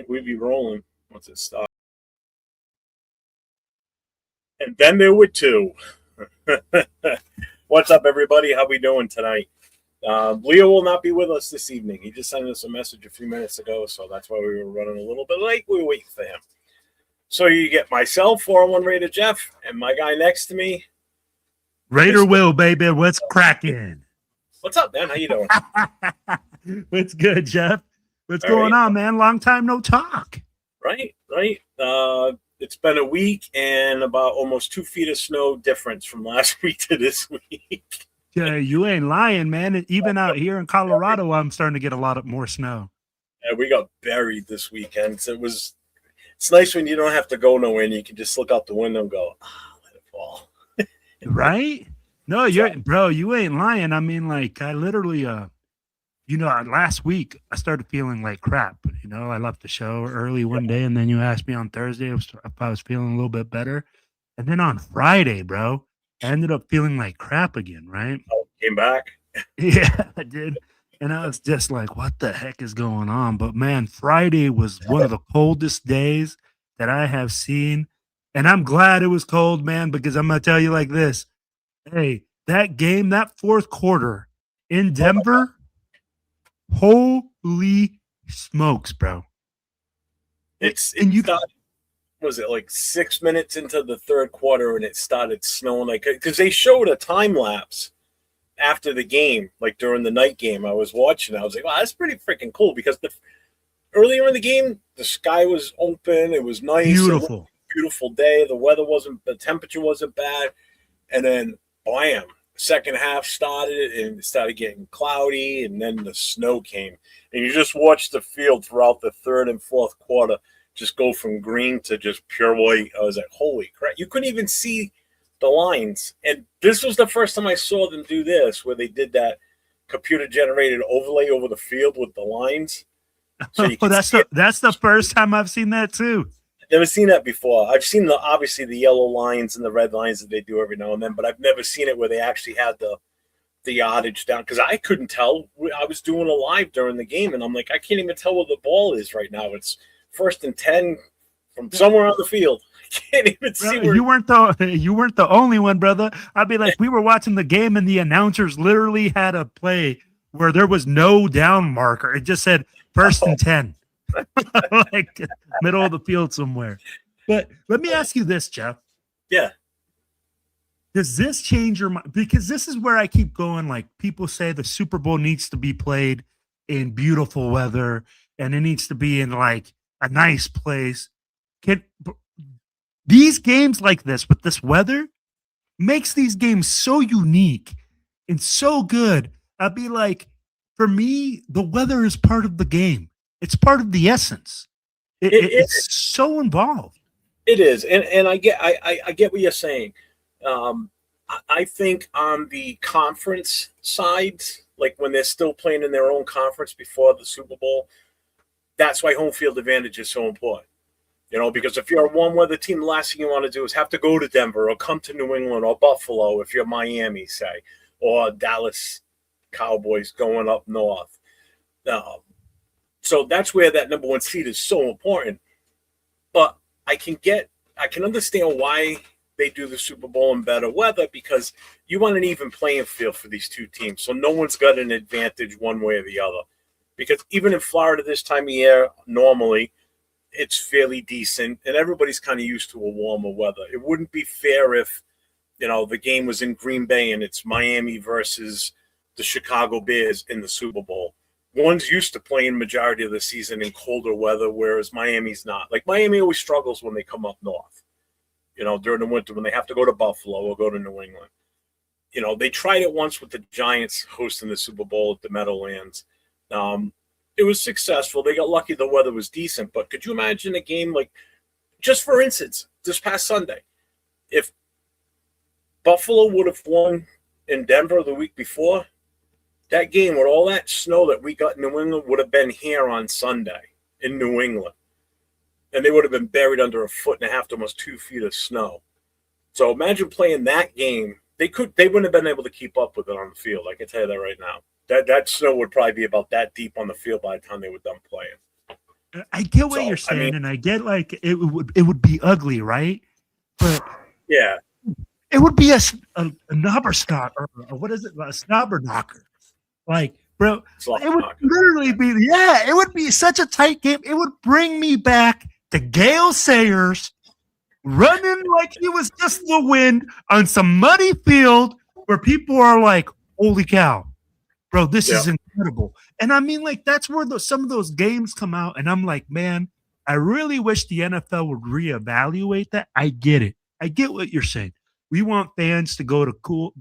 like we'd be rolling once it stopped. And then there were two. What's up, everybody? How we doing tonight? Leo will not be with us this evening. He just sent us a message a few minutes ago, so that's why we were running a little bit late. We were waiting for him. So you get myself, 401 Raider Jeff, and my guy next to me. Raider Will, baby. What's cracking? What's up, man? How you doing? What's good, Jeff? What's going on, man? Long time no talk. Right. It's been a week and about almost 2 feet of snow difference from last week to this week. Yeah, you ain't lying, man. Even out here in Colorado, I'm starting to get a lot more snow. Yeah, we got buried this weekend. So it's nice when you don't have to go nowhere and you can just look out the window and go, let it fall. Right? No, you ain't lying. I mean, like, I literally, last week I started feeling like crap. I left the show early one day, and then you asked me on Thursday if I was feeling a little bit better. And then on Friday, bro, I ended up feeling like crap again, right? Oh, came back? Yeah, I did. And I was just like, what the heck is going on? But, man, Friday was one of the coldest days that I have seen. And I'm glad it was cold, man, because I'm going to tell you like this. Hey, that game, that fourth quarter in Denver, holy smokes, bro. Was it like 6 minutes into the third quarter and it started snowing? Because they showed a time lapse after the game, like during the night game. I was watching. I was like, wow, that's pretty freaking cool, because earlier in the game, the sky was open. It was nice. Beautiful day. The temperature wasn't bad. And then, bam, second half started and it started getting cloudy, and then the snow came. And you just watched the field throughout the third and fourth quarter just go from green to just pure white. I was like, holy crap. You couldn't even see the lines. And this was the first time I saw them do this, where they did that computer-generated overlay over the field with the lines. So that's the first time I've seen that too. Never seen that before. I've seen obviously the yellow lines and the red lines that they do every now and then, but I've never seen it where they actually had the yardage down, because I couldn't tell. I was doing a live during the game, and I'm like, I can't even tell where the ball is right now. It's 1st and 10 from somewhere on the field. I can't even see where. You weren't the only one, brother. I'd be like, we were watching the game, and the announcers literally had a play where there was no down marker. It just said 1st and 10. Like middle of the field somewhere. But let me ask you this, Jeff. Yeah. Does this change your mind? Because this is where I keep going. Like, people say the Super Bowl needs to be played in beautiful weather, and it needs to be in like a nice place. These games like this with this weather makes these games so unique and so good. I'd be like, for me, the weather is part of the game. It's part of the essence. It's so involved. It is, and I get what you're saying. I think on the conference side, like when they're still playing in their own conference before the Super Bowl, that's why home field advantage is so important. Because if you're a warm weather team, the last thing you want to do is have to go to Denver or come to New England or Buffalo if you're Miami, say, or Dallas Cowboys going up north. So that's where that number one seed is so important. But I can understand why they do the Super Bowl in better weather, because you want an even playing field for these two teams. So no one's got an advantage one way or the other. Because even in Florida this time of year, normally it's fairly decent and everybody's kind of used to a warmer weather. It wouldn't be fair if, the game was in Green Bay and it's Miami versus the Chicago Bears in the Super Bowl. One's used to playing majority of the season in colder weather, whereas Miami's not. Like, Miami always struggles when they come up north, during the winter when they have to go to Buffalo or go to New England. They tried it once with the Giants hosting the Super Bowl at the Meadowlands. It was successful. They got lucky the weather was decent. But could you imagine a game like, just for instance, this past Sunday, if Buffalo would have won in Denver the week before, that game with all that snow that we got in New England would have been here on Sunday in New England. And they would have been buried under 1.5 feet to almost 2 feet of snow. So imagine playing that game. They wouldn't have been able to keep up with it on the field. I can tell you that right now. That snow would probably be about that deep on the field by the time they were done playing. I get what So, you're saying, and I get like it would be ugly, right? But yeah, it would be a knobberstock or what is it? A snobber knocker. Like, bro, it's a lot it would knocker. literally be, yeah, it would be such a tight game. It would bring me back to Gale Sayers running like he was just the wind on some muddy field where people are like, holy cow, bro, this is incredible. And I mean, like, that's where some of those games come out. And I'm like, man, I really wish the NFL would reevaluate that. I get it. I get what you're saying. We want fans to go to cool,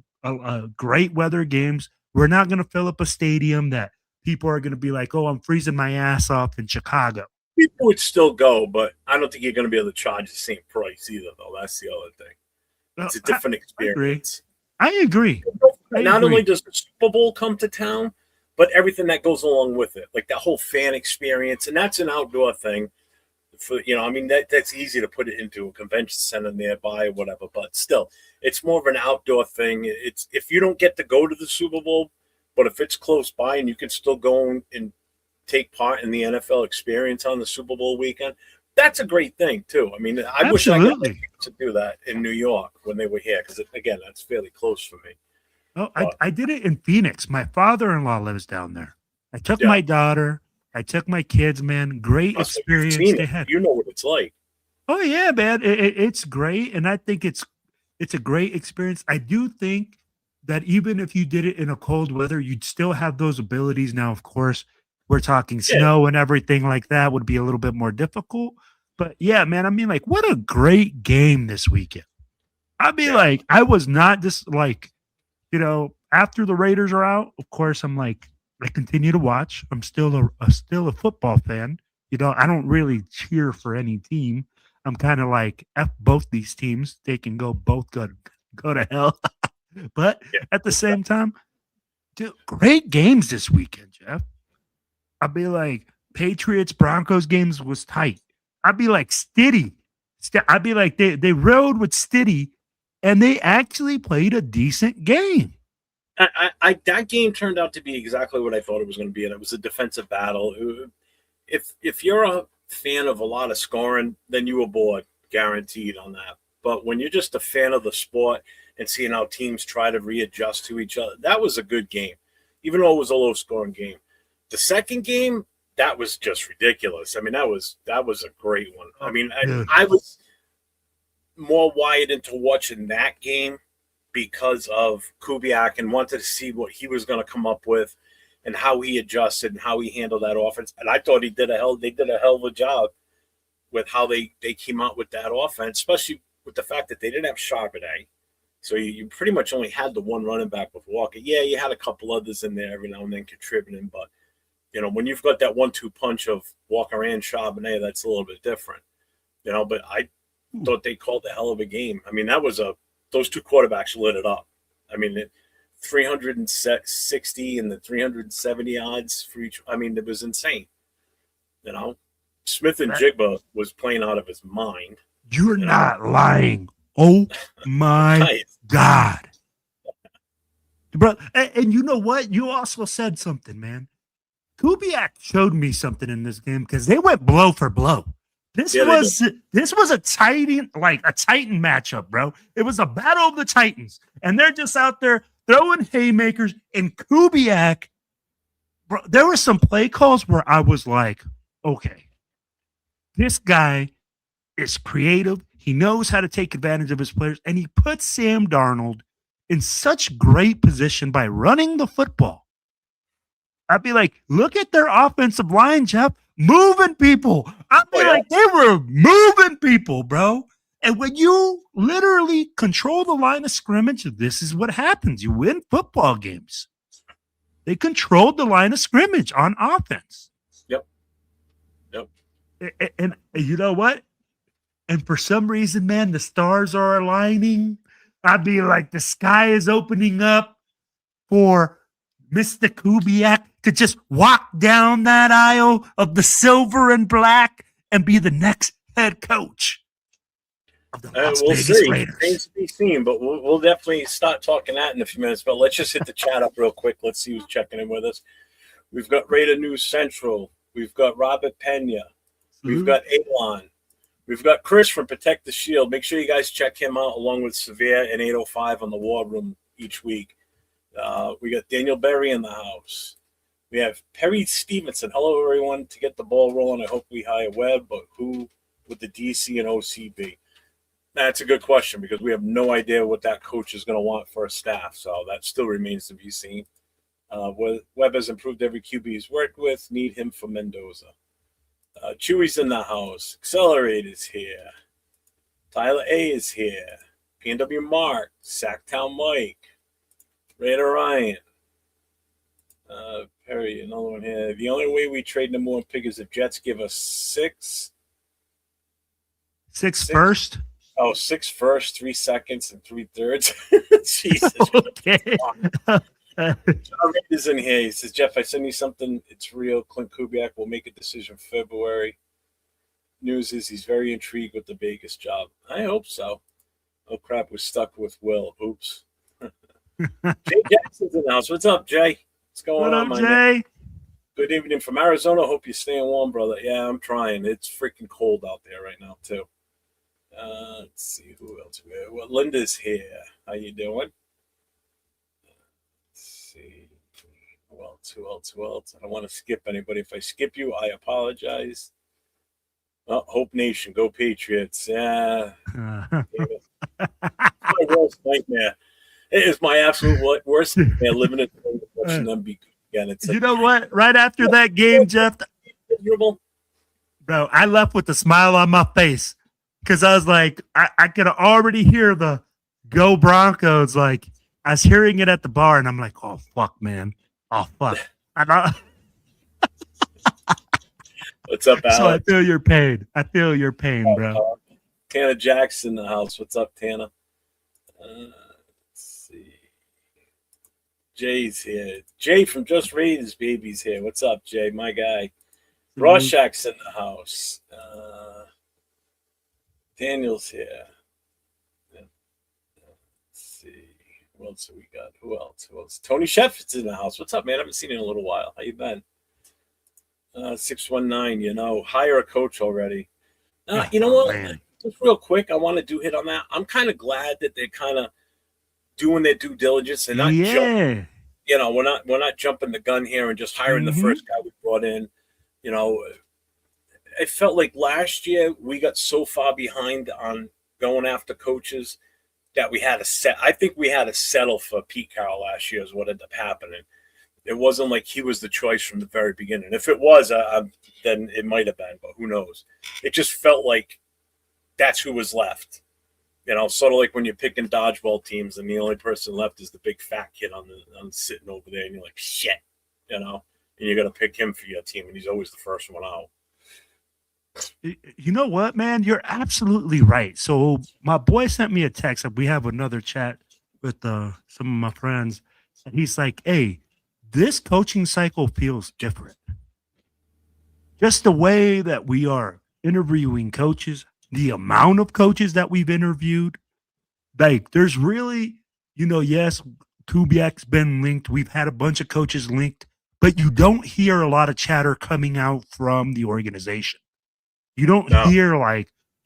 great weather games. We're not going to fill up a stadium that people are going to be like, oh, I'm freezing my ass off in Chicago. People would still go, but I don't think you're going to be able to charge the same price either, though. That's the other thing. It's a different experience. I agree. Not only does the Super Bowl come to town, but everything that goes along with it, like that whole fan experience, and that's an outdoor thing. I mean, that's easy to put it into a convention center nearby or whatever, but still, it's more of an outdoor thing. It's if you don't get to go to the Super Bowl, but if it's close by and you can still go and take part in the NFL experience on the Super Bowl weekend, that's a great thing too. I mean, I wish I could to do that in New York when they were here, because again, that's fairly close for me. Oh, I did it in Phoenix. My father-in-law lives down there. I took my daughter. I took my kids, man. Great experience they had. You know what it's like. Oh yeah, man. It's great. And I think it's a great experience. I do think that even if you did it in a cold weather, you'd still have those abilities. Now, of course, we're talking snow and everything like that would be a little bit more difficult. But yeah, man, I mean, like, what a great game this weekend. I'd be like, I was not just like, after the Raiders are out, of course, I'm like, I continue to watch. I'm still a football fan. I don't really cheer for any team. I'm kind of like, F both these teams. They can go to hell. But at the same time, dude, great games this weekend, Jeff. I'd be like, Patriots Broncos games was tight. I'd be like, Stiddy. I'd be like, they rode with Stiddy, and they actually played a decent game. That game turned out to be exactly what I thought it was going to be, and it was a defensive battle. If you're a fan of a lot of scoring, then you were bored, guaranteed on that. But when you're just a fan of the sport and seeing how teams try to readjust to each other, that was a good game, even though it was a low-scoring game. The second game, that was just ridiculous. I mean, that was a great one. I mean, I was more wired into watching that game because of Kubiak and wanted to see what he was going to come up with and how he adjusted and how he handled that offense. And I thought they did a hell of a job with how they came out with that offense, especially with the fact that they didn't have Charbonnet. So you pretty much only had the one running back with Walker. Yeah, you had a couple others in there every now and then contributing, but when you've got that 1-2 punch of Walker and Charbonnet, that's a little bit different. But I thought they called a hell of a game. I mean, those two quarterbacks lit it up. I mean, 360 and the 370 yards for each. I mean, it was insane. Smith and Jigba was playing out of his mind. You're not lying. Oh my God. Bro, and you know what? You also said something, man. Kubiak showed me something in this game because they went blow for blow. This was a Titan matchup, bro. It was a battle of the Titans, and they're just out there throwing haymakers. And Kubiak, bro, there were some play calls where I was like, okay, this guy is creative. He knows how to take advantage of his players, and he puts Sam Darnold in such great position by running the football. I'd be like, look at their offensive line, Jeff, moving people. I'd be like, they were moving people, bro. And when you literally control the line of scrimmage, this is what happens. You win football games. They controlled the line of scrimmage on offense. Yep. And you know what? And for some reason, man, the stars are aligning. I'd be like, the sky is opening up for Mr. Kubiak to just walk down that aisle of the silver and black and be the next head coach of the Las Vegas Raiders. Things to be seen, but we'll definitely start talking that in a few minutes. But let's just hit the chat up real quick. Let's see who's checking in with us. We've got Raider News Central. We've got Robert Pena. We've got Alon. We've got Chris from Protect the Shield. Make sure you guys check him out along with Severe and 805 on the War Room each week. We got Daniel Berry in the house. We have Perry Stevenson. Hello, everyone. To get the ball rolling, I hope we hire Webb, but who would the DC and OC be? That's a good question because we have no idea what that coach is going to want for a staff, so that still remains to be seen. Webb has improved every QB he's worked with. Need him for Mendoza. Chewy's in the house. Accelerate is here. Tyler A is here. PNW Mark. Sacktown Mike. Raider Ryan. Perry, another one here. The only way we trade number one pick is if Jets give us six first. Oh, 6 first, 3 seconds, and 3/3. Jesus. Okay. John Reed is in here. He says, Jeff, I send you something. It's real. Clint Kubiak will make a decision February. News is he's very intrigued with the Vegas job. I hope so. Oh, crap. We're stuck with Will. Oops. Jay Jackson's in the house. What's up, Jay? What's going on, Jay? Man? Good evening from Arizona. Hope you're staying warm, brother. Yeah, I'm trying. It's freaking cold out there right now, too. Let's see who else we have. Well, Linda's here. How you doing? Let's see. Who else? I don't want to skip anybody. If I skip you, I apologize. Oh, Hope Nation, go Patriots. Yeah. My worst nightmare. It is my absolute worst nightmare living in watching them be good again. It's you know what? Right after that game, Jeff, bro, I left with a smile on my face because I was like, I could already hear the "Go Broncos." Like I was hearing it at the bar, and I'm like, "Oh fuck, man! Oh fuck!" What's up, Alex? So I feel your pain. Bro. Tana Jackson in the house. What's up, Tana? Let's see. Jay's here. Jay from Just Raiders Baby's here. What's up, Jay? My guy. Rorschach's in the house. Daniel's here. Let's see. Who else have we got? Who else? Tony Shefford's in the house. What's up, man? I haven't seen you in a little while. How you been? 619, hire a coach already. You know what? Man. Just real quick, I want to hit on that. I'm kind of glad that they're kind of doing their due diligence and not jumping. We're not jumping the gun here and just hiring the first guy we brought in. I felt like last year we got so far behind on going after coaches that we had to I think we had to settle for Pete Carroll last year is what ended up happening. It wasn't like he was the choice from the very beginning. If it was, then it might have been, but who knows? It just felt like that's who was left. Sort of like when you're picking dodgeball teams and the only person left is the big fat kid on sitting over there, and you're like, shit, and you're gonna pick him for your team, and he's always the first one out. You know what, man? You're absolutely right. So my boy sent me a text. We have another chat with some of my friends, and he's like, "Hey, this coaching cycle feels different. Just the way that we are interviewing coaches, the amount of coaches that we've interviewed, like there's really, yes, Kubiak's been linked. We've had a bunch of coaches linked, but you don't hear a lot of chatter coming out from the organization. You don't hear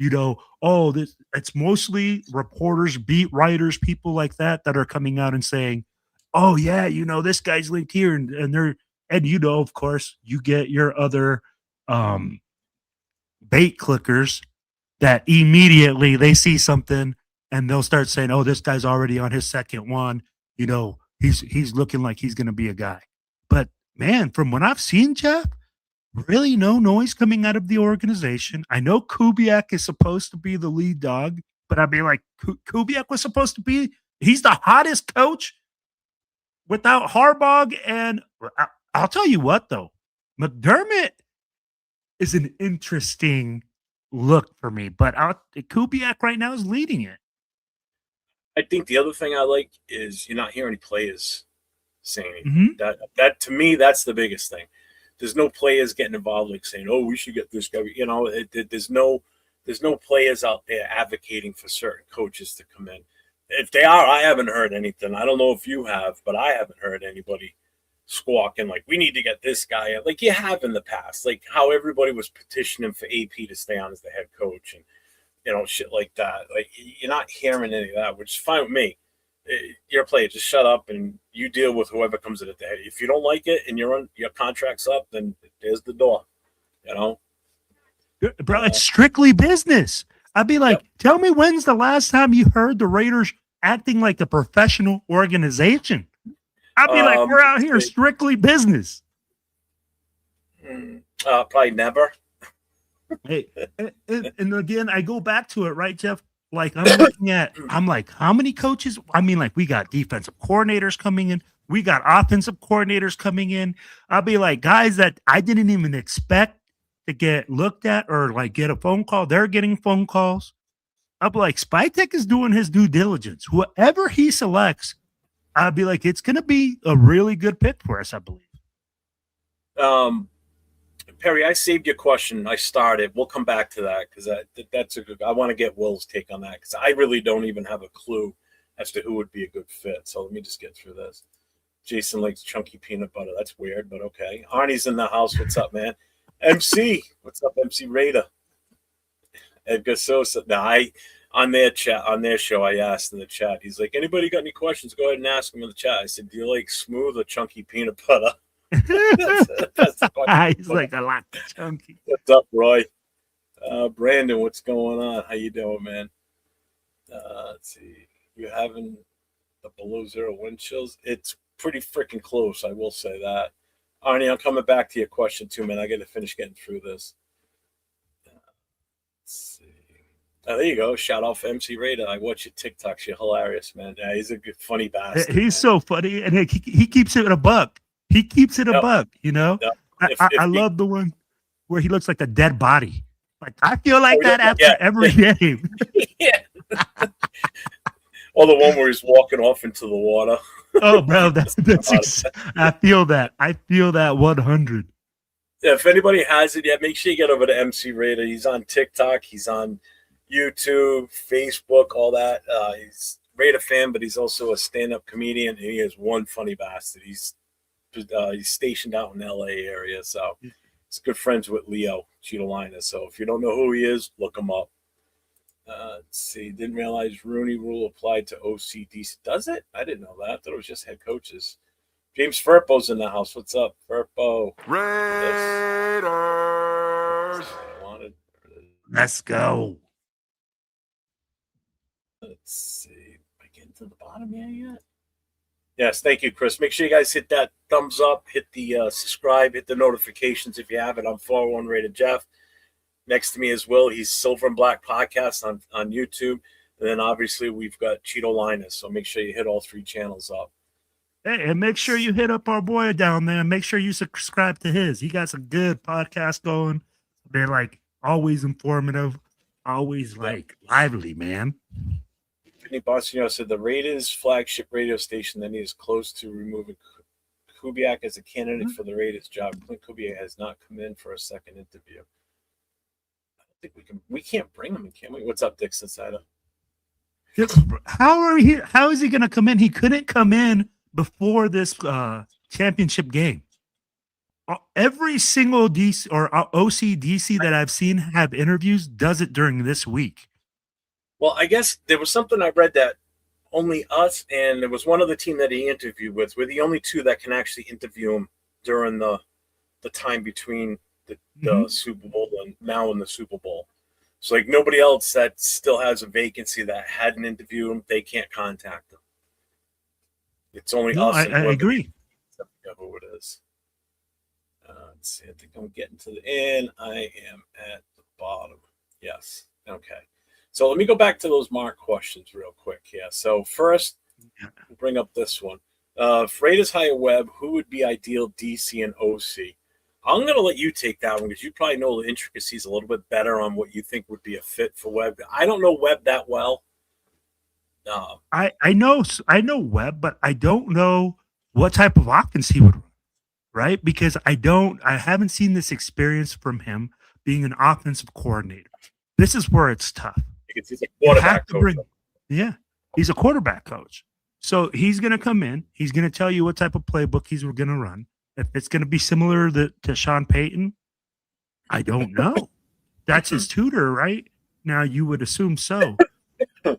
it's mostly reporters, beat writers, people like that are coming out and saying, oh yeah, this guy's linked here, and of course, you get your other bait clickers that immediately they see something and they'll start saying, oh, this guy's already on his second one. He's looking like he's going to be a guy. But man, from what I've seen, Jeff, really no noise coming out of the organization. I know Kubiak is supposed to be the lead dog, but I'd be like, Kubiak was supposed to be, he's the hottest coach without Harbaugh. And I'll tell you what, though, McDermott is an interesting look for me, but Kubiak right now is leading it. I think the other thing I like is you're not hearing any players saying anything. That to me, that's the biggest thing. There's no players getting involved, like saying, "Oh, we should get this guy." There's no players out there advocating for certain coaches to come in. If they are, I haven't heard anything. I don't know if you have, but I haven't heard anybody squawking like, we need to get this guy, like you have in the past, like how everybody was petitioning for AP to stay on as the head coach and shit like that. Like you're not hearing any of that, which is fine with me. You're a player, just shut up and you deal with whoever comes in at the head. If you don't like it and your contract's up, then there's the door. Bro, it's strictly business. I'd be like, tell me when's the last time you heard the Raiders acting like a professional organization? I'd be like, we're out here strictly business. Probably never. Hey, and again, I go back to it, right, Jeff? Like I'm like, how many coaches? I mean, like we got defensive coordinators coming in. We got offensive coordinators coming in. I'll be like, guys that I didn't even expect to get looked at or like get a phone call. They're getting phone calls. I'll be like, Spytek is doing his due diligence. Whoever he selects, I'll be like, it's going to be a really good pick for us, I believe. Perry, I saved your question. I started. We'll come back to that because that's a good. I want to get Will's take on that because I really don't even have a clue as to who would be a good fit. So let me just get through this. Jason likes chunky peanut butter. That's weird, but okay. Arnie's in the house. What's up, man? MC, what's up, MC Raider? Edgar Sosa. Now, on their show, I asked in the chat. He's like, anybody got any questions? Go ahead and ask them in the chat. I said, do you like smooth or chunky peanut butter? That's He's like, I like the chunky. What's up, Roy? Brandon, what's going on? How you doing, man? Let's see. You having the below zero wind chills? It's pretty freaking close, I will say that. Arnie, I'm coming back to your question too, man. I got to finish getting through this. Let's see. Oh, there you go. Shout out for MC Raider. I watch your TikToks. You're hilarious, man. Yeah, he's a good, funny bastard. He's so funny, and he keeps it a buck. He keeps it a buck, you know. Yep. I love the one where he looks like a dead body. Like I feel like that after every game. Yeah. Or the one where he's walking off into the water. Oh, bro, I feel that. I feel that 100. Yeah, if anybody has it yet, make sure you get over to MC Raider. He's on TikTok. He's on YouTube, Facebook, all that. He's a Raider fan, but he's also a stand-up comedian, and he is one funny bastard. He's stationed out in the L.A. area, so he's good friends with Leo Chidolinus. So if you don't know who he is, look him up. Let's see. Didn't realize Rooney Rule applied to OCD. Does it? I didn't know that. I thought it was just head coaches. James Furpo's in the house. What's up, Furpo? Raiders. Let's go. Let's see. Am I getting to the bottom here yet? Yes, thank you, Chris. Make sure you guys hit that thumbs up, hit the subscribe, hit the notifications if you haven't. I'm 401 Rated Jeff. Next to me as well, he's Silver and Black Podcast on YouTube. And then obviously we've got Chidolinus. So make sure you hit all three channels up. Hey, and make sure you hit up our boy down there. Make sure you subscribe to his. He got some good podcasts going. They're like always informative, always like lively, man. Vinny Boston said the Raiders flagship radio station that he is close to removing Kubiak as a candidate for the Raiders job. Clint Kubiak has not come in for a second interview. I think we can't bring him in, can we? What's up, Dixon Sider? How is he going to come in? He couldn't come in before this championship game. Every single DC or OCDC that I've seen have interviews does it during this week. Well, I guess there was something I read that only us and there was one other team that he interviewed with. We're the only two that can actually interview him during the time between the Super Bowl and now in the Super Bowl. So like nobody else that still has a vacancy that hadn't interviewed him, they can't contact him. It's only us. I agree. Who it is. Let's see. I think I'm getting to the end. I am at the bottom. Yes. Okay. So let me go back to those Mark questions real quick here. So first, we'll bring up this one. If Raiders hire Webb, who would be ideal DC and OC? I'm going to let you take that one because you probably know the intricacies a little bit better on what you think would be a fit for Webb. I don't know Webb that well. I know Webb, but I don't know what type of offense he would run, right? Because I haven't seen this experience from him being an offensive coordinator. This is where it's tough. Because he's a quarterback coach. He's a quarterback coach. So he's going to come in. He's going to tell you what type of playbook he's going to run. If it's going to be similar to Sean Payton, I don't know. That's his tutor, right? Now you would assume so.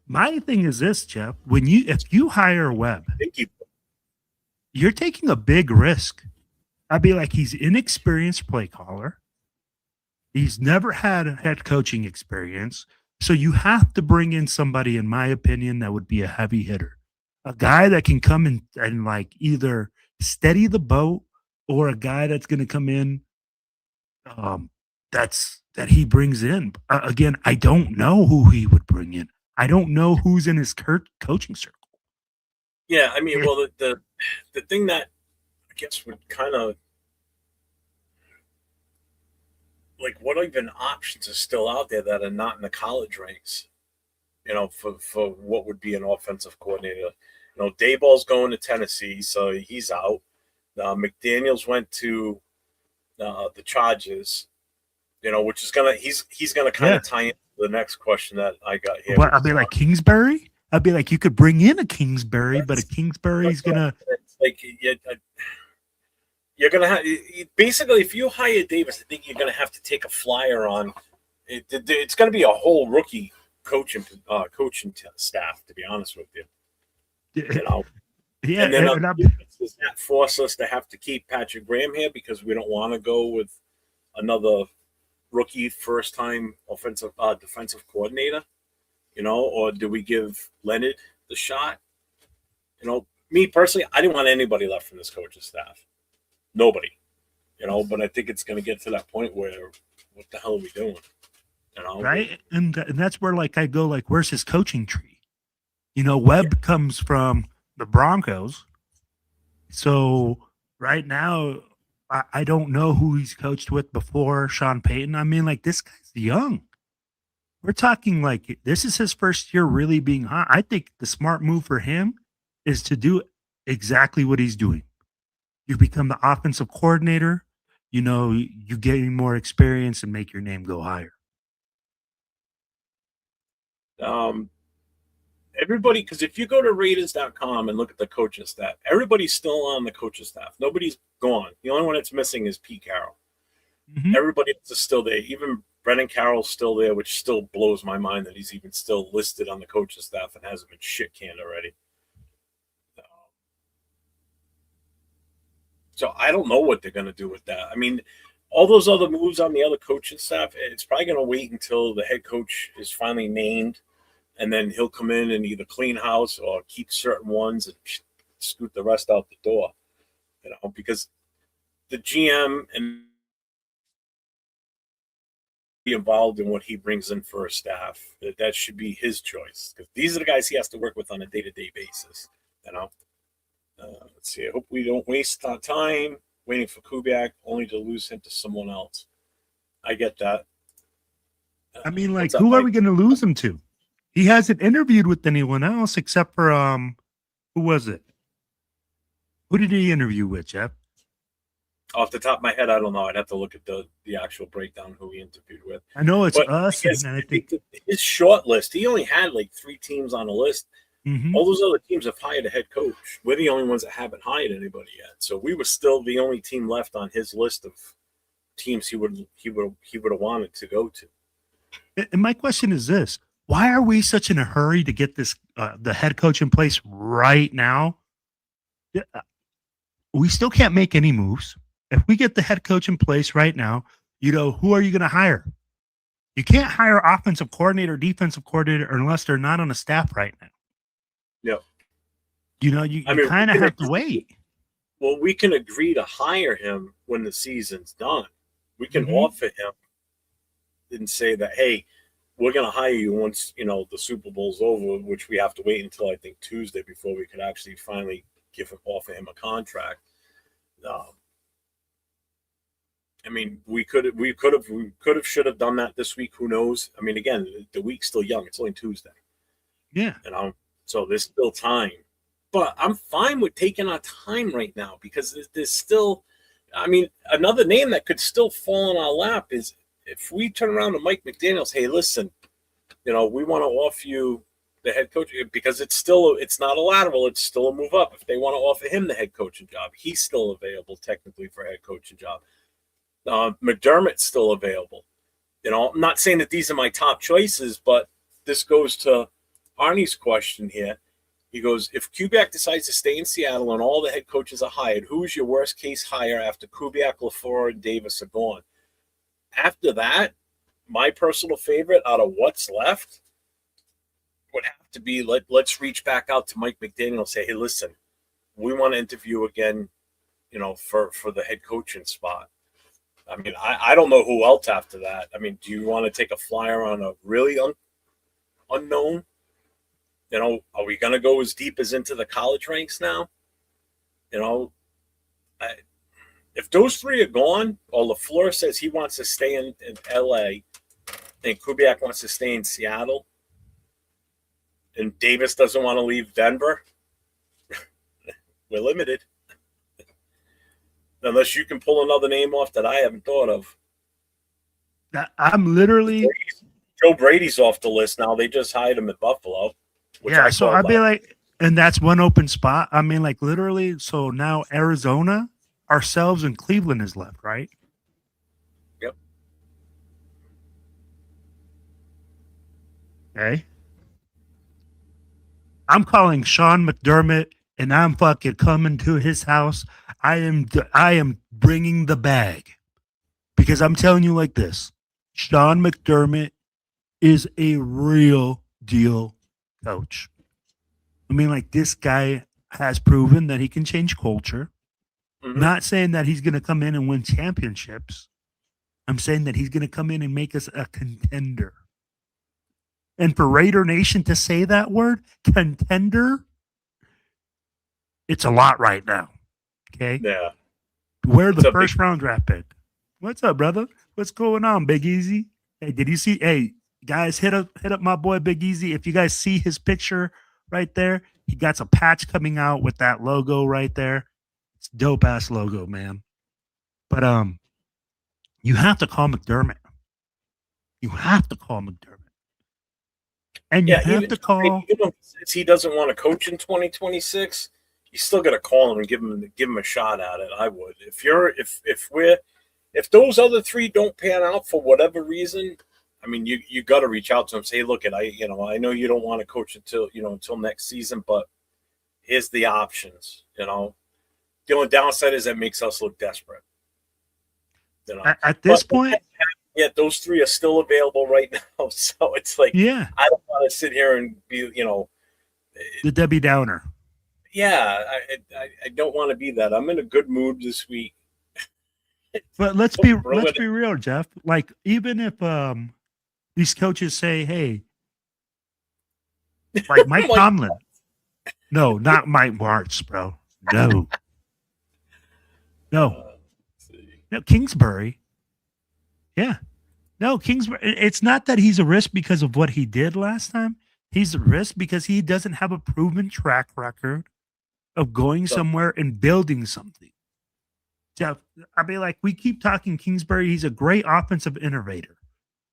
My thing is this, Jeff. If you hire Webb, you're taking a big risk. I'd be like, he's inexperienced play caller. He's never had a head coaching experience. So you have to bring in somebody, in my opinion, that would be a heavy hitter. A guy that can come in and like either steady the boat, or a guy that's going to come in that he brings in. Again, I don't know who he would bring in. I don't know who's in his coaching circle. Yeah, I mean, well, the thing that I guess would kind of like, what even options are still out there that are not in the college ranks? You know, for what would be an offensive coordinator. You know, Dayball's going to Tennessee, so he's out. McDaniels went to the Chargers. You know, which is he's gonna kind of tie into the next question that I got here. What, I'd be like Kingsbury. I'd be like, you could bring in a Kingsbury, but a Kingsbury's gonna like you're gonna have basically, if you hire Davis, I think you're gonna have to take a flyer on it. It's gonna be a whole rookie coaching staff, to be honest with you. You know, yeah. And then does that force us to have to keep Patrick Graham here because we don't want to go with another rookie first-time defensive coordinator, you know, or do we give Leonard the shot? You know, me personally, I didn't want anybody left from this coaching staff. Nobody, you know, but I think it's going to get to that point where what the hell are we doing? You know? Right? And that's where, like, I go, like, where's his coaching tree? You know, Webb comes from the Broncos. So right now, I don't know who he's coached with before Sean Payton. I mean, like, this guy's young. We're talking like this is his first year really being hot. I think the smart move for him is to do exactly what he's doing. You become the offensive coordinator. You know, you gain more experience and make your name go higher. Everybody, because if you go to Raiders.com and look at the coaching staff, everybody's still on the coaching staff. Nobody's gone. The only one that's missing is Pete Carroll. Mm-hmm. Everybody else is still there. Even Brennan Carroll's still there, which still blows my mind that he's even still listed on the coaching staff and hasn't been shit canned already. So I don't know what they're going to do with that. I mean, all those other moves on the other coaching staff, it's probably going to wait until the head coach is finally named. And then he'll come in and either clean house or keep certain ones and scoot the rest out the door, you know, because the GM and be involved in what he brings in for a staff. That should be his choice because these are the guys he has to work with on a day-to-day basis, you know. Let's see. I hope we don't waste our time waiting for Kubiak only to lose him to someone else. I get that. I mean, like, who are we going to lose him to? He hasn't interviewed with anyone else except for who was it? Who did he interview with, Jeff? Off the top of my head, I don't know. I'd have to look at the actual breakdown who he interviewed with. I know it's us. I think his short list, he only had like 3 teams on the list. Mm-hmm. All those other teams have hired a head coach. We're the only ones that haven't hired anybody yet. So we were still the only team left on his list of teams he would have wanted to go to. And my question is this. Why are we such in a hurry to get this the head coach in place right now? We still can't make any moves. If we get the head coach in place right now, you know, who are you going to hire? You can't hire offensive coordinator, defensive coordinator unless they're not on a staff right now. Yep. You know, you kind of have to wait. Well, we can agree to hire him when the season's done. We can offer him and say that, hey, we're going to hire you once, you know, the Super Bowl's over, which we have to wait until I think Tuesday before we could actually finally offer him a contract. I mean, we should have done that this week. Who knows? I mean, again, the week's still young. It's only Tuesday. Yeah. You know, so there's still time. But I'm fine with taking our time right now because there's still, I mean, another name that could still fall in our lap is if we turn around to Mike McDaniels, hey, listen, you know, we want to offer you the head coach, because it's not a lateral, it's still a move up. If they want to offer him the head coaching job, he's still available technically for a head coaching job. McDermott's still available. You know, I'm not saying that these are my top choices, but this goes to Arnie's question here. He goes, if Kubiak decides to stay in Seattle and all the head coaches are hired, who is your worst case hire after Kubiak, LaFleur, and Davis are gone? After that, my personal favorite out of what's left would have to be, let's reach back out to Mike McDaniel and say, hey, listen, we want to interview again, you know, for the head coaching spot. I mean, I don't know who else after that. I mean, do you want to take a flyer on a really unknown? You know, are we going to go as deep as into the college ranks now? You know, if those three are gone, or LaFleur says he wants to stay in L.A., and Kubiak wants to stay in Seattle, and Davis doesn't want to leave Denver, we're limited. Unless you can pull another name off that I haven't thought of. I'm literally... Joe Brady's off the list now. They just hired him at Buffalo. Yeah, so I'd be like, and that's one open spot. I mean, like literally, so now Arizona, ourselves, and Cleveland is left, right? Yep. Okay. I'm calling Sean McDermott, and I'm fucking coming to his house. I am bringing the bag, because I'm telling you like this: Sean McDermott is a real deal coach. I mean, like, this guy has proven that he can change culture. Mm-hmm. Not saying that he's going to come in and win championships. I'm saying that he's going to come in and make us a contender. And for Raider Nation to say that word, contender, it's a lot right now. Okay? Yeah. We're the first round draft pick. What's up, brother? What's going on, Big Easy? Hey, did you see? Hey, guys, hit up my boy Big Easy. If you guys see his picture right there, he got some patch coming out with that logo right there. It's dope ass logo, man. But you have to call McDermott. You have to call McDermott. And you have to call. Even if he doesn't want to coach in 2026, you still got to call him and give him a shot at it. I would. If those other three don't pan out for whatever reason, I mean, you got to reach out to him. Say, look, I know you don't want to coach until next season, but here's the options. You know, the only downside is that makes us look desperate. You know, at this point. Yeah, those three are still available right now. So it's like, yeah, I don't want to sit here and be, the Debbie Downer. Yeah, I don't want to be that. I'm in a good mood this week. But let's be real, Jeff. Like, even if these coaches say, hey, like Mike Tomlin. No, not Mike Martz, bro. No, Kingsbury. Yeah. No, Kingsbury. It's not that he's a risk because of what he did last time. He's a risk because he doesn't have a proven track record of going somewhere and building something. Jeff, I mean, like, we keep talking Kingsbury. He's a great offensive innovator,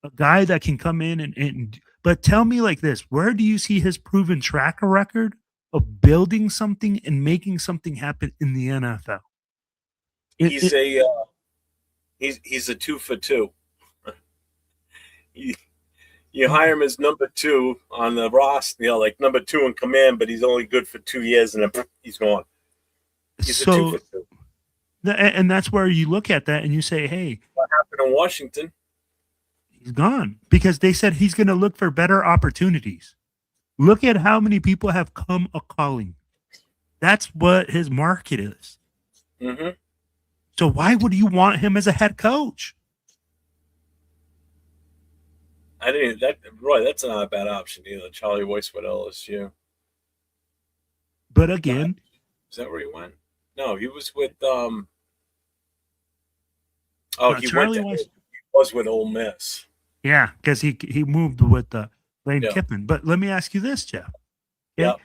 a guy that can come in and but tell me like this, where do you see his proven track record of building something and making something happen in the NFL? He's a 2 for 2. You hire him as number 2 on the roster, like number 2 in command, but he's only good for 2 years and then he's gone. He's a 2 for 2. And that's where you look at that and you say, hey, what happened in Washington? He's gone because they said he's going to look for better opportunities. Look at how many people have come a-calling. That's what his market is. Mm-hmm. So why would you want him as a head coach? Roy, that's not a bad option either. Charlie Weiss with LSU. But again, is that where he went? No, he was with he was with Ole Miss. Yeah, because he moved with Lane Kiffin. But let me ask you this, Jeff. Okay? Yep.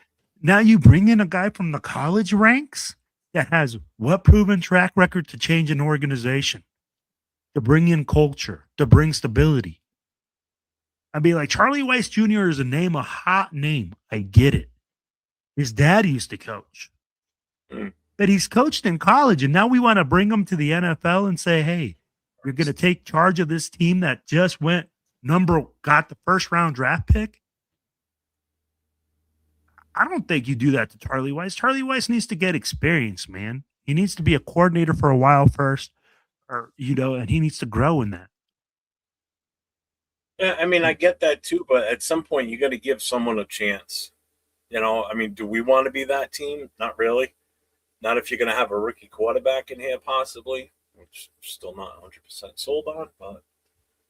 Now you bring in a guy from the college ranks that has what proven track record to change an organization, to bring in culture, to bring stability. I'd be like, Charlie Weiss Jr. is a hot name. I get it. His dad used to coach. But he's coached in college, and now we want to bring him to the NFL and say, hey, you're going to take charge of this team that just got the first round draft pick. I don't think you do that to Charlie Weiss. Charlie Weiss needs to get experience, man. He needs to be a coordinator for a while first, and he needs to grow in that. Yeah, I mean, I get that too, but at some point you got to give someone a chance. I mean, do we want to be that team? Not really. Not if you're going to have a rookie quarterback in here, possibly, which I'm still not 100% sold on. But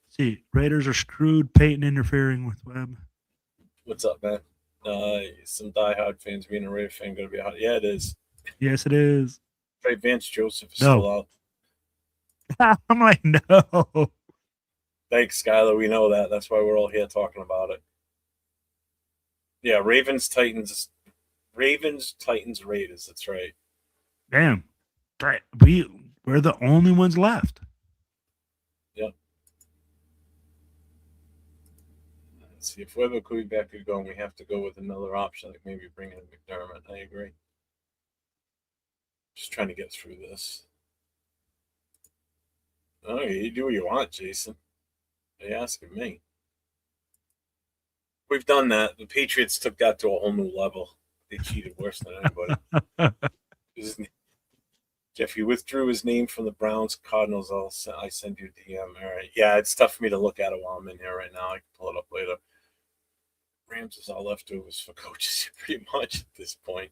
see, Raiders are screwed. Peyton interfering with Webb. What's up, man? Some diehard fans being a Raider fan going to be hot. Yeah, it is. Yes, it is. Trey Vance Joseph is still out. I'm like, no. Thanks, Skylar. We know that. That's why we're all here talking about it. Yeah, Ravens, Titans, Raiders. That's right. Damn. We're the only ones left. Yep. Let's see, if Weber could be back to going, we have to go with another option, like maybe bring in McDermott. I agree. Just trying to get through this. Oh, you do what you want, Jason. Are you asking me? We've done that. The Patriots took that to a whole new level. They cheated worse than anybody. Jeff, he withdrew his name from the Browns, Cardinals. I send you a DM. All right. Yeah, it's tough for me to look at it while I'm in here right now. I can pull it up later. Rams is all leftovers for coaches pretty much at this point.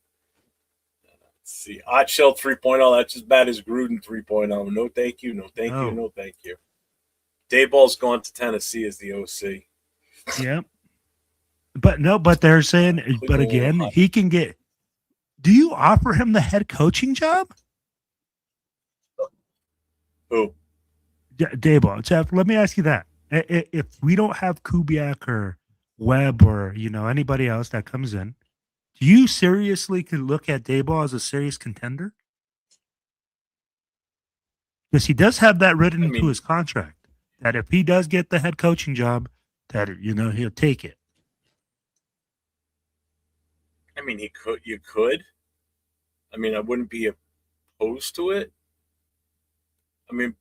Let's see. Oddshell 3.0. That's as bad as Gruden 3.0. No thank you. No thank you. No thank you. Dayball's gone to Tennessee as the OC. Yep. But they're saying, but again, he can get. Do you offer him the head coaching job? Who? Dayball. Jeff, let me ask you that. If we don't have Kubiak or Webb or, anybody else that comes in, do you seriously could look at Dayball as a serious contender? Because he does have that written into his contract, that if he does get the head coaching job, that, he'll take it. I mean, you could. I mean, I wouldn't be opposed to it. I mean,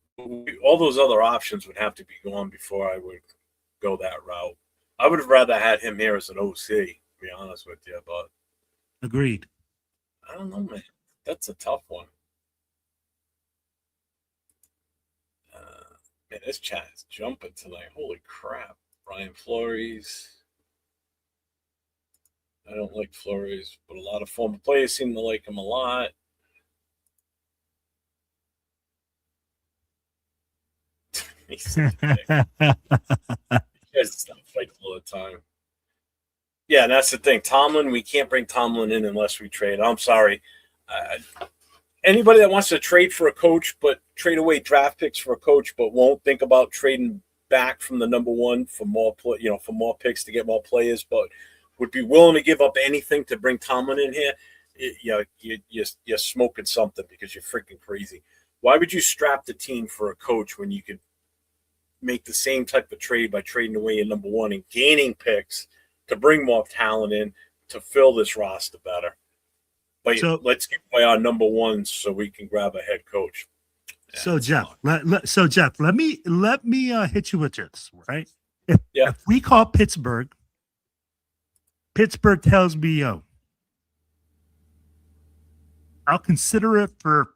all those other options would have to be gone before I would go that route. I would have rather had him here as an OC, to be honest with you. But agreed. I don't know, man. That's a tough one. Man, this chat is jumping tonight. Holy crap. Brian Flores. I don't like Flores, but a lot of former players seem to like him a lot. He's stop fighting all the time. Yeah, and that's the thing. Tomlin, we can't bring Tomlin in unless we trade. I'm sorry. Anybody that wants to trade for a coach, but trade away draft picks for a coach, but won't think about trading back from the number one for more, for more picks to get more players, but would be willing to give up anything to bring Tomlin in here, you're smoking something because you're freaking crazy. Why would you strap the team for a coach when you could make the same type of trade by trading away your number one and gaining picks to bring more talent in to fill this roster better? But let's give away our number one so we can grab a head coach. Yeah, so Jeff, let me hit you with this, right? If we call Pittsburgh tells me, yo, I'll consider it for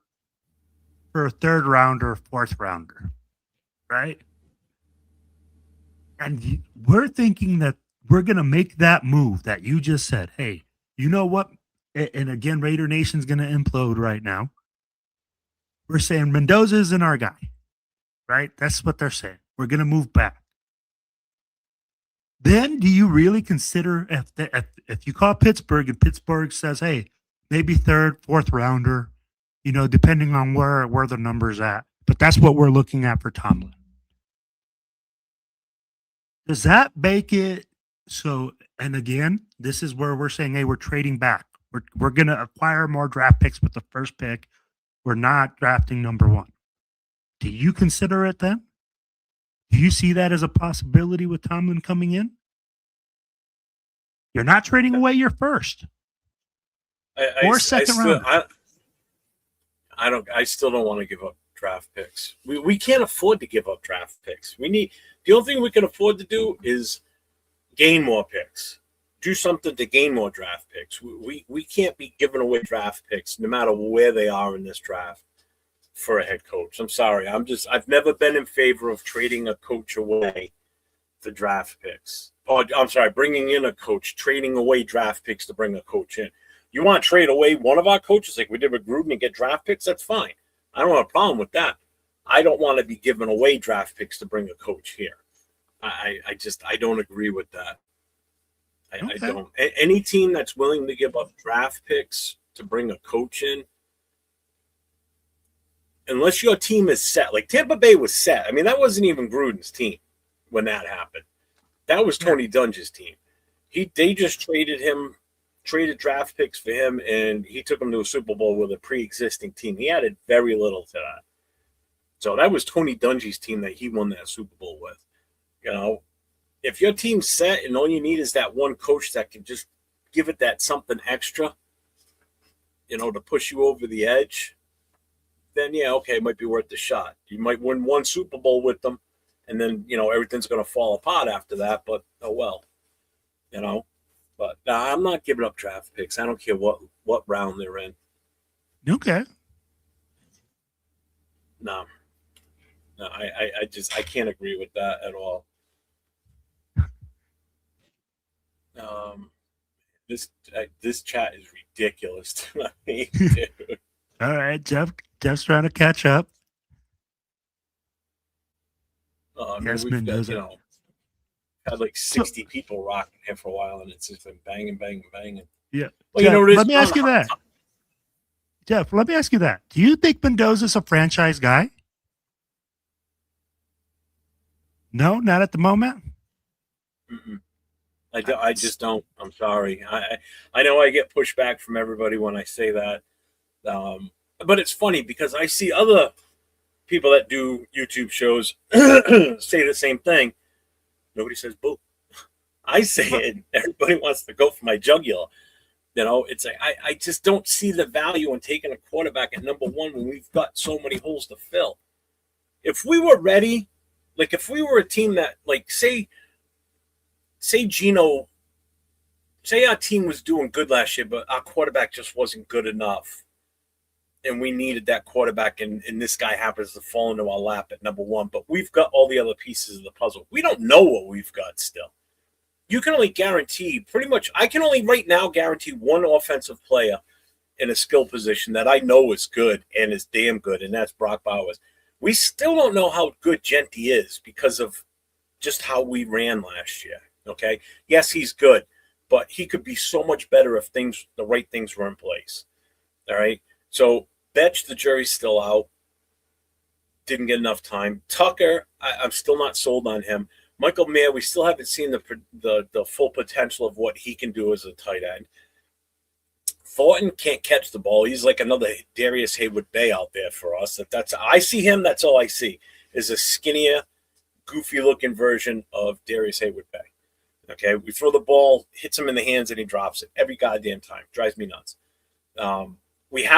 a third rounder, fourth rounder, right? And we're thinking that we're going to make that move that you just said. Hey, you know what? And again, Raider Nation's going to implode right now. We're saying Mendoza isn't our guy, right? That's what they're saying. We're going to move back. Then do you really consider if you call Pittsburgh and Pittsburgh says, hey, maybe third, fourth rounder, depending on where the number's at. But that's what we're looking at for Tomlin. Does that make it so? And again, this is where we're saying, hey, we're trading back. We're going to acquire more draft picks with the first pick. We're not drafting number one. Do you consider it then? Do you see that as a possibility with Tomlin coming in? You're not trading away your first or second round. I still don't want to give up draft picks. We can't afford to give up draft picks. The only thing we can afford to do is gain more picks. Do something to gain more draft picks. We can't be giving away draft picks no matter where they are in this draft for a head coach. I'm sorry. I've never been in favor of trading a coach away for draft picks. Oh, I'm sorry, bringing in a coach, trading away draft picks to bring a coach in. You want to trade away one of our coaches like we did with Gruden and get draft picks? That's fine. I don't have a problem with that. I don't want to be giving away draft picks to bring a coach here. I don't agree with that. I don't. Any team that's willing to give up draft picks to bring a coach in, unless your team is set, like Tampa Bay was set. I mean, that wasn't even Gruden's team when that happened. That was Tony Dungy's team. They just traded draft picks for him, and he took them to a Super Bowl with a pre-existing team. He added very little to that. So that was Tony Dungy's team that he won that Super Bowl with. You know, if your team's set and all you need is that one coach that can just give it that something extra, you know, to push you over the edge, then yeah, okay, it might be worth the shot. You might win one Super Bowl with them, and then, you know, everything's going to fall apart after that, but oh well, you know. But I'm not giving up draft picks. I don't care what round they're in. Okay. No, I can't agree with that at all. This chat is ridiculous tonight, dude. All right, Jeff's trying to catch up. Yes, we've got, you know, had like 60 people rocking here for a while, and it's just been banging. Yeah. Well, Jeff, you know, let me ask you that. Jeff, let me ask you that. Do you think Mendoza's a franchise guy? No, not at the moment. Mm-mm. I just don't. I'm sorry. I know I get pushback from everybody when I say that, but it's funny because I see other people that do YouTube shows say the same thing. Nobody says boo. I say it. Everybody wants to go for my jugular. You know, it's like I just don't see the value in taking a quarterback at number one when we've got so many holes to fill. If we were ready, like if we were a team that, like, say Gino, say our team was doing good last year, but our quarterback just wasn't good enough, and we needed that quarterback, and this guy happens to fall into our lap at number one, but we've got all the other pieces of the puzzle. We don't know what we've got still. You can only guarantee pretty much, I can only right now guarantee one offensive player in a skill position that I know is good and is damn good, and that's Brock Bowers. We still don't know how good Genty is because of just how we ran last year. Okay. Yes, he's good, but he could be so much better if the right things were in place. All right. So Betch, the jury's still out. Didn't get enough time. Tucker, I'm still not sold on him. Michael Mayer, we still haven't seen the full potential of what he can do as a tight end. Thornton can't catch the ball. He's like another Darius Haywood-Bay out there for us. I see him. That's all I see is a skinnier, goofy-looking version of Darius Haywood-Bay. Okay, we throw the ball, hits him in the hands, and he drops it every goddamn time. Drives me nuts. We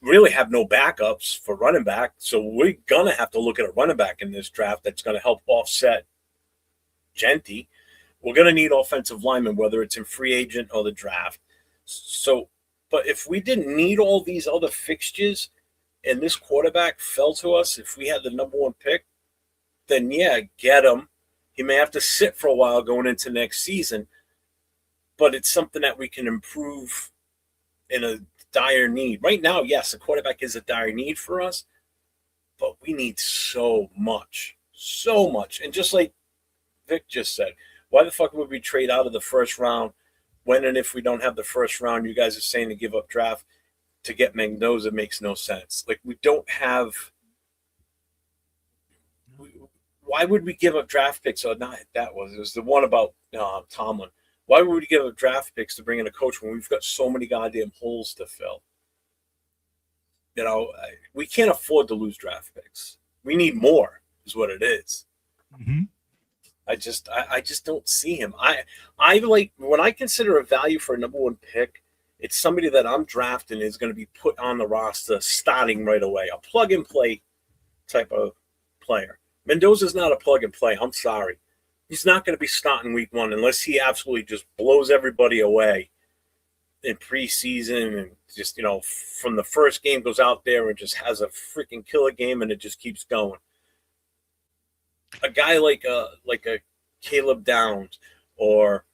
really have no backups for running back, so we're gonna have to look at a running back in this draft that's gonna help offset Genty. We're gonna need offensive linemen, whether it's in free agent or the draft. So, but if we didn't need all these other fixtures, and this quarterback fell to us, if we had the number one pick, then yeah, get him. He may have to sit for a while going into next season, but it's something that we can improve in a dire need. Right now, yes, a quarterback is a dire need for us, but we need so much. And just like Vic just said, why the fuck would we trade out of the first round when and if we don't have the first round? You guys are saying to give up draft to get Mendoza makes no sense. Like, we don't have – why would we give up draft picks? It was the one about Tomlin. Why would we give up draft picks to bring in a coach when we've got so many goddamn holes to fill? You know, we can't afford to lose draft picks. We need more, is what it is. Mm-hmm. I just don't see him. I like when I consider a value for a number one pick, it's somebody that I'm drafting is going to be put on the roster starting right away, a plug and play type of player. Mendoza's not a plug and play. I'm sorry. He's not going to be starting week one unless he absolutely just blows everybody away in preseason and just, from the first game goes out there and just has a freaking killer game and it just keeps going. A guy like a Caleb Downs or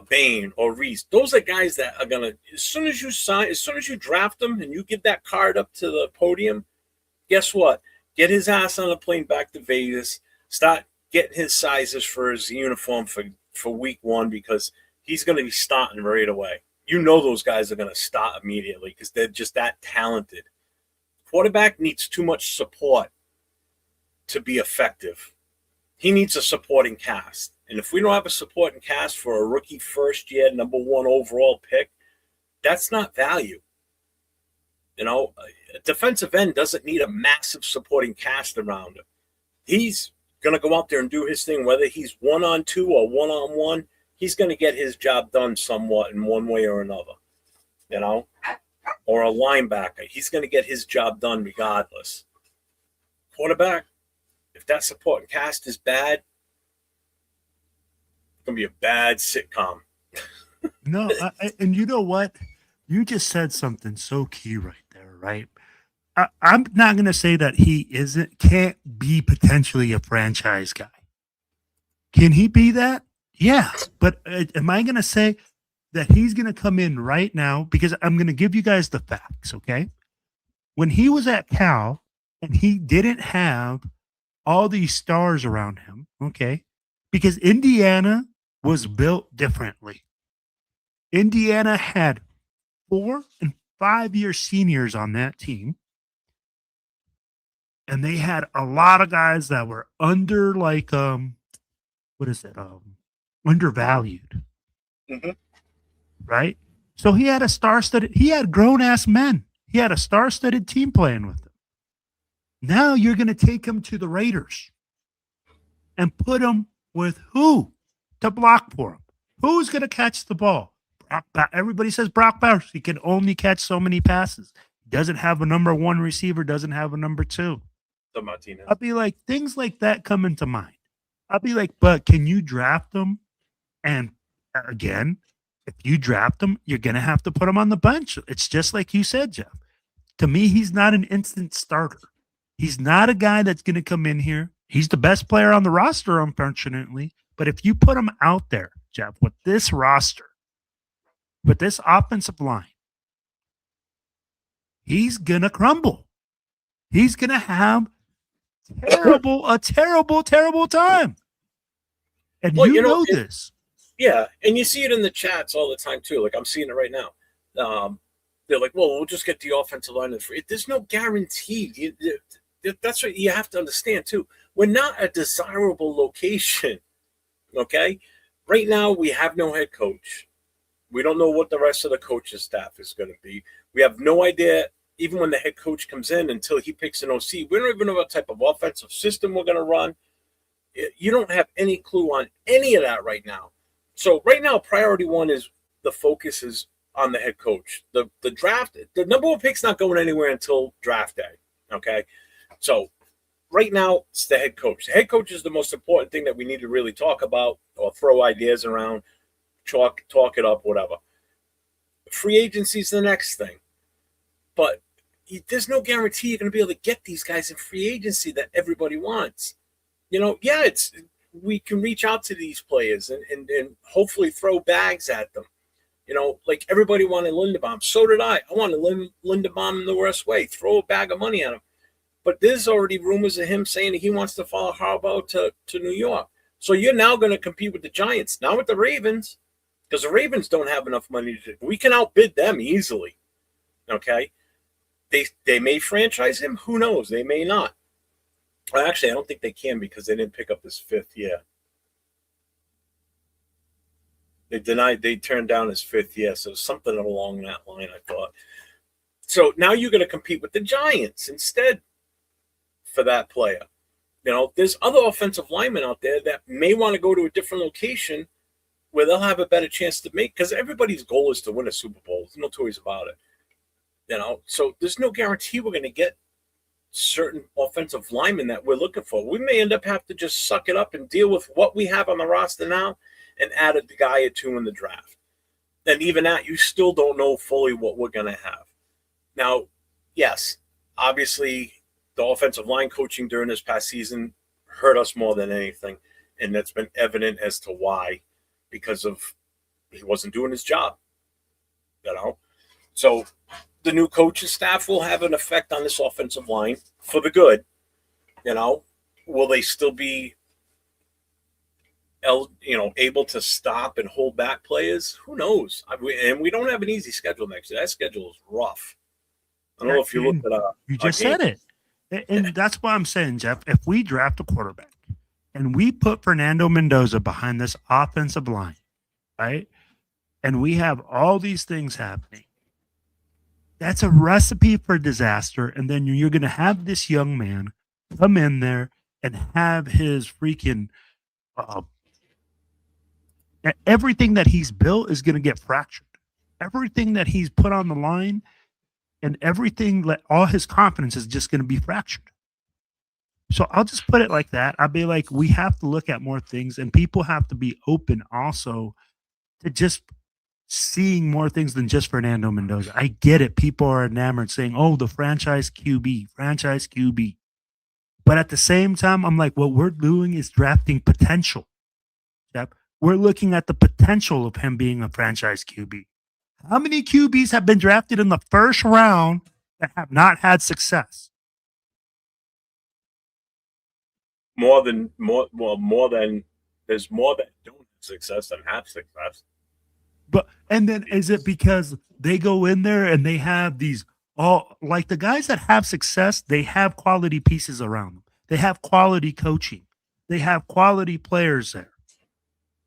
Bain or Reese, those are guys that are gonna as soon as you draft them and you give that card up to the podium, guess what? Get his ass on a plane back to Vegas. Start getting his sizes for his uniform for week one because he's going to be starting right away. Those guys are going to start immediately because they're just that talented. Quarterback needs too much support to be effective. He needs a supporting cast. And if we don't have a supporting cast for a rookie first year, number one overall pick, that's not value. A defensive end doesn't need a massive supporting cast around him. He's going to go out there and do his thing, whether he's 1-on-2 or 1-on-1. He's going to get his job done somewhat in one way or another, or a linebacker. He's going to get his job done regardless. Quarterback, if that supporting cast is bad, it's going to be a bad sitcom. No, and you know what? You just said something so key right there, right? I'm not going to say that he can't be potentially a franchise guy. Can he be that? Yeah. But am I going to say that he's going to come in right now? Because I'm going to give you guys the facts, okay? When he was at Cal and he didn't have all these stars around him, okay? Because Indiana was built differently. Indiana had 4- and 5-year seniors on that team. And they had a lot of guys that were undervalued. Mm-hmm. Right? So he had he had grown-ass men. He had a star-studded team playing with him. Now you're going to take him to the Raiders and put him with who to block for him? Who's going to catch the ball? Everybody says Brock Bowers. He can only catch so many passes. Doesn't have a number one receiver, doesn't have a number two. I'll be like, things like that come into mind. I'll be like, but can you draft them? And again, if you draft him, you're going to have to put him on the bench. It's just like you said, Jeff. To me, he's not an instant starter. He's not a guy that's going to come in here. He's the best player on the roster, unfortunately. But if you put him out there, Jeff, with this roster, with this offensive line, he's going to crumble. He's going to have a terrible time. And you know this. Yeah, and you see it in the chats all the time, too. Like, I'm seeing it right now. They're like, well, we'll just get the offensive line. There's no guarantee. That's what you have to understand, too. We're not a desirable location, okay? Right now, we have no head coach. We don't know what the rest of the coaching staff is going to be. We have no idea, even when the head coach comes in, until he picks an OC. We don't even know what type of offensive system we're going to run. You don't have any clue on any of that right now. So right now, priority one is the focus is on the head coach. The draft, the number one pick's not going anywhere until draft day, okay? So right now, it's the head coach. The head coach is the most important thing that we need to really talk about or throw ideas around, talk it up, whatever. Free agency is the next thing. But there's no guarantee you're going to be able to get these guys in free agency that everybody wants. We can reach out to these players and hopefully throw bags at them. Like everybody wanted Linderbaum. So did I. I wanted Linderbaum in the worst way. Throw a bag of money at him. But there's already rumors of him saying that he wants to follow Harbaugh to New York. So you're now going to compete with the Giants, not with the Ravens, because the Ravens don't have enough money. We can outbid them easily. Okay? They may franchise him. Who knows? They may not. Well, actually, I don't think they can because they didn't pick up his 5th year. They turned down his 5th year. So something along that line, I thought. So now you're going to compete with the Giants instead for that player. There's other offensive linemen out there that may want to go to a different location where they'll have a better chance to make, because everybody's goal is to win a Super Bowl. There's no two ways about it. So there's no guarantee we're going to get certain offensive linemen that we're looking for. We may end up have to just suck it up and deal with what we have on the roster now and add a guy or two in the draft. And even that, you still don't know fully what we're going to have. Now, yes, obviously the offensive line coaching during this past season hurt us more than anything, and that's been evident as to why, because of he wasn't doing his job. So the new coaching staff will have an effect on this offensive line for the good. Will they still be able to stop and hold back players? Who knows? And we don't have an easy schedule next year. That schedule is rough. I don't know if you looked at you just said it. And that's why I'm saying, Jeff, if we draft a quarterback and we put Fernando Mendoza behind this offensive line, right? And we have all these things happening, that's a recipe for disaster. And then you're going to have this young man come in there and have his freaking everything that he's built is going to get fractured. Everything that he's put on the line and everything, all his confidence is just going to be fractured. So I'll just put it like that. I'll be like, we have to look at more things, and people have to be open also to just seeing more things than just Fernando Mendoza. I get it. People are enamored saying, oh, the franchise QB. But at the same time, I'm like, what we're doing is drafting potential. Yep. We're looking at the potential of him being a franchise QB. How many QBs have been drafted in the first round that have not had success? There's more that don't have success than have success. And then is it because they go in there and they have these like the guys that have success, they have quality pieces around them. They have quality coaching. They have quality players there.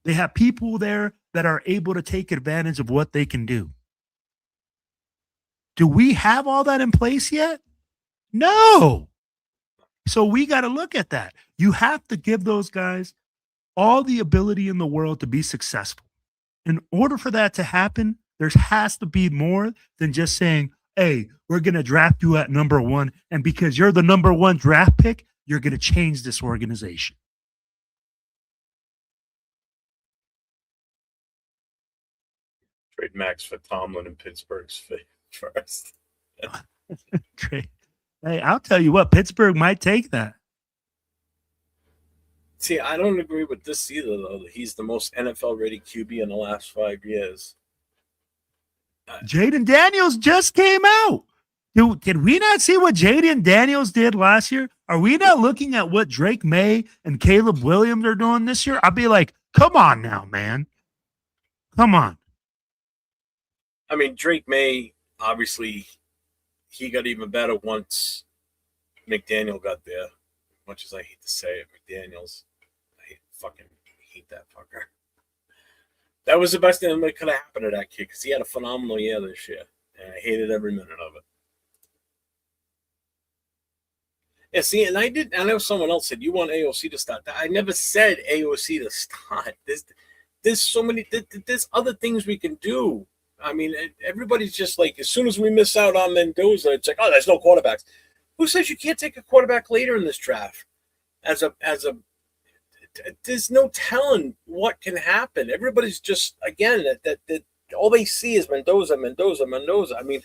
They have people there that are able to take advantage of what they can do. Do we have all that in place yet? No. So we got to look at that. You have to give those guys all the ability in the world to be successful. In order for that to happen, there has to be more than just saying, hey, we're going to draft you at number 1. And because you're the number 1 draft pick, you're going to change this organization. Trade Max for Tomlin in Pittsburgh's first. Hey, I'll tell you what, Pittsburgh might take that. See, I don't agree with this either, though. He's the most NFL-ready QB in the last 5 years. Jaden Daniels just came out. Did we not see what Jaden Daniels did last year? Are we not looking at what Drake May and Caleb Williams are doing this year? I'll be like, come on now, man. Come on. I mean, Drake May, obviously, he got even better once McDaniel got there. Much as I hate to say it, McDaniels. I fucking hate that fucker. That was the best thing that could have happened to that kid because he had a phenomenal year this year. And I hated every minute of it. Yeah, see, and I know someone else said, you want AOC to start. I never said AOC to start. There's so many, there's other things we can do. I mean, everybody's just like, as soon as we miss out on Mendoza, it's like, oh, there's no quarterbacks. Who says you can't take a quarterback later in this draft? There's no telling what can happen. Everybody's just, again, that all they see is Mendoza. I mean,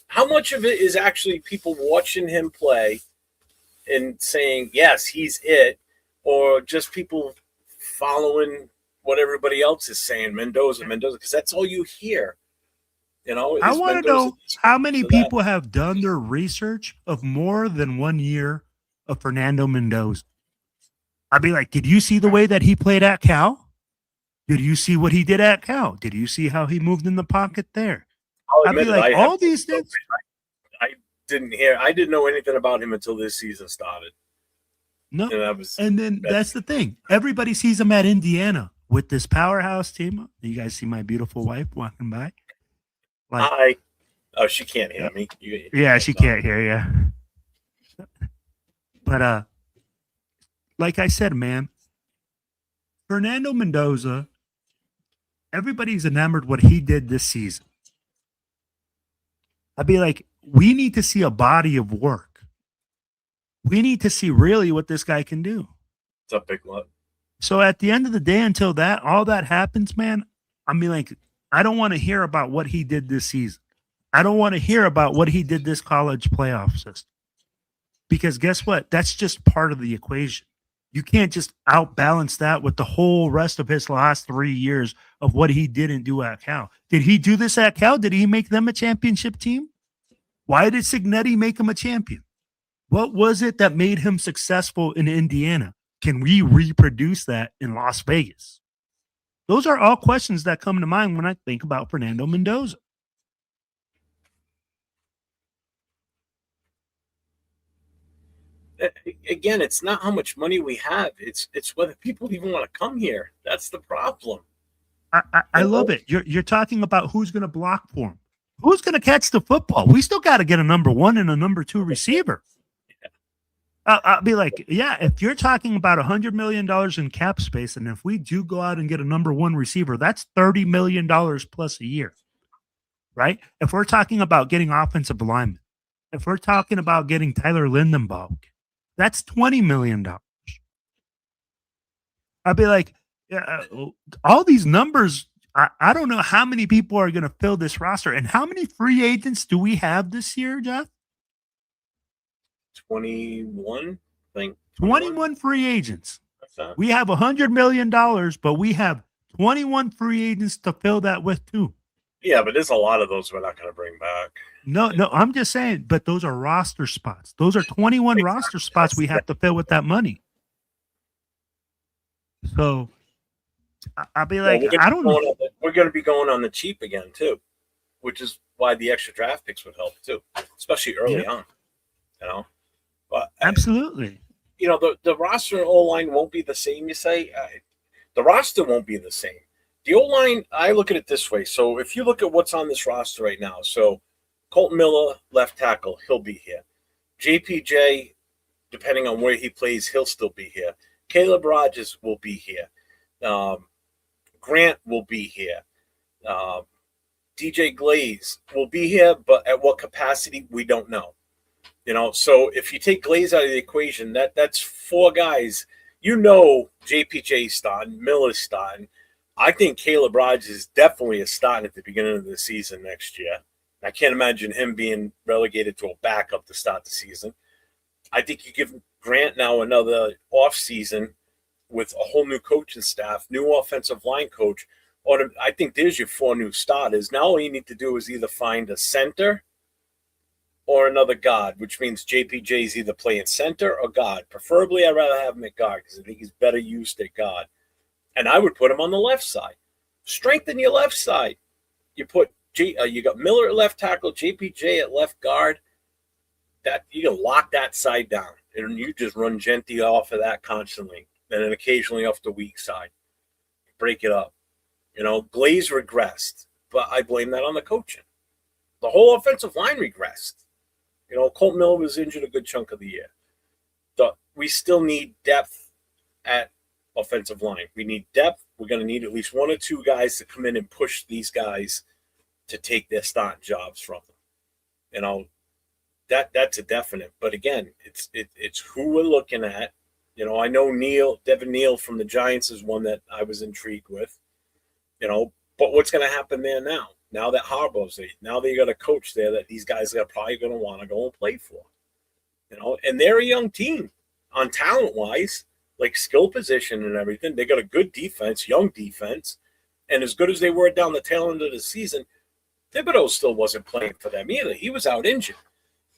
how much of it is actually people watching him play and saying, yes, he's it, or just people following what everybody else is saying, Mendoza, because that's all you hear. I want to know how many people have done their research of more than 1 year of Fernando Mendoza. I'd be like, did you see the way that he played at Cal? Did you see what he did at Cal? Did you see how he moved in the pocket there? I'd be like, all these things. I didn't know anything about him until this season started. No, and then that's the thing. Everybody sees him at Indiana with this powerhouse team. You guys see my beautiful wife walking by. Hi. Oh, she can't hear me. Yeah, she can't hear you. But like I said, man, Fernando Mendoza, everybody's enamored what he did this season. I'd be like, we need to see a body of work. We need to see really what this guy can do. It's a big lot. So at the end of the day, until that all that happens, man, I mean, like, I don't want to hear about what he did this season. I don't want to hear about what he did this college playoff system. Because guess what? That's just part of the equation. You can't just outbalance that with the whole rest of his last 3 years of what he didn't do at Cal. Did he do this at Cal? Did he make them a championship team? Why did Signetti make him a champion? What was it that made him successful in Indiana? Can we reproduce that in Las Vegas? Those are all questions that come to mind when I think about Fernando Mendoza. Again, it's not how much money we have. It's whether people even want to come here. That's the problem. I love it. You're talking about who's going to block for him. Who's going to catch the football? We still got to get a number 1 and a number 2 receiver. I'll be like, yeah, if you're talking about $100 million in cap space, and if we do go out and get a number 1 receiver, that's $30 million plus a year, right? If we're talking about getting offensive linemen, if we're talking about getting Tyler Lindenbaugh, that's $20 million. I'd be like, all these numbers, I don't know how many people are going to fill this roster. And how many free agents do we have this year, Jeff? 21, I think. 21 free agents. We have $100 million, but we have 21 free agents to fill that with too. Yeah, but there's a lot of those we're not going to bring back. No, I'm just saying, but those are roster spots. Those are 21 roster spots we have to fill with that money. So I'll be like, I don't know. We're going to be going on the cheap again too, which is why the extra draft picks would help too, especially early on. You know, but absolutely. You know, the roster and O-line won't be the same. You say the roster won't be the same. The O-line, I look at it this way. So if you look at what's on this roster right now, so Colton Miller, left tackle, he'll be here. JPJ, depending on where he plays, he'll still be here. Caleb Rogers will be here. Grant will be here. DJ Glaze will be here, but at what capacity, we don't know. You know, so if you take Glaze out of the equation, that's 4 guys. You know, JPJ starting, Miller's starting. I think Caleb Rogers is definitely a starting at the beginning of the season next year. I can't imagine him being relegated to a backup to start the season. I think you give Grant now another offseason with a whole new coaching staff, new offensive line coach. I think there's your 4 new starters. Now all you need to do is either find a center or another guard, which means JPJ is either playing center or guard. Preferably, I'd rather have him at guard because I think he's better used at guard. And I would put him on the left side. Strengthen your left side. You put you got Miller at left tackle, JPJ at left guard. That you can lock that side down, and you just run Genty off of that constantly, and then occasionally off the weak side. Break it up. You know, Glaze regressed, but I blame that on the coaching. The whole offensive line regressed. You know, Colt Miller was injured a good chunk of the year. We still need depth at offensive line. We need depth. We're going to need at least 1 or 2 guys to come in and push these guys to take their starting jobs from them. You know, that's a definite. But again, it's who we're looking at. You know, I know Devin Neal from the Giants is one that I was intrigued with. You know, but what's going to happen there now? Now that Harbaugh's there, now they got a coach there that these guys are probably going to want to go and play for. You know, and they're a young team on talent-wise, like skill position and everything. They got a good defense, young defense, and as good as they were down the tail end of the season, Thibodeau still wasn't playing for them either. He was out injured.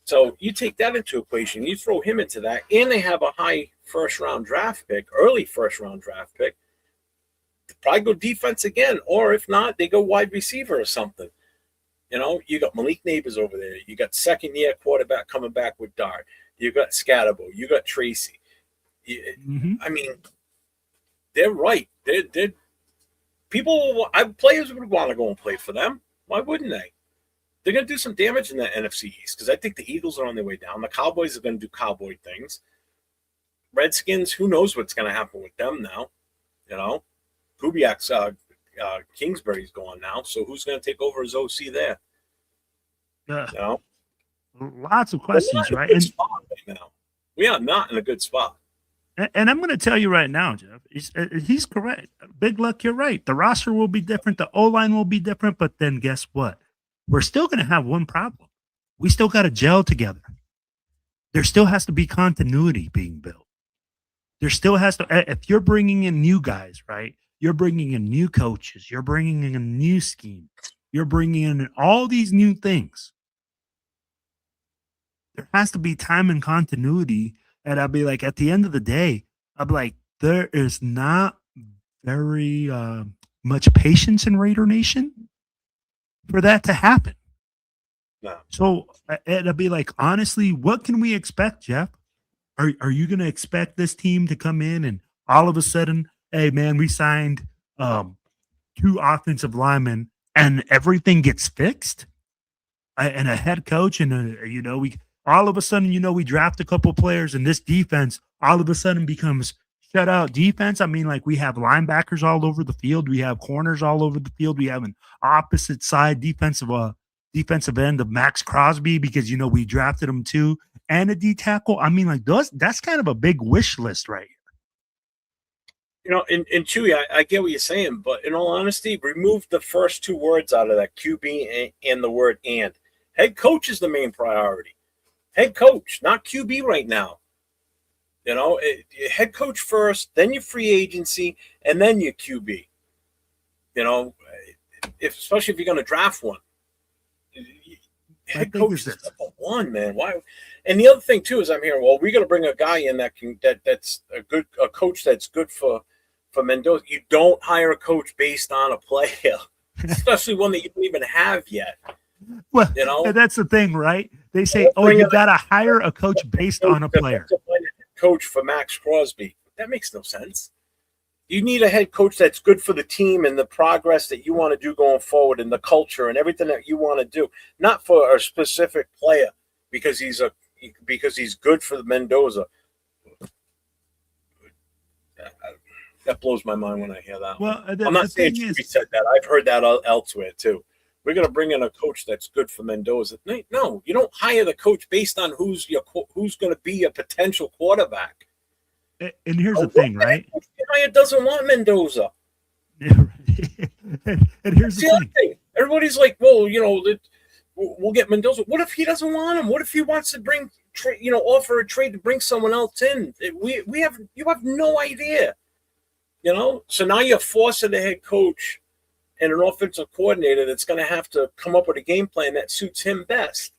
So you take that into equation, you throw him into that, and they have a high first-round draft pick, early first-round draft pick. Probably go defense again, or if not, they go wide receiver or something. You know, you got Malik Neighbors over there. You got second-year quarterback coming back with Dart. You got Scatterbo. You got Tracy. I mean, they're right. They're players would want to go and play for them. Why wouldn't they? They're going to do some damage in the NFC East because I think the Eagles are on their way down. The Cowboys are going to do cowboy things. Redskins, who knows what's going to happen with them now? You know, Kubiak's Kingsbury's gone now, so who's going to take over as OC there? Yeah. You know, Lots of questions, right? And right now, we are not in a good spot. And I'm going to tell you right now, Jeff, he's correct. Big Luck, you're right. The roster will be different. The O-line will be different. But then guess what? We're still going to have one problem. We still got to gel together. There still has to be continuity being built. There still has to, if you're bringing in new guys, right? You're bringing in new coaches. You're bringing in a new scheme. You're bringing in all these new things. There has to be time and continuity. And I'll be like, at the end of the day, I'll be like, there is not very much patience in Raider Nation for that to happen. No. So it'll be like, honestly, what can we expect, Jeff? Are you going to expect this team to come in and all of a sudden, hey, man, we signed 2 offensive linemen and everything gets fixed? And a head coach and, we all of a sudden, we draft a couple players and this defense all of a sudden becomes shutout defense. I mean, like we have linebackers all over the field. We have corners all over the field. We have an opposite side defensive end of Max Crosby because, we drafted him too. And a D tackle. I mean, like that's kind of a big wish list right here. In Chewy, I get what you're saying, but in all honesty, remove the first 2 words out of that, QB and the word and. Head coach is the main priority. Head coach, not QB right now. Head coach first, then your free agency, and then your QB. Especially if you're going to draft one. Head coach is number 1, man. Why? And the other thing too is I'm hearing, well, we're going to bring a guy in that's a coach that's good for Mendoza. You don't hire a coach based on a player, especially one that you don't even have yet. Well, that's the thing, right? They say, you got to hire a coach based on a player. Coach for Max Crosby. That makes no sense. You need a head coach that's good for the team and the progress that you want to do going forward and the culture and everything that you want to do, not for a specific player because he's good for the Mendoza. That blows my mind when I hear that. Well, I'm not saying he said that. I've heard that elsewhere too. We're going to bring in a coach that's good for Mendoza. No, you don't hire the coach based on who's going to be a potential quarterback. And here's the thing, right? Coach doesn't want Mendoza. And here's the thing. Everybody's like, well, we'll get Mendoza. What if he doesn't want him? What if he wants to offer a trade to bring someone else in? You have no idea. So now you're forcing the head coach and an offensive coordinator that's going to have to come up with a game plan that suits him best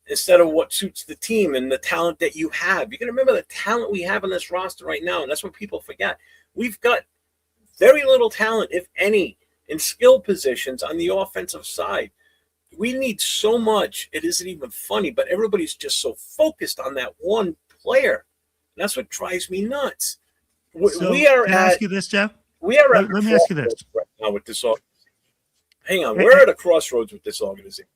instead of what suits the team and the talent that you have. You got to remember the talent we have on this roster right now, and that's what people forget. We've got very little talent, if any, in skill positions on the offensive side. We need so much, it isn't even funny, but everybody's just so focused on that one player. And that's what drives me nuts. Can I ask you this, Jeff? Let me ask you this. Right now with this, hang on. We're at a crossroads with this organization.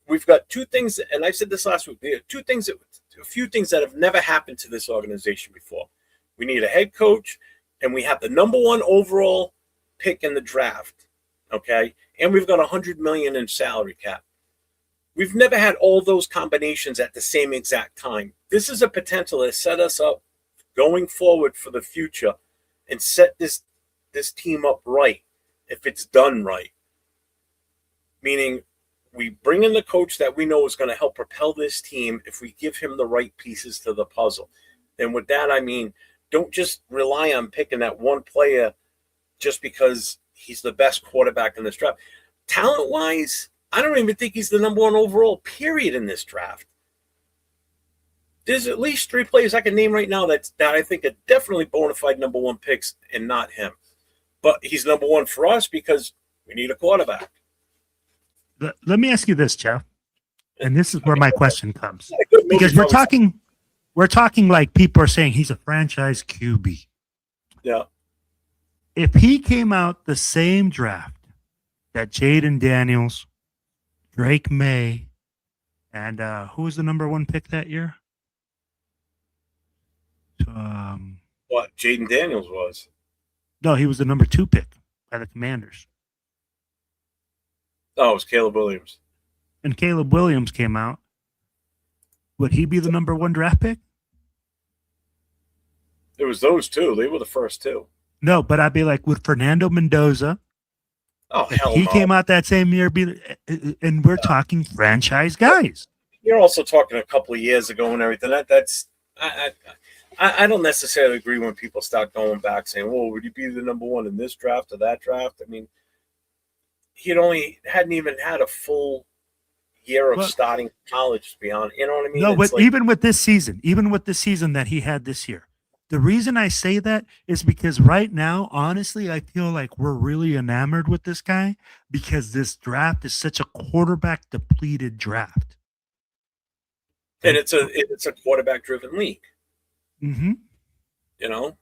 We've got 2 things, and I said this last week. There are a few things that have never happened to this organization before. We need a head coach, and we have the number 1 overall pick in the draft. Okay, and we've got $100 million in salary cap. We've never had all those combinations at the same exact time. This is a potential to set us up going forward for the future and set this team up right if it's done right. Meaning we bring in the coach that we know is going to help propel this team if we give him the right pieces to the puzzle. And with that, I mean, don't just rely on picking that one player just because he's the best quarterback in this draft. Talent-wise, I don't even think he's the number 1 overall, period, in this draft. There's at least 3 players I can name right now that I think are definitely bona fide number 1 picks and not him. But he's number 1 for us because we need a quarterback. Let me ask you this, Jeff. And this is where my question comes. Because we're talking like people are saying he's a franchise QB. Yeah. If he came out the same draft that Jaden Daniels, Drake May, and who was the number 1 pick that year? What Jaden Daniels was? No, he was the number 2 pick by the Commanders. Oh, it was Caleb Williams. And Caleb Williams came out. Would he be the number 1 draft pick? It was those two. They were the first two. No, but I'd be like, would Fernando Mendoza, Oh, if hell he no. came out that same year, and we're talking franchise guys. You're also talking a couple of years ago and everything. I don't necessarily agree when people start going back saying, well, would you be the number 1 in this draft or that draft? I mean, hadn't even had a full year of starting college, to be honest. You know what I mean? No, but even with this season that he had this year, the reason I say that is because right now, honestly, I feel like we're really enamored with this guy because this draft is such a quarterback depleted draft. And it's a quarterback driven league. Mm-hmm. You know?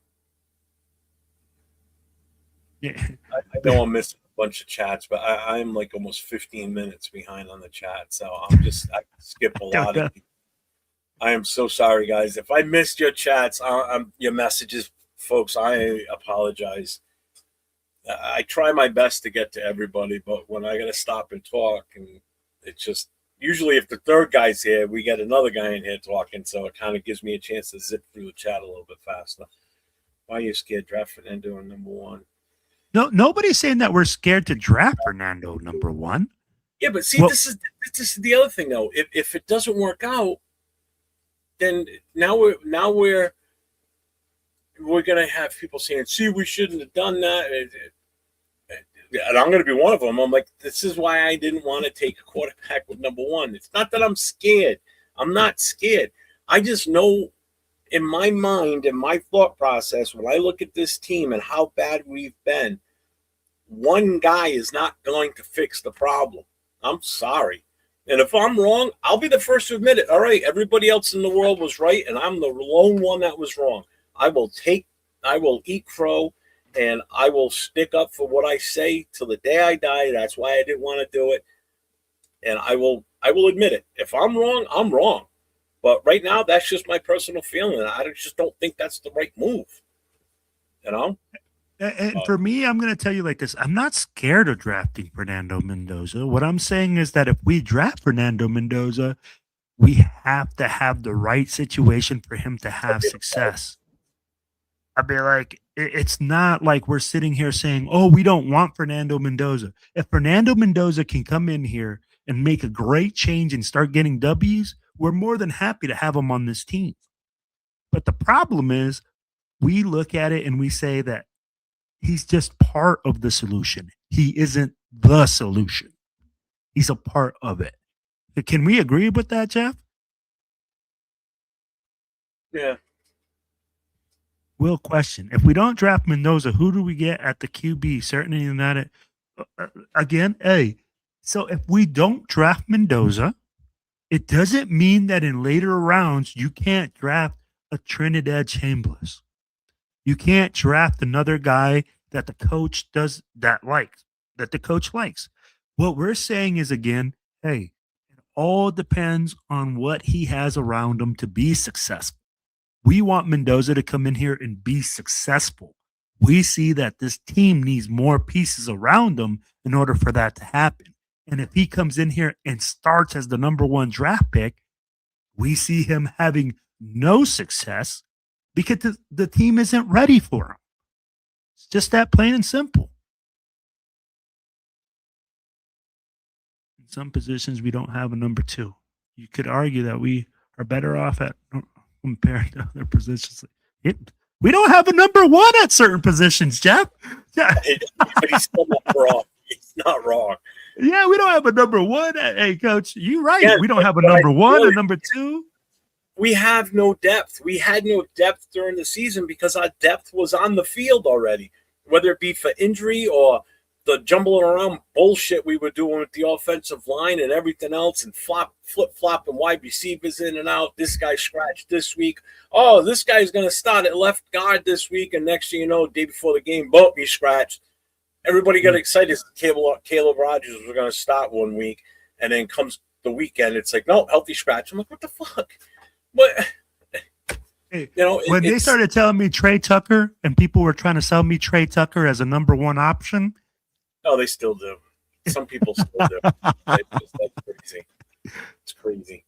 Yeah. I know I'm missing a bunch of chats, but I'm like almost 15 minutes behind on the chat. So I skip a lot of people. I am so sorry, guys. If I missed your chats, your messages, folks, I apologize. I try my best to get to everybody, but when I got to stop and talk, and it's just usually if the third guy's here, we get another guy in here talking, so it kind of gives me a chance to zip through the chat a little bit faster. Why are you scared draft Fernando in number 1? No, nobody's saying that we're scared to draft Fernando number 1. Yeah, but see, this is the other thing though. If it doesn't work out, then now we're gonna have people saying, "See, we shouldn't have done that," and I'm gonna be one of them. I'm like, this is why I didn't want to take a quarterback with number 1. It's not that I'm scared. I'm not scared. I just know in my mind and my thought process when I look at this team and how bad we've been, one guy is not going to fix the problem. I'm sorry. And if I'm wrong, I'll be the first to admit it. All right, everybody else in the world was right, and I'm the lone one that was wrong. I will eat crow, and I will stick up for what I say till the day I die. That's why I didn't want to do it. And I will admit it. If I'm wrong, I'm wrong. But right now, that's just my personal feeling. I just don't think that's the right move. You know? And for me, I'm going to tell you like this. I'm not scared of drafting Fernando Mendoza. What I'm saying is that if we draft Fernando Mendoza, we have to have the right situation for him to have success. I'd be like, it's not like we're sitting here saying, oh, we don't want Fernando Mendoza. If Fernando Mendoza can come in here and make a great change and start getting W's, we're more than happy to have him on this team. But the problem is we look at it and we say that he's just part of the solution. He isn't the solution. He's a part of it. Can we agree with that, Jeff? Yeah. Will question. If we don't draft Mendoza, who do we get at the QB? Certainly not it. Again, so if we don't draft Mendoza, it doesn't mean that in later rounds you can't draft a Trinidad Chambliss. You can't draft another guy that the coach that the coach likes. What we're saying is, again, hey, it all depends on what he has around him to be successful. We want Mendoza to come in here and be successful. We see that this team needs more pieces around him in order for that to happen. And if he comes in here and starts as the number 1 draft pick, we see him having no success because the team isn't ready for him. It's just that plain and simple. In some positions, we don't have a number 2. You could argue that we are better off at compared to other positions. We don't have a number 1 at certain positions, Jeff. But he's still not wrong. He's not wrong. Yeah, we don't have a number 1. Hey, Coach, you're right. Yeah, we don't have a number 1 and number 2. We have no depth. We had no depth during the season because our depth was on the field already, whether it be for injury or the jumbling around bullshit we were doing with the offensive line and everything else, and flip-flopping wide receivers in and out. This guy scratched this week. Oh, this guy's going to start at left guard this week, and next thing you know, day before the game, boom, he scratched. Everybody got excited. Caleb Rogers was going to start one week, and then comes the weekend, it's like, no, healthy scratch. I'm like, what the fuck? What? Hey, You know, when they started telling me Trey Tucker and people were trying to sell me Trey Tucker as a number one option. Oh, they still do. Some people still do. That's crazy. It's crazy.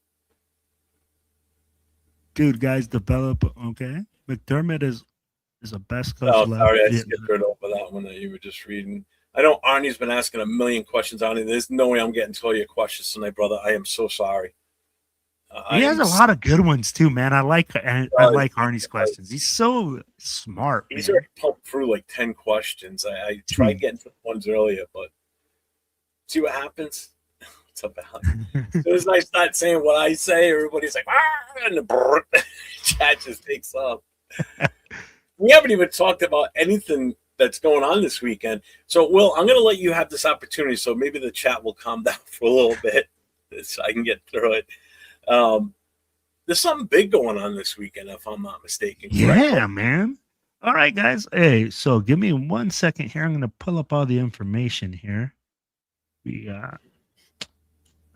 Dude, guys, develop. Okay. McDermott is a best coach Oh, left. sorry, I skipped right over that one that you were just reading. I know Arnie's been asking a million questions, Arnie. There's no way I'm getting to all your questions tonight, brother. I am so sorry. He has a lot of good ones too, man. I like Arnie's questions. He's so smart. He's man. already pumped through like 10 questions. I tried getting to the ones earlier, but see what happens. What's up, Alex? As soon as I start saying what I say, everybody's like, ah, and the chat just takes off. We haven't even talked about anything that's going on this weekend. So, Will, I'm going to let you have this opportunity. So maybe the chat will calm down for a little bit so I can get through it. There's something big going on this weekend, if I'm not mistaken. Yeah, man. All right, guys. Hey, so give me 1 second here. I'm going to pull up all the information here.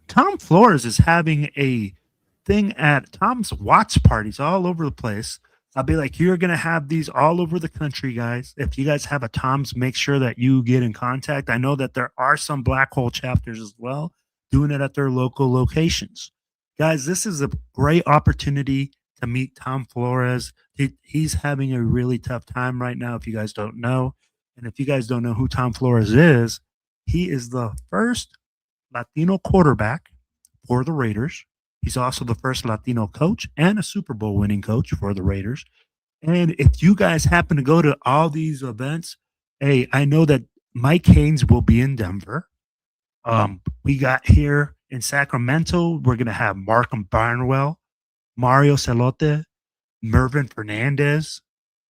Tom Flores is having a thing at Tom's watch parties all over the place. I'll be like, you're going to have these all over the country, guys. If you guys have a Tom's, make sure that you get in contact. I know that there are some Black Hole chapters as well doing it at their local locations. Guys, this is a great opportunity to meet Tom Flores. He's having a really tough time right now, if you guys don't know. And if you guys don't know who Tom Flores is, he is the first Latino quarterback for the Raiders. He's also the first Latino coach and a Super Bowl winning coach for the Raiders. And if you guys happen to go to all these events, hey, I know that Mike Haynes will be in Denver. We got here in Sacramento, we're going to have Markham Barnwell, Mario Celote, Mervin Fernandez.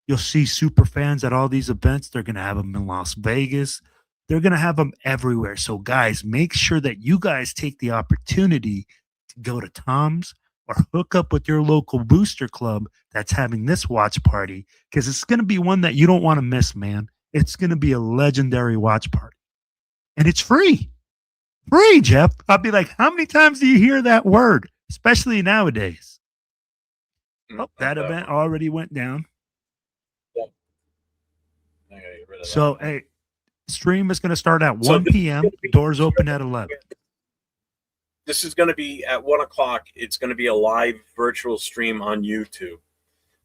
You'll see super fans at all these events. They're going to have them in Las Vegas. They're going to have them everywhere. So, guys, make sure that you guys take the opportunity to go to Tom's or hook up with your local booster club that's having this watch party, because it's going to be one that you don't want to miss, man. It's going to be a legendary watch party. And it's free. Free, Jeff. I'll be like, how many times do you hear that word, especially nowadays? Oh, that event already went down. Yep. So, hey, stream is going to start at 1 p.m. Doors open at 11. This is going to be at 1 o'clock. It's going to be a live virtual stream on YouTube.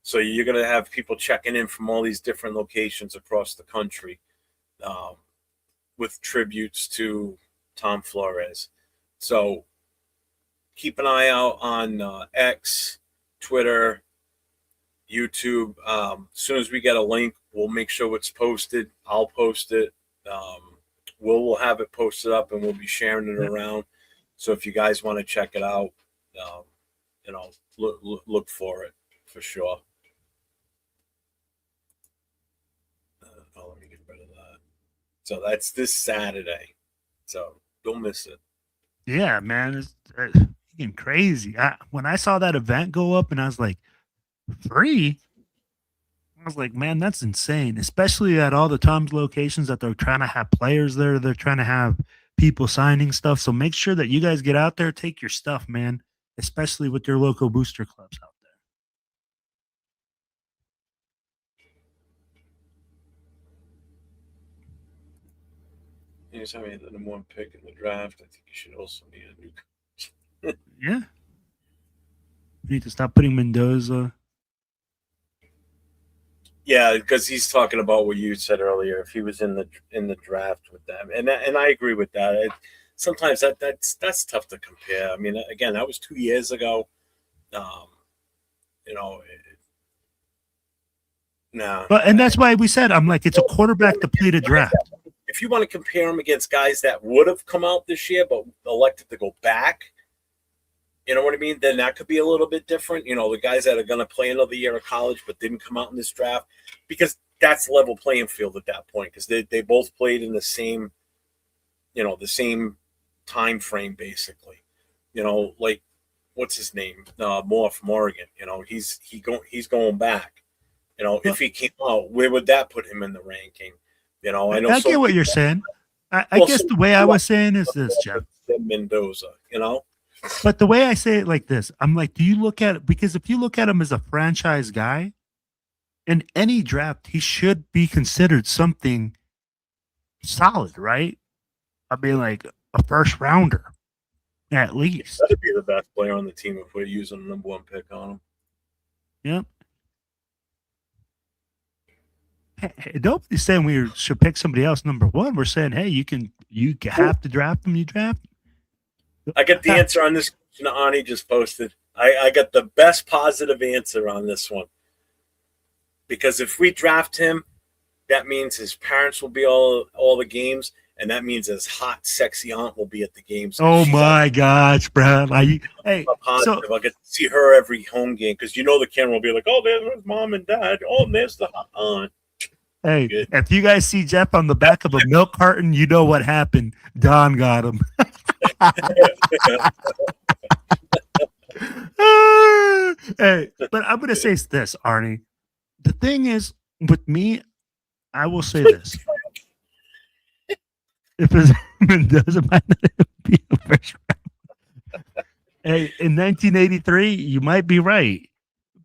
So you're going to have people checking in from all these different locations across the country with tributes to Tom Flores. So keep an eye out on X, Twitter, YouTube. As soon as we get a link, we'll make sure it's posted. I'll post it. We'll have it posted up, and we'll be sharing it around. So if you guys want to check it out, look for it for sure. Let me get rid of that. So that's this Saturday. So don't miss it. Yeah, man, it's freaking crazy. When I saw that event go up, and I was like, free. I was like, man, that's insane, especially at all the Tom's locations that they're trying to have players there. They're trying to have people signing stuff. So make sure that you guys get out there, take your stuff, man, especially with your local booster clubs out there. He's having the number one pick in the draft. I think you should also need a new coach. Yeah. We need to stop putting Mendoza. Yeah, because he's talking about what you said earlier. If he was in the draft with them, and I agree with that. Sometimes that's tough to compare. I mean, again, that was 2 years ago. No. But and that's why we said, I'm like, it's a quarterback depleted draft. If you want to compare him against guys that would have come out this year but elected to go back, you know what I mean? Then that could be a little bit different. The guys that are going to play another year of college but didn't come out in this draft, because that's level playing field at that point, because they both played in the same, the same time frame basically. Like what's his name? Moore from Oregon. He's going back. If he came out, where would that put him in the ranking? I get what you're saying. I guess the way I was saying is this, Jeff. Mendoza, But the way I say it like this, I'm like, do you look at it? Because if you look at him as a franchise guy, in any draft, he should be considered something solid, right? I mean, like a first rounder at least. That'd be the best player on the team if we're using a number 1 pick on him. Yep. Hey, nobody's saying we should pick somebody else number 1. We're saying, hey, you have to draft them. You draft them. I got the answer on this question Ani just posted. I got the best positive answer on this one. Because if we draft him, that means his parents will be all the games, and that means his hot, sexy aunt will be at the games. Oh my gosh, bro! Hey, so I'll get to see her every home game because the camera will be like, "Oh, there's mom and dad. Oh, and there's the hot aunt." Hey, good. If you guys see Jeff on the back of a milk carton, you know what happened. Don got him. Hey, but I'm gonna say this, Arnie. The thing is, with me, I will say this. If it doesn't might not be a first round. Hey, in 1983, you might be right.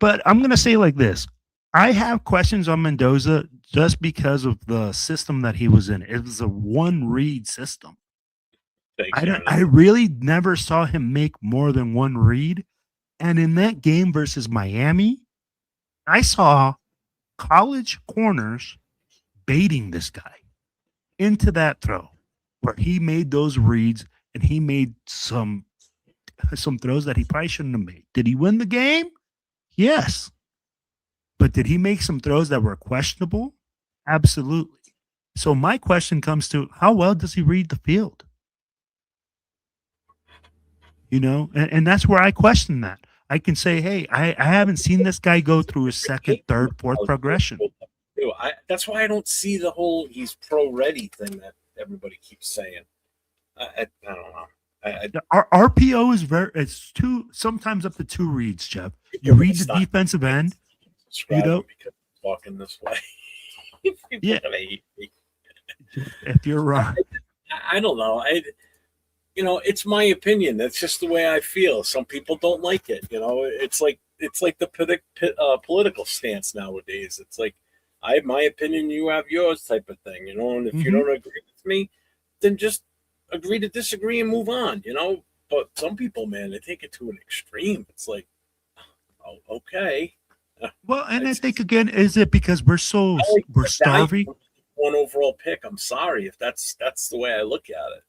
But I'm going to say like this. I have questions on Mendoza just because of the system that he was in. It was a one-read system. I really never saw him make more than one read. And in that game versus Miami, I saw college corners baiting this guy into that throw where he made those reads and he made some throws that he probably shouldn't have made. Did he win the game? Yes. But did he make some throws that were questionable? Absolutely. So my question comes to, how well does he read the field? And that's where I question that. I can say, hey, I haven't seen this guy go through his second, third, fourth progression. That's why I don't see the whole he's pro-ready thing that everybody keeps saying. I don't know. Our RPO is it's sometimes up to 2 reads, Jeff. You read the defensive end. Because he's walking this way. Yeah. If you're wrong. I don't know. It's my opinion. That's just the way I feel. Some people don't like it. It's like the political stance nowadays. It's like I have my opinion, you have yours type of thing. And if you don't agree with me, then just agree to disagree and move on. But some people, man, they take it to an extreme. It's like, oh, okay. Well, and I think again, is it because we're starving? 1 overall pick. I'm sorry if that's the way I look at it.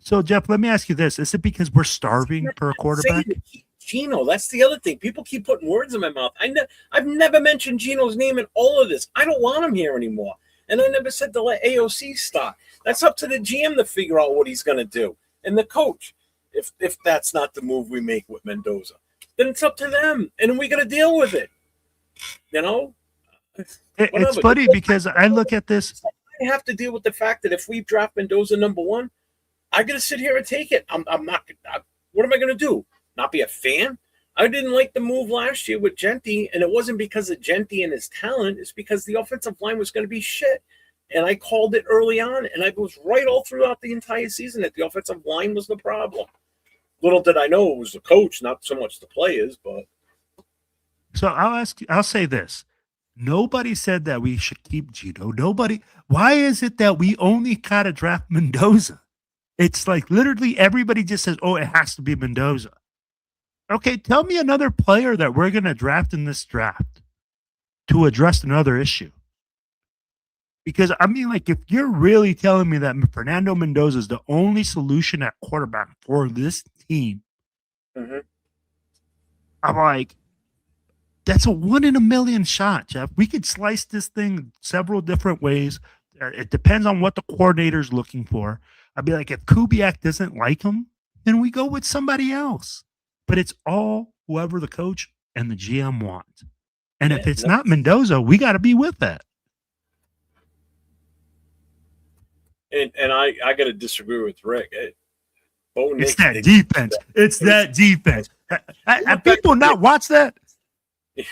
So, Jeff, let me ask you this. Is it because we're starving per quarterback? Gino, that's the other thing. People keep putting words in my mouth. I've never mentioned Gino's name in all of this. I don't want him here anymore. And I never said to let AOC stop. That's up to the GM to figure out what he's going to do. And the coach, if that's not the move we make with Mendoza, then it's up to them. And we got to deal with it. It's funny because I look at this. I have to deal with the fact that if we draft Mendoza number 1, I got to sit here and take it. I'm not. What am I going to do? Not be a fan? I didn't like the move last year with Genti, and it wasn't because of Genti and his talent. It's because the offensive line was going to be shit. And I called it early on, and I was right all throughout the entire season that the offensive line was the problem. Little did I know it was the coach, not so much the players. But so I'll say this. Nobody said that we should keep Gino. Nobody. Why is it that we only got to draft Mendoza? It's like literally everybody just says, oh, it has to be Mendoza. Okay, tell me another player that we're going to draft in this draft to address another issue. Because, I mean, like, if you're really telling me that Fernando Mendoza is the only solution at quarterback for this team, I'm like, that's a 1 in a million shot, Jeff. We could slice this thing several different ways. It depends on what the coordinator's looking for. I'd be like, if Kubiak doesn't like him, then we go with somebody else. But it's all whoever the coach and the GM want. And if it's not Mendoza, we got to be with that. And I got to disagree with Rick. It's that defense. It's that defense. Have people not watch that?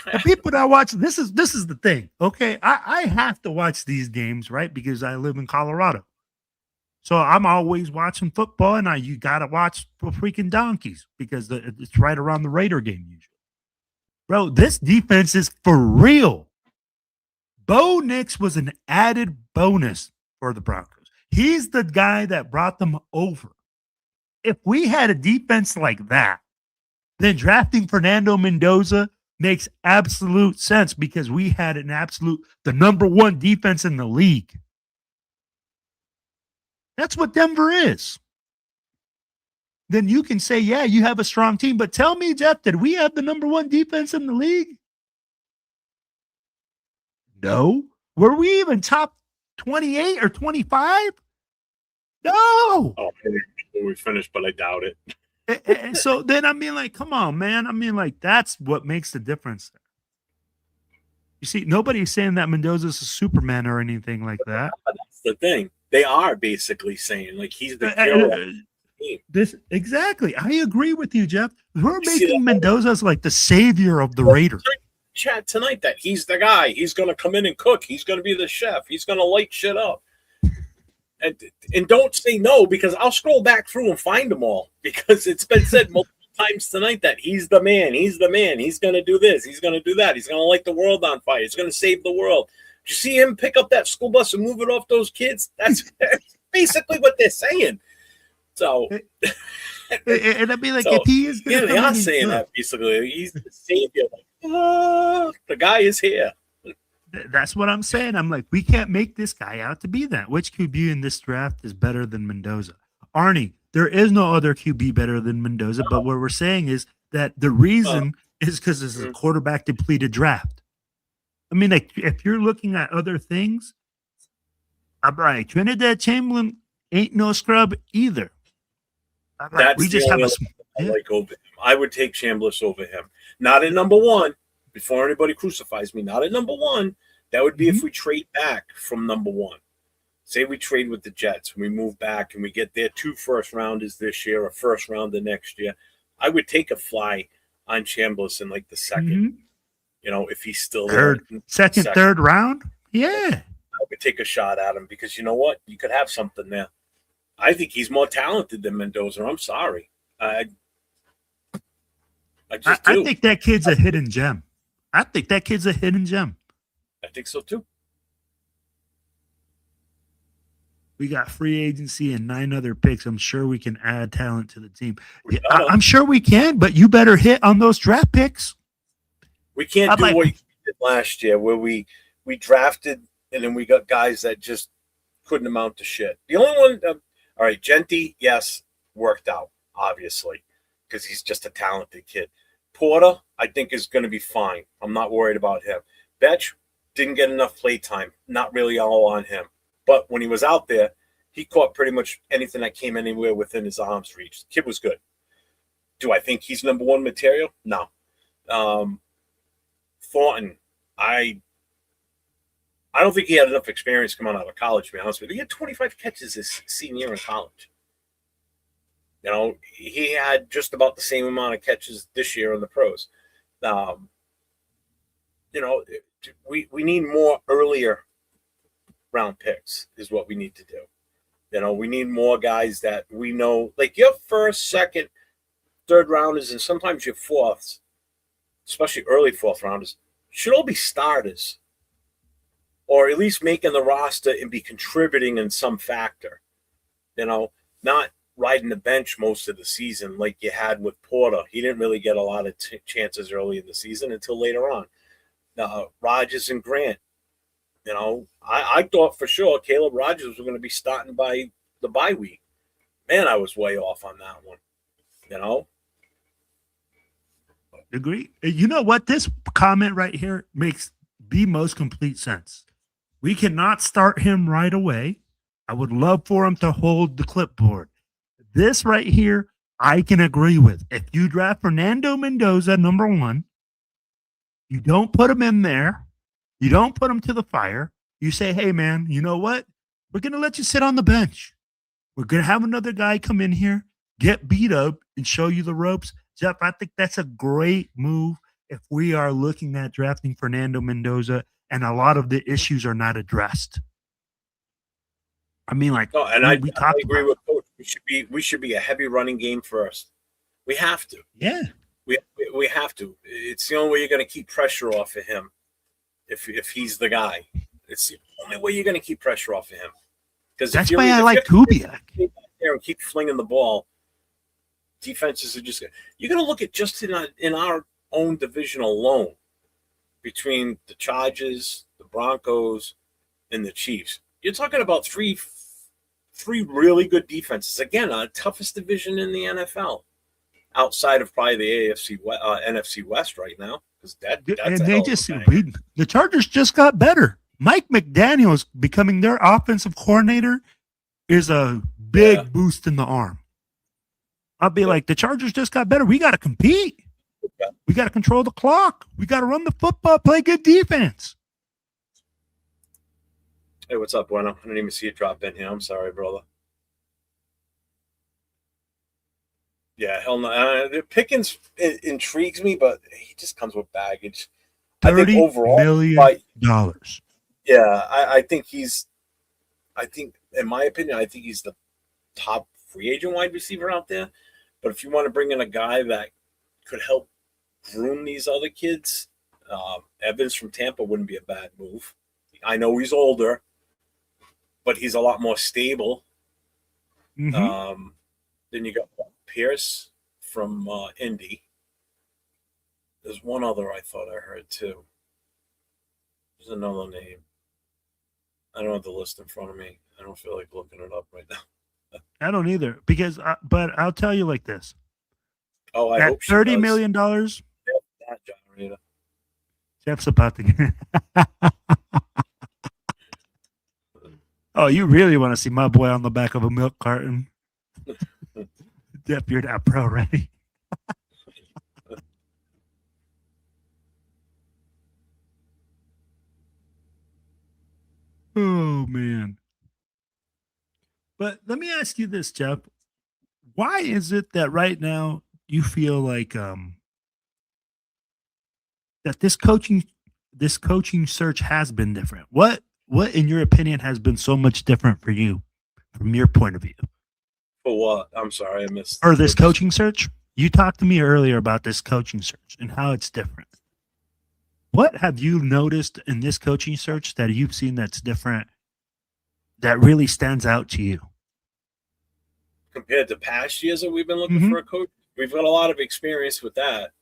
Have people not watch this is the thing. Okay. I have to watch these games, right? Because I live in Colorado. So I'm always watching football, and you got to watch for freaking donkeys because it's right around the Raider game usually. Bro, this defense is for real. Bo Nix was an added bonus for the Broncos. He's the guy that brought them over. If we had a defense like that, then drafting Fernando Mendoza makes absolute sense because we had the number one defense in the league. That's what Denver is. Then you can say, yeah, you have a strong team, but tell me, Jeff, did we have the number one defense in the league? No. Were we even top 28 or 25? No. Oh, we finished, but I doubt it. And so then, I mean, like, come on, man. I mean, like, that's what makes the difference there. You see, nobody's saying that Mendoza's a Superman or anything like that. That's the thing. They are basically saying, like, he's the hero. Exactly. I agree with you, Jeff. We're making Mendoza as like the savior of the Raiders. Chat tonight that he's the guy. He's going to come in and cook. He's going to be the chef. He's going to light shit up. And don't say no, because I'll scroll back through and find them all, because it's been said multiple times tonight that he's the man. He's the man. He's going to do this. He's going to do that. He's going to light the world on fire. He's going to save the world. Did you see him pick up that school bus and move it off those kids? That's basically what they're saying. So, and I mean, like, if he is, yeah, they are saying that basically. He's the savior. Like, the guy is here. That's what I'm saying. I'm like, we can't make this guy out to be that. Which QB in this draft is better than Mendoza? Arnie, there is no other QB better than Mendoza. But what we're saying is that the reason is because this is a quarterback depleted draft. I mean, like, if you're looking at other things, I'm right. Trinidad Chamberlain ain't no scrub either. That's we just have like over him. I would take Chambliss over him. Not at number one. Before anybody crucifies me, not at number one. That would be if we trade back from number one. Say we trade with the Jets, we move back and we get their 2 first-rounders this year, a first-rounder next year. I would take a fly on Chambliss in like the second. You know, if he's still second, third round. Yeah, I would take a shot at him because you know what? You could have something there. I think he's more talented than Mendoza. I'm sorry. I just do. I think that kid's a hidden gem. I think so too. We got free agency and 9 other picks. I'm sure we can add talent to the team. I'm sure we can, but you better hit on those draft picks. We can't do what we did last year where we drafted and then we got guys that just couldn't amount to shit. The only one, all right, Genty, yes, worked out, obviously, because he's just a talented kid. Porter, I think, is going to be fine. I'm not worried about him. Betch didn't get enough play time. Not really all on him. But when he was out there, he caught pretty much anything that came anywhere within his arm's reach. The kid was good. Do I think he's number one material? No. Thornton, I don't think he had enough experience coming out of college, to be honest with you. He had 25 catches his senior year in college. You know, he had just about the same amount of catches this year in the pros. You know, we need more earlier round picks is what we need to do. You know, we need more guys that we know, like your first, second, third rounders, and sometimes your fourths, especially early fourth rounders, should all be starters or at least making the roster and be contributing in some factor. You know, not riding the bench most of the season like you had with Porter. He didn't really get a lot of chances early in the season until later on. Rodgers and Grant, you know, I thought for sure Caleb Rodgers was going to be starting by the bye week. Man, I was way off on that one, you know. Agree. You know what? This comment right here makes the most complete sense. We cannot start him right away. I would love for him to hold the clipboard. This right here, I can agree with. If you draft Fernando Mendoza, number one, you don't put him in there. You don't put him to the fire. You say, hey, man, you know what? We're going to let you sit on the bench. We're going to have another guy come in here, get beat up, and show you the ropes. Jeff, I think that's a great move if we are looking at drafting Fernando Mendoza and a lot of the issues are not addressed. I mean, like, No, and we I talked agree about. with Coach. We should be a heavy running game first. We have to. Yeah. We have to. It's the only way you're going to keep pressure off of him. If he's the guy, it's the only way you're going to keep pressure off of him. Because That's why I like Kubiak. There and keep flinging the ball, defenses are just. You're going to look at just in our own division alone, between the Chargers, the Broncos, and the Chiefs. You're talking about three really good defenses. Again, our toughest division in the NFL, outside of probably the NFC West right now, because that's And a they hell just of a banger. the Chargers just got better. Mike McDaniels becoming their offensive coordinator is a big boost in the arm. I'll be like, the Chargers just got better. We got to compete. Yeah. We got to control the clock. We got to run the football, play good defense. Hey, what's up, Bueno? I didn't even see it drop in here. I'm sorry, brother. Yeah, hell no. Pickens intrigues me, but he just comes with baggage. I think overall, $30 million. Yeah, I think in my opinion, I think he's the top free agent wide receiver out there. But if you want to bring in a guy that could help groom these other kids, Evans from Tampa wouldn't be a bad move. I know he's older, but he's a lot more stable. Mm-hmm. Then you got Pierce from Indy. There's one other I thought I heard too. There's another name. I don't have the list in front of me. I don't feel like looking it up right now. I don't either, because but I'll tell you like this. Oh, I that hope she $30 does. million. That generator. Jeff's about to get. Oh, you really want to see my boy on the back of a milk carton? Jeff, you're not pro ready. Oh man. But let me ask you this, Jeff. Why is it that right now you feel like that this coaching search has been different? What in your opinion has been so much different for you from your point of view? For what? I'm sorry, I missed. Or this coaching search? You talked to me earlier about this coaching search and how it's different. What have you noticed in this coaching search that you've seen that's different, that really stands out to you? Compared to past years that we've been looking for a coach, we've got a lot of experience with that,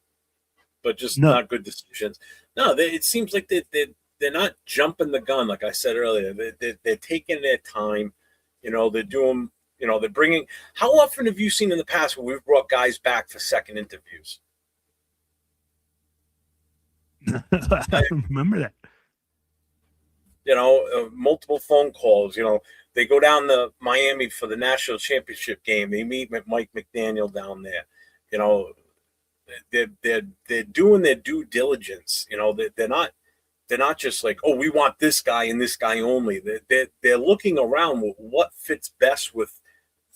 but just not good decisions. No, it seems like they're not jumping the gun, like I said earlier. They're taking their time. They're doing. They're bringing. How often have you seen in the past where we've brought guys back for second interviews? I don't remember that. Multiple phone calls. They go down to Miami for the national championship game. They meet with Mike McDaniel down there. They're doing their due diligence. They're not just like, oh, we want this guy and this guy only. They're looking around with what fits best with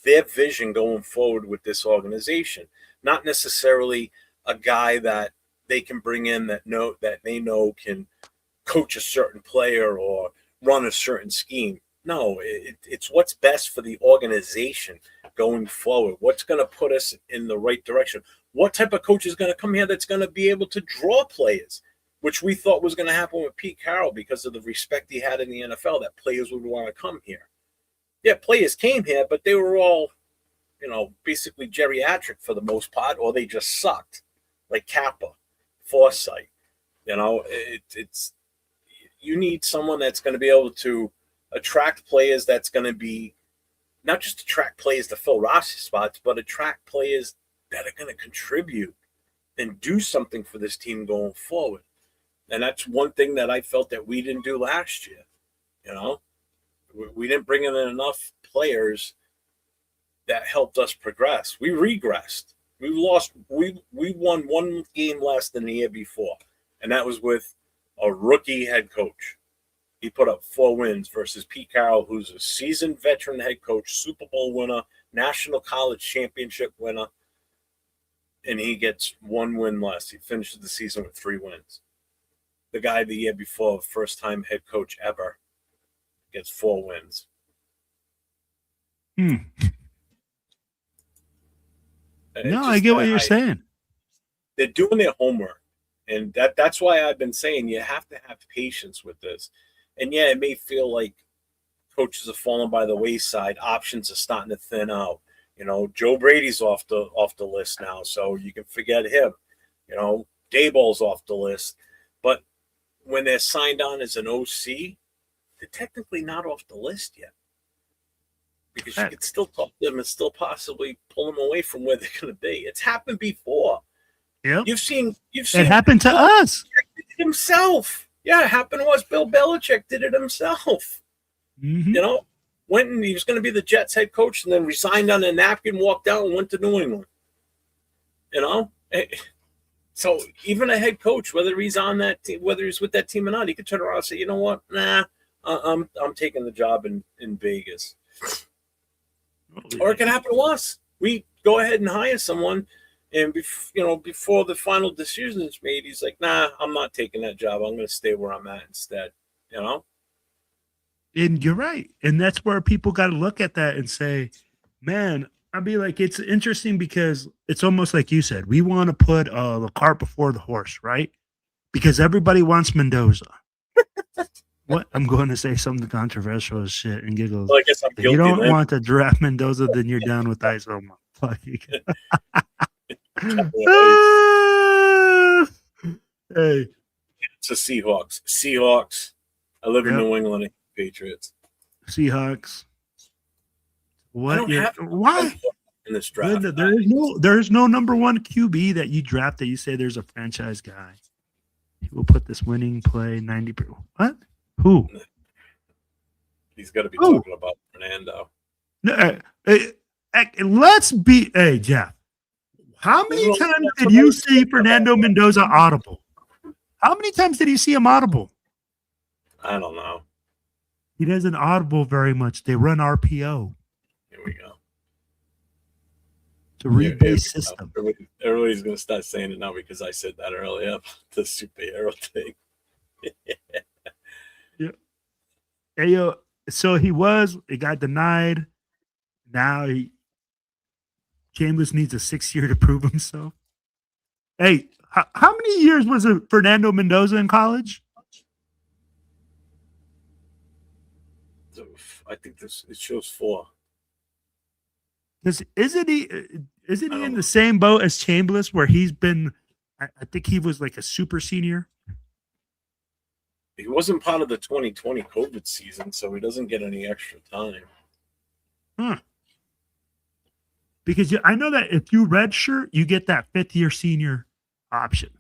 their vision going forward with this organization. Not necessarily a guy that they can bring in that they know can coach a certain player or run a certain scheme. No, it's what's best for the organization going forward. What's going to put us in the right direction? What type of coach is going to come here that's going to be able to draw players, which we thought was going to happen with Pete Carroll because of the respect he had in the NFL, that players would want to come here. Yeah, players came here, but they were all, basically geriatric for the most part, or they just sucked, like Kappa, Forsythe. It's you need someone that's going to be able to attract players, that's going to be not just attract players to fill roster spots, but attract players that are going to contribute and do something for this team going forward. And that's one thing that I felt that we didn't do last year. We didn't bring in enough players that helped us progress. We regressed. We won one game less than the year before, and that was with a rookie head coach. He put up 4 wins versus Pete Carroll, who's a seasoned veteran head coach, Super Bowl winner, National College Championship winner, and he gets 1 win less. He finishes the season with 3 wins. The guy the year before, first-time head coach ever, gets 4 wins. No, I get what you're saying. They're doing their homework, and that's why I've been saying you have to have patience with this. And yeah, it may feel like coaches are falling by the wayside. Options are starting to thin out. Joe Brady's off the list now, so you can forget him. Dayball's off the list, but when they're signed on as an OC, they're technically not off the list yet, because you could still talk to them and still possibly pull them away from where they're going to be. It's happened before. Yep. You've seen it happened to us. Himself. Yeah, it happened to us. Bill Belichick did it himself. Mm-hmm. Went and he was going to be the Jets head coach, and then resigned on a napkin, walked out, and went to New England. So even a head coach, whether he's on that team, whether he's with that team or not, he could turn around and say, "You know what? Nah, I'm taking the job in Vegas." Or it can happen to us. We go ahead and hire someone, and before the final decision is made, he's like, "Nah, I'm not taking that job. I'm going to stay where I'm at instead." And you're right. And that's where people got to look at that and say, man, I'd be like, it's interesting because it's almost like you said, we want to put the cart before the horse, right? Because everybody wants Mendoza. What? I'm going to say something controversial as shit and giggles. Well, I guess I'm guilty. You don't want to draft Mendoza, then you're down with ISO. Hey. It's the Seahawks. I live in New England. Patriots. Seahawks. What? Why? In this draft, there's no number one QB that you draft that you say there's a franchise guy. He will put this winning play 90%. What? Who? He's got to be talking about Fernando. No, let's be. Hey, Jeff. How many times did you see Fernando Mendoza audible? How many times did you see him audible? I don't know. He doesn't audible very much. They run RPO. Here we go. It's a read-based system. Everybody's going to start saying it now because I said that earlier. The superhero thing. Yeah. Hey, so it got denied. Now Chambers needs a 6 year to prove himself. Hey, how many years was it Fernando Mendoza in college? I think it shows 4. Because isn't he in the same boat as Chambers, where he's been? I think he was like a super senior. He wasn't part of the 2020 COVID season, so he doesn't get any extra time. Huh? Because I know that if you redshirt, you get that 5th year senior option.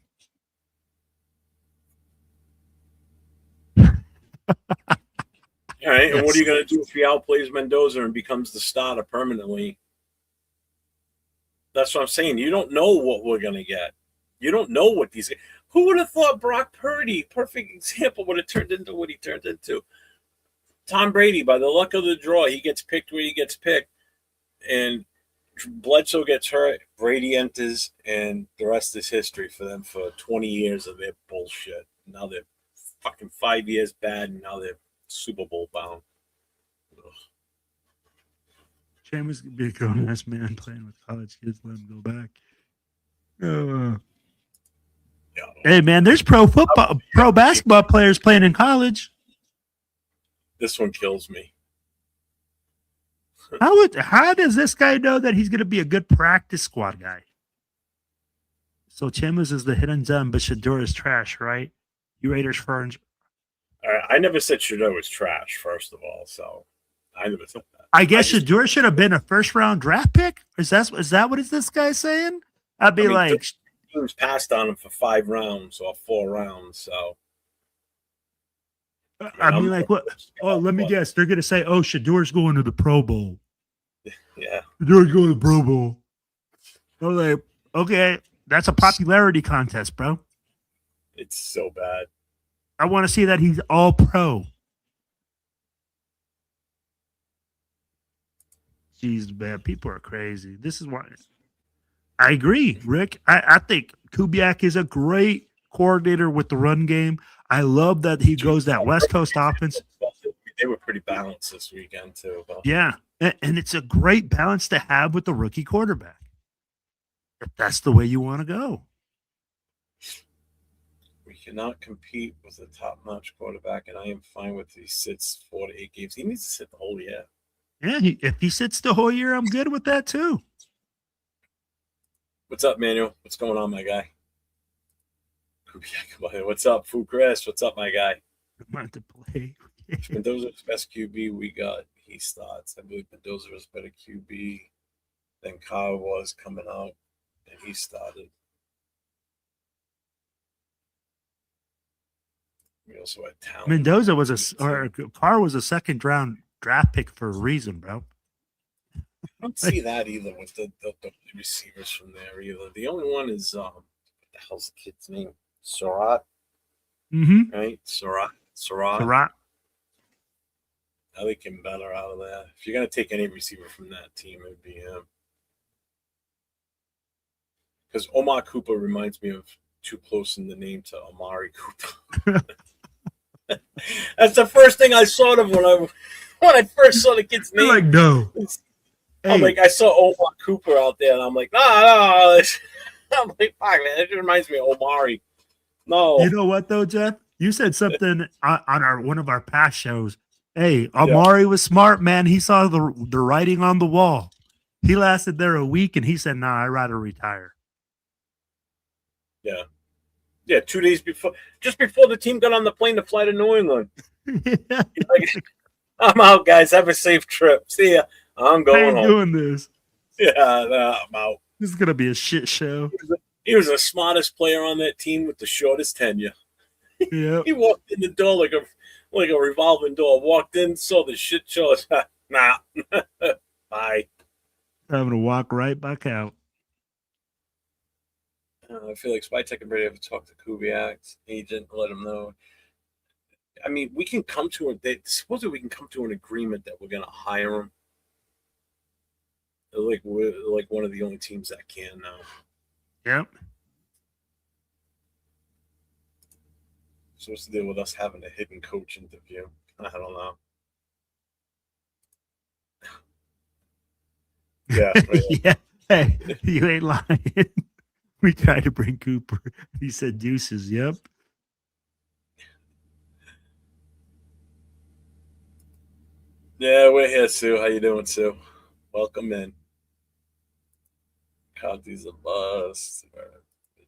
All right, and what are you going to do if he outplays Mendoza and becomes the starter permanently? That's what I'm saying. You don't know what we're going to get. You don't know what these. Who would have thought Brock Purdy, perfect example, would have turned into what he turned into? Tom Brady, by the luck of the draw, he gets picked where he gets picked, and Bledsoe gets hurt. Brady enters, and the rest is history for them for 20 years of their bullshit. Now they're fucking 5 years bad, and now they're Super Bowl bound. Ugh. Chambers could be a grown-ass man playing with college kids. Let him go back. Hey, man, there's pro basketball players playing in college. This one kills me. How does this guy know that he's going to be a good practice squad guy? So Chambers is the hidden gem, but Shador is trash, right? You Raiders fans. I never said Shador was trash, first of all, so I never said that. I guess Shador should have been a first-round draft pick? Is that what is this guy saying? I'd be like... Teams passed on him for 5 rounds or 4 rounds, so... I mean, like, what? Oh, let me guess. They're going to say, oh, Shador's going to the Pro Bowl. Yeah. Shador's going to the Pro Bowl. I'm like, okay, that's a popularity contest, bro. It's so bad. I want to see that he's all pro. Jeez, man, people are crazy. This is why I agree, Rick. I think Kubiak is a great coordinator with the run game. I love that he goes that West Coast offense. They were pretty bad balance this weekend too. But. Yeah, and it's a great balance to have with the rookie quarterback. If that's the way you want to go. We cannot compete with a top-notch quarterback, and I am fine with he sits 4 to 8 games. He needs to sit the whole year. Yeah, if he sits the whole year, I'm good with that too. What's up, Manuel? What's going on, my guy? What's up, Fu Chris? What's up, my guy? I'm about to play. Mendoza's best QB we got. He starts. I believe Mendoza was better QB than Kyle was coming out, and he started. We also had talent. Mendoza was Carr was a second round draft pick for a reason, bro. I don't see that either with the receivers from there either. The only one is what the hell's the kid's name? Surratt. Mm-hmm. Right? Surratt. I like him better out of that. If you're gonna take any receiver from that team, it'd be him. Because Omar Cooper reminds me of too close in the name to Amari Cooper. That's the first thing I saw of when I first saw the kid's name. You're like, no. I'm like, I saw Omar Cooper out there, and I'm like, no. I'm like, fuck, man, it reminds me of Omari. No. You know what though, Jeff? You said something on one of our past shows. Hey, Amari was smart, man. He saw the writing on the wall. He lasted there a week, and he said, "Nah, I'd rather retire." Yeah, 2 days before, just before the team got on the plane to fly to New England. Yeah. Like, I'm out, guys. Have a safe trip. See ya. I'm going home. Doing this. Yeah, I'm out. This is gonna be a shit show. He was the smartest player on that team with the shortest tenure. Yeah. He walked in the door like a revolving door. Walked in, saw the shit show. Nah. Bye. Having to walk right back out. I feel like Spytech and Brady have to talk to Kubiak's agent and let him know. I mean, we can come to supposedly we can come to an agreement that we're going to hire him. We're like one of the only teams that can now. Yep. So what's the deal with us having a hidden coach interview? I don't know. Yeah. Right. Yeah. Hey, you ain't lying. We tried to bring Cooper. He said deuces. Yep. Yeah, we're here, Sue. How you doing, Sue? Welcome in. Conti's a bust.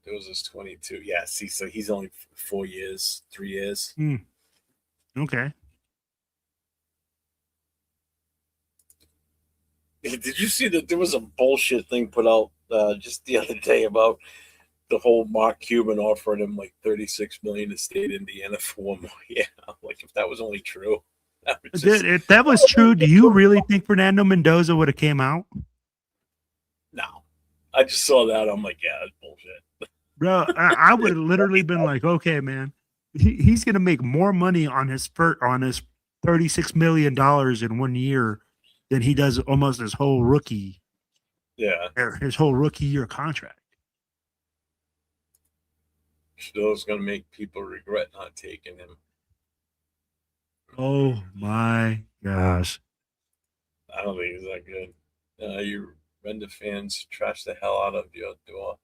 Those is 22. Yeah, see, so he's only 4 years, 3 years. Okay. Did you see that there was a bullshit thing put out just the other day about the whole Mark Cuban offering him like $36 million to stay in Indiana for 1 more year? Like, if that was only true. If that was true, do you really think Fernando Mendoza would have came out? No. I just saw that. I'm like, yeah, that's bullshit. Bro, I would have literally been like, okay, man, he's going to make more money on his $36 million in 1 year than he does almost his whole rookie year contract. Still is going to make people regret not taking him. Oh my gosh. I don't think he's that good. You Render fans trash the hell out of your door.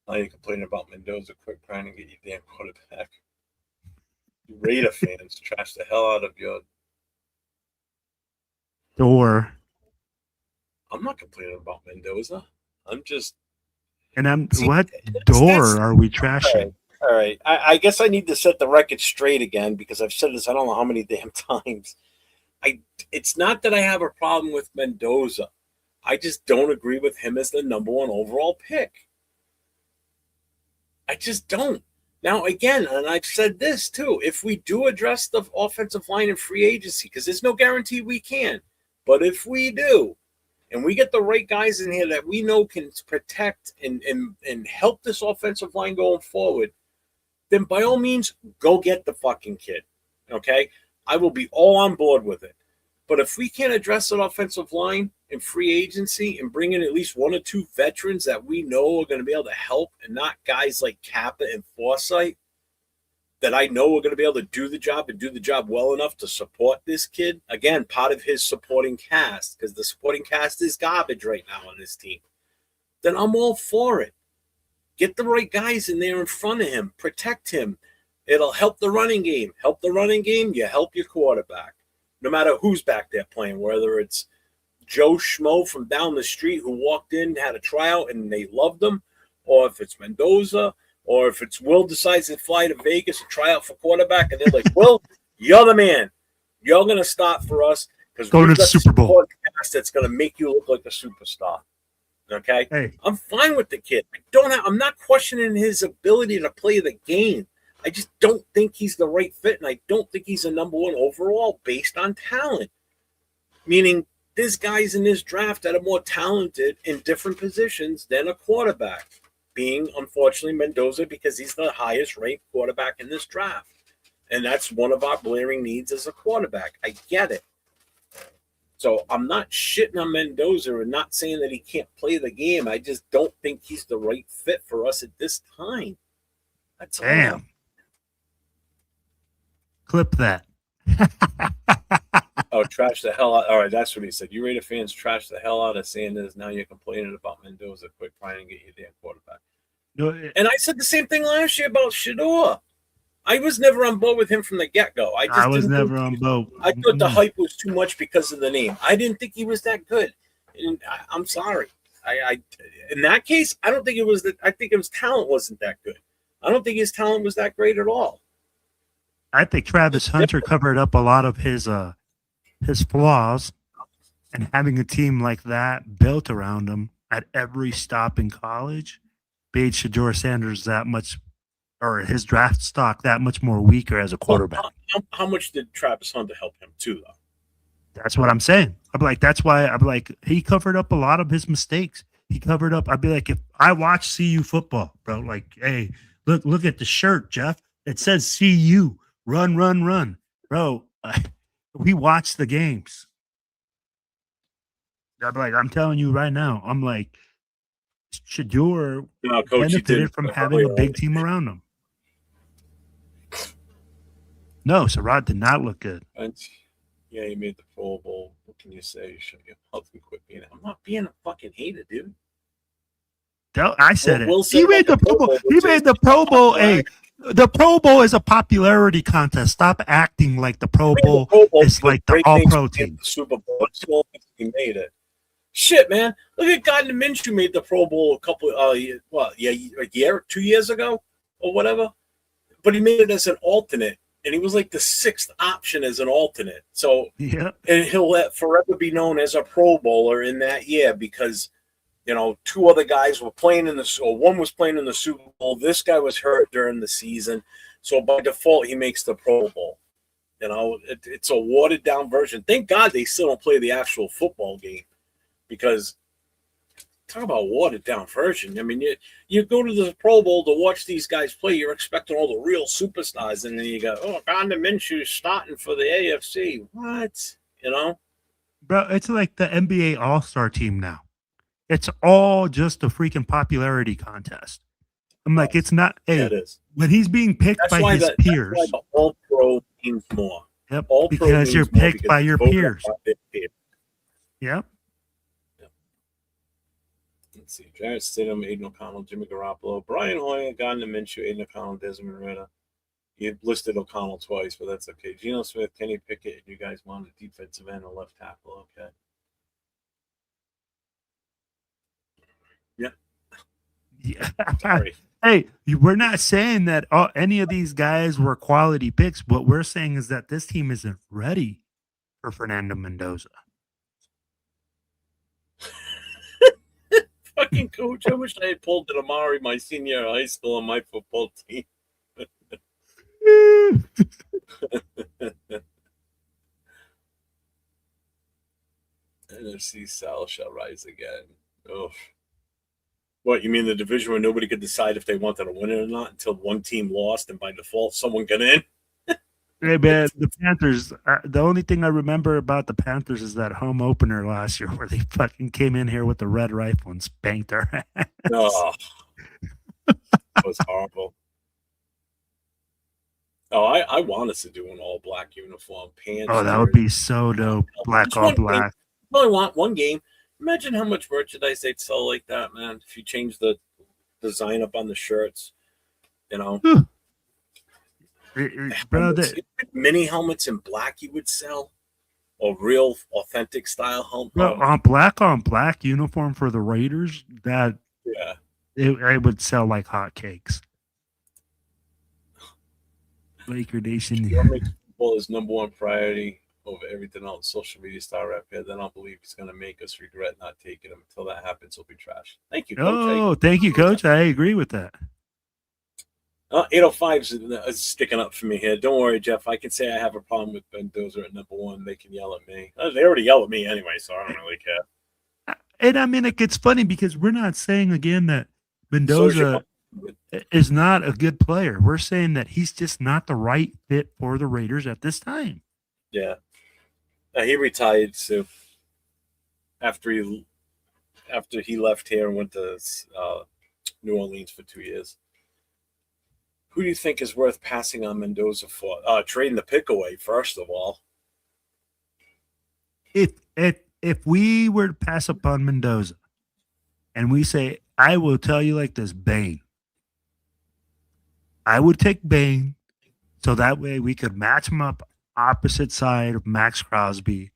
Now you're complaining about Mendoza. Quit crying and get your damn quarterback. Raider fans trash the hell out of your door. I'm not complaining about Mendoza. I'm just. And what door are we trashing? All right. I guess I need to set the record straight again because I've said this I don't know how many damn times. It's not that I have a problem with Mendoza. I just don't agree with him as the number 1 overall pick. I just don't. Now, again, and I've said this too, if we do address the offensive line in free agency, because there's no guarantee we can, but if we do, and we get the right guys in here that we know can protect and help this offensive line going forward, then by all means, go get the fucking kid, okay? I will be all on board with it. But if we can't address an offensive line in free agency and bring in at least 1 or 2 veterans that we know are going to be able to help and not guys like Kappa and Forsythe, that I know are going to be able to do the job and do the job well enough to support this kid. Again, part of his supporting cast, because the supporting cast is garbage right now on this team. Then I'm all for it. Get the right guys in there in front of him. Protect him. It'll help the running game. Help the running game, you help your quarterback. No matter who's back there playing, whether it's Joe Schmo from down the street who walked in, had a tryout, and they loved him, or if it's Mendoza, or if it's Will decides to fly to Vegas and try out for quarterback, and they're like, Will, you're the man. You're going to start for us because Go to the Super Bowl. That's going to make you look like a superstar. Okay? Hey. I'm fine with the kid. I'm not questioning his ability to play the game. I just don't think he's the right fit, and I don't think he's a number one overall based on talent. Meaning, there's guys in this draft that are more talented in different positions than a quarterback, being, unfortunately, Mendoza, because he's the highest-ranked quarterback in this draft. And that's one of our glaring needs as a quarterback. I get it. So I'm not shitting on Mendoza and not saying that he can't play the game. I just don't think he's the right fit for us at this time. That's all. Damn. Clip that. Oh, trash the hell out. All right, that's what he said. You Raider fans trash the hell out of Sanders. Now you're complaining about Mendoza. Quit trying to get your damn quarterback. No, and I said the same thing last year about Shador. I was never on board with him from the get-go. I was never on board. I thought the hype was too much because of the name. I didn't think he was that good. And I'm sorry. I in that case, I don't think it was that. I think his talent wasn't that good. I don't think his talent was that great at all. I think Travis Hunter covered up a lot of his flaws, and having a team like that built around him at every stop in college made Shador Sanders that much, or his draft stock that much more weaker as a quarterback. How much did Travis Hunter help him too, though? That's what I'm saying. I'm like, that's why I'm like, he covered up a lot of his mistakes. He covered up. I'd be like, if I watch CU football, bro, like, hey, look at the shirt, Jeff. It says CU. Run, run, run. Bro, we watch the games. I'm telling you right now, I'm like, Shador benefited from having a big team around him. No, Sarad did not look good. Yeah, he made the Pro Bowl. What can you say? Shut your mouth and quit being. I'm not being a fucking hater, dude. I said it. He made the Pro Bowl. He made the Pro Bowl. Hey, the Pro Bowl is a popularity contest. Stop acting like the Pro Bowl is like the All-Pro team. The Super Bowl. He made it. Shit, man. Look at Gardner Minshew made the Pro Bowl a year, 2 years ago or whatever. But he made it as an alternate, and he was like the sixth option as an alternate. So, yeah, and he'll forever be known as a Pro Bowler in that year because, you know, two other guys were playing one was playing in the Super Bowl. This guy was hurt during the season. So by default, he makes the Pro Bowl. You know, it's a watered down version. Thank God they still don't play the actual football game because talk about watered down version. I mean, you go to the Pro Bowl to watch these guys play. You're expecting all the real superstars. And then you go, oh, Gardner Minshew starting for the AFC. What? You know? Bro, it's like the NBA All-Star team now. It's all just a freaking popularity contest. I'm like, it's not. Hey, yeah, it is. When he's being picked by his peers. That's why the All-Pro teams more. Yep, because you're picked by your peers. Yep. Let's see. Jarrett Stidham, Aiden O'Connell, Jimmy Garoppolo, Brian Hoyer, Gardner Minshew, Aiden O'Connell, Desmond Ritter. You listed O'Connell twice, but that's okay. Geno Smith, Kenny Pickett, and you guys wanted a defensive end or left tackle. Okay. Yeah. Hey, we're not saying that any of these guys were quality picks. What we're saying is that this team isn't ready for Fernando Mendoza. Fucking coach, I wish I had pulled an Amari my senior year of high school on my football team. NFC South shall rise again. Oh. What, you mean the division where nobody could decide if they wanted to win it or not until one team lost and by default someone got in? Hey, man, the Panthers, the only thing I remember about the Panthers is that home opener last year where they fucking came in here with the red rifle and spanked our ass. Oh, that was horrible. Oh, I want us to do an all black uniform, pants. Oh, that would be so dope. Black Just on one game. black. I only want one game. Imagine how much merchandise they'd sell like that, man. If you change the design up on the shirts, you know. Bro, Mini helmets in black you would sell, or real authentic style helmet. bro, on black uniform for the Raiders, that Yeah, it would sell like hotcakes. Laker Nation. what makes football his number one priority over everything else? Social media star rap here. Then I'll believe he's gonna make us regret not taking him. Until that happens, he'll be trash. Thank you, Coach. Oh, thank you, Coach. I agree with that. 805 is sticking up for me here. Don't worry, Jeff. I can say I have a problem with Mendoza at number one. They can yell at me. They already yell at me anyway, so I don't really care. And I mean, it's funny because we're not saying again that Mendoza is not a good player. We're saying that he's just not the right fit for the Raiders at this time. Yeah. He retired too. After he left here and went to New Orleans for 2 years. Who do you think is worth passing on Mendoza for? Trading the pick away, first of all. If we were to pass upon Mendoza and we say, I will tell you like this, Bane. I would take Bane so that way we could match him up opposite side of Max Crosby.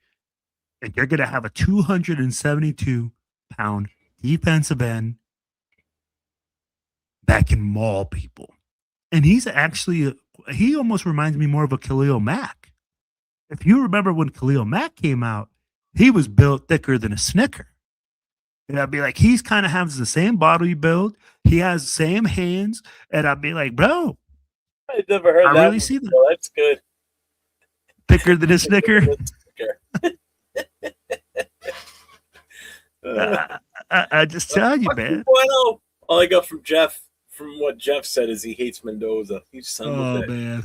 And you're going to have a 272-pound defensive end that can maul people. And he's actually, he almost reminds me more of a Khalil Mack. If you remember when Khalil Mack came out, he was built thicker than a Snicker. And I'd be like, he's kind of has the same body build. He has the same hands. And I'd be like, bro. I never heard that. I really see that. Well, that's good. Thicker than a Snicker? I just tell you, man. All I got from Jeff, from what Jeff said, is he hates Mendoza. He's son of a bitch. Man.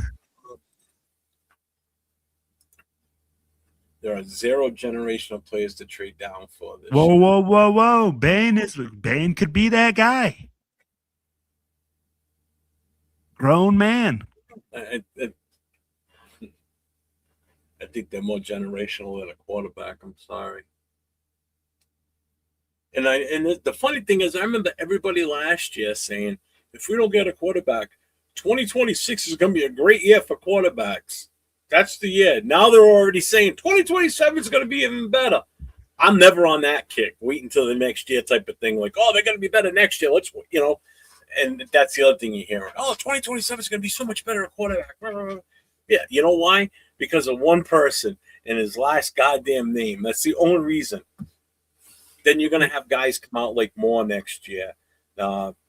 There are 0 generational players to trade down for this. Whoa. Bane could be that guy. Grown man. I think they're more generational than a quarterback. I'm sorry. And the funny thing is, I remember everybody last year saying, if we don't get a quarterback, 2026 is going to be a great year for quarterbacks. That's the year. Now they're already saying 2027 is going to be even better. I'm never on that kick. Wait until the next year type of thing. Like, oh, they're going to be better next year. Let's, and that's the other thing you hear. Oh, 2027 is going to be so much better at quarterback. Yeah, you know why? Because of one person and his last goddamn name. That's the only reason. Then you're going to have guys come out like Moore next year.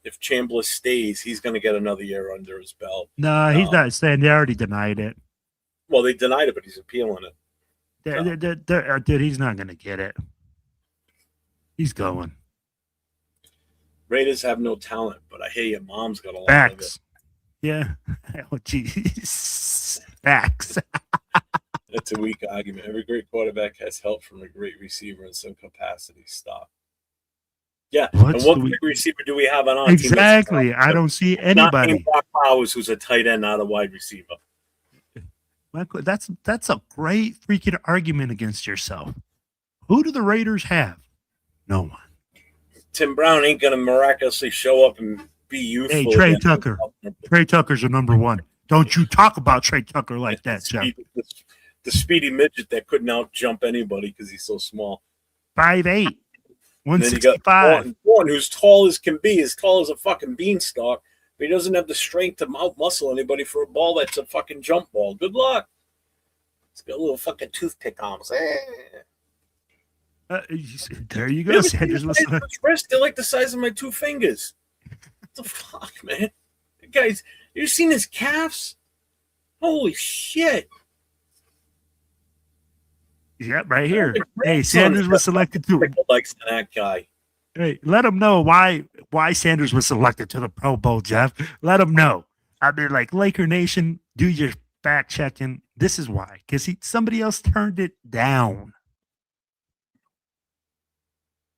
If Chambliss stays, he's going to get another year under his belt. No, he's not staying. They already denied it. Well, they denied it, but he's appealing it. Dude, he's not going to get it. He's going. Raiders have no talent, but I hear your mom's got a lot Facts. of it. Yeah. Oh, jeez. Facts. That's a weak argument. Every great quarterback has help from a great receiver in some capacity. Stop. Yeah. And what great receiver do we have on our team? Exactly. I don't see anybody. Not Brock Powers, who's a tight end, not a wide receiver. Michael, that's a great freaking argument against yourself. Who do the Raiders have? No one. Tim Brown ain't going to miraculously show up and be useful. Hey, Trey Tucker. Trey Tucker's a number one. Don't you talk about Trey Tucker like that, Jeff. The speedy midget that couldn't out-jump anybody because he's so small. 5'8", 165. One who's tall as can be, as tall as a fucking beanstalk, but he doesn't have the strength to out-muscle anybody for a ball that's a fucking jump ball. Good luck. He's got a little fucking toothpick arms. There you go, Sanders. They're like the size of my 2 fingers. What the fuck, man? Guys, you seen his calves? Holy shit. Yeah, right here. Hey, Sanders was selected to likes that guy. Hey, let him know why Sanders was selected to the Pro Bowl, Jeff. Let him know. I mean, like, Laker Nation, do your fact checking. This is why. Because somebody else turned it down.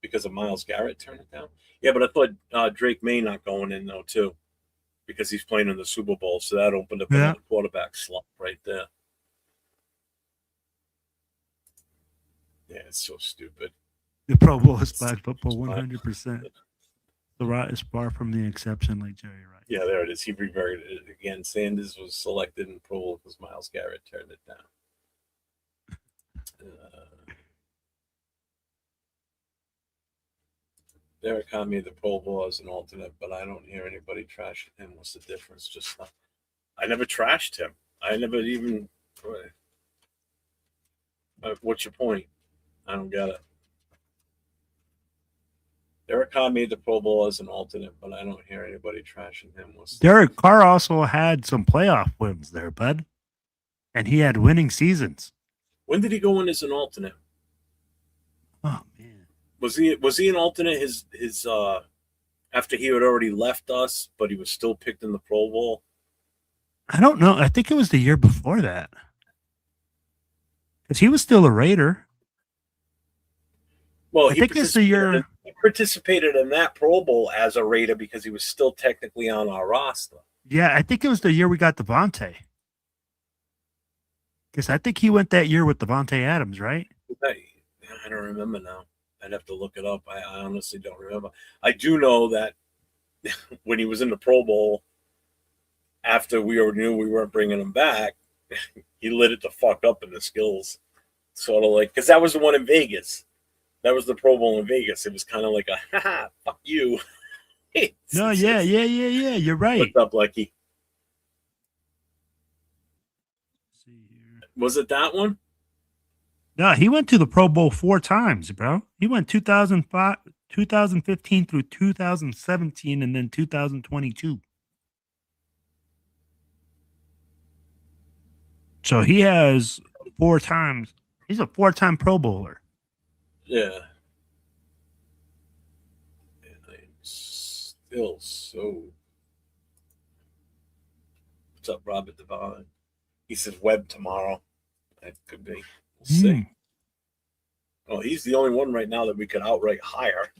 Because of Myles Garrett turned it down? Yeah, but I thought Drake May not going in, though, too. because he's playing in the Super Bowl. So that opened up another quarterback slump right there. Yeah, it's so stupid. The Pro Bowl is flag football 100%. The right is far from the exception, like Jerry Rice. Yeah, there it is. He reverted it again. Sanders was selected in Pro Bowl because Myles Garrett turned it down. Derek Carr made the Pro Bowl as an alternate, but I don't hear anybody trashing him. What's the difference? Just I never trashed him. I never even. What's your point? I don't get it. Derek Carr made the Pro Bowl as an alternate, but I don't hear anybody trashing him. Derek Carr also had some playoff wins there, bud. And he had winning seasons. When did he go in as an alternate? Oh, man. Was he an alternate his after he had already left us, but he was still picked in the Pro Bowl? I don't know. I think it was the year before that. Because he was still a Raider. Well, I think it's the year he participated in that Pro Bowl as a Raider because he was still technically on our roster. Yeah, I think it was the year we got Devontae. Because I think he went that year with Devontae Adams, right? I don't remember now. I'd have to look it up. I honestly don't remember. I do know that when he was in the Pro Bowl, after we already knew we weren't bringing him back, he lit it the fuck up in the skills. Sort of like, because that was the one in Vegas. That was the Pro Bowl in Vegas. It was kind of like a, haha, fuck you. No, yeah. You're right. What's up, Lucky? Was it that one? No, he went to the Pro Bowl 4 times, bro. He went 2005, 2015 through 2017, and then 2022. So he has 4 times. He's a 4-time Pro Bowler. Yeah. And I'm still so. What's up, Robert Devine? He says Webb tomorrow. That could be. We'll see. Well, he's the only one right now that we could outright hire.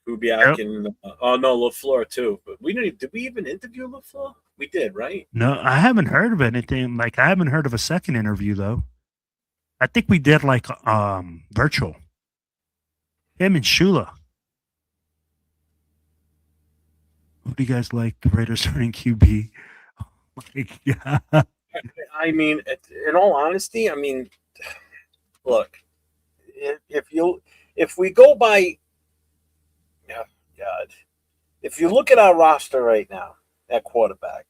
Kubiak and LaFleur too. But did we even interview LaFleur? We did, right? No, I haven't heard of anything. Like, I haven't heard of a second interview though. I think we did like virtual. Him and Shula. Who do you guys like? The Raiders starting QB. Oh my God. I mean, in all honesty, look, if we go by, oh God, if you look at our roster right now at quarterback,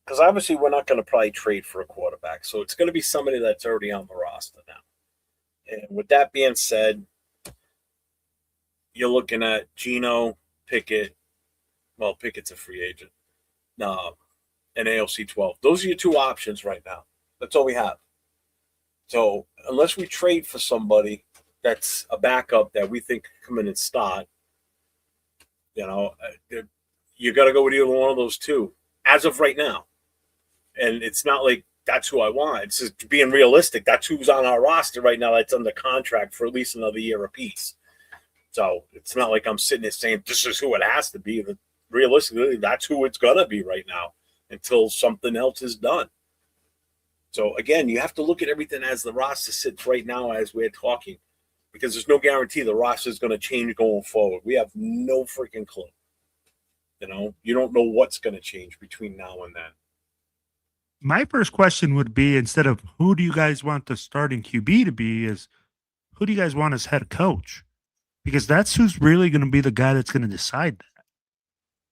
because obviously we're not going to probably trade for a quarterback, so it's going to be somebody that's already on the roster now. And with that being said, you're looking at Geno, Pickett. Well, Pickett's a free agent. And ALC 12. Those are your 2 options right now. That's all we have. So unless we trade for somebody that's a backup that we think can come in and start, you got to go with either one of those 2 as of right now. And it's not like that's who I want. It's just being realistic. That's who's on our roster right now that's under contract for at least another year apiece. So it's not like I'm sitting there saying this is who it has to be. Realistically, that's who it's going to be right now until something else is done. So, again, you have to look at everything as the roster sits right now as we're talking, because there's no guarantee the roster is going to change going forward. We have no freaking clue. You don't know what's going to change between now and then. My first question would be, instead of who do you guys want the starting QB to be, is who do you guys want as head coach? Because that's who's really going to be the guy that's going to decide that.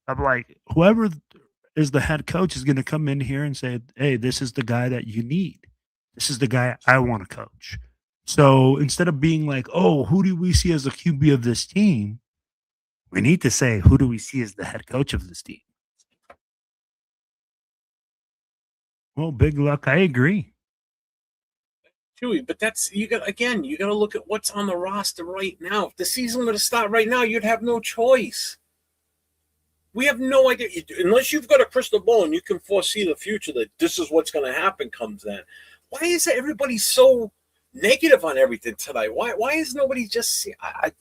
I'm like, whoever is the head coach is going to come in here and say, hey, this is the guy that you need. This is the guy I want to coach. So instead of being like, oh, who do we see as the QB of this team? We need to say, who do we see as the head coach of this team? Well, big luck. I agree. Chewy, but you got to look at what's on the roster right now. If the season were to start right now, you'd have no choice. We have no idea. Unless you've got a crystal ball and you can foresee the future that this is what's going to happen comes then. Why is everybody so negative on everything tonight? Why is nobody just I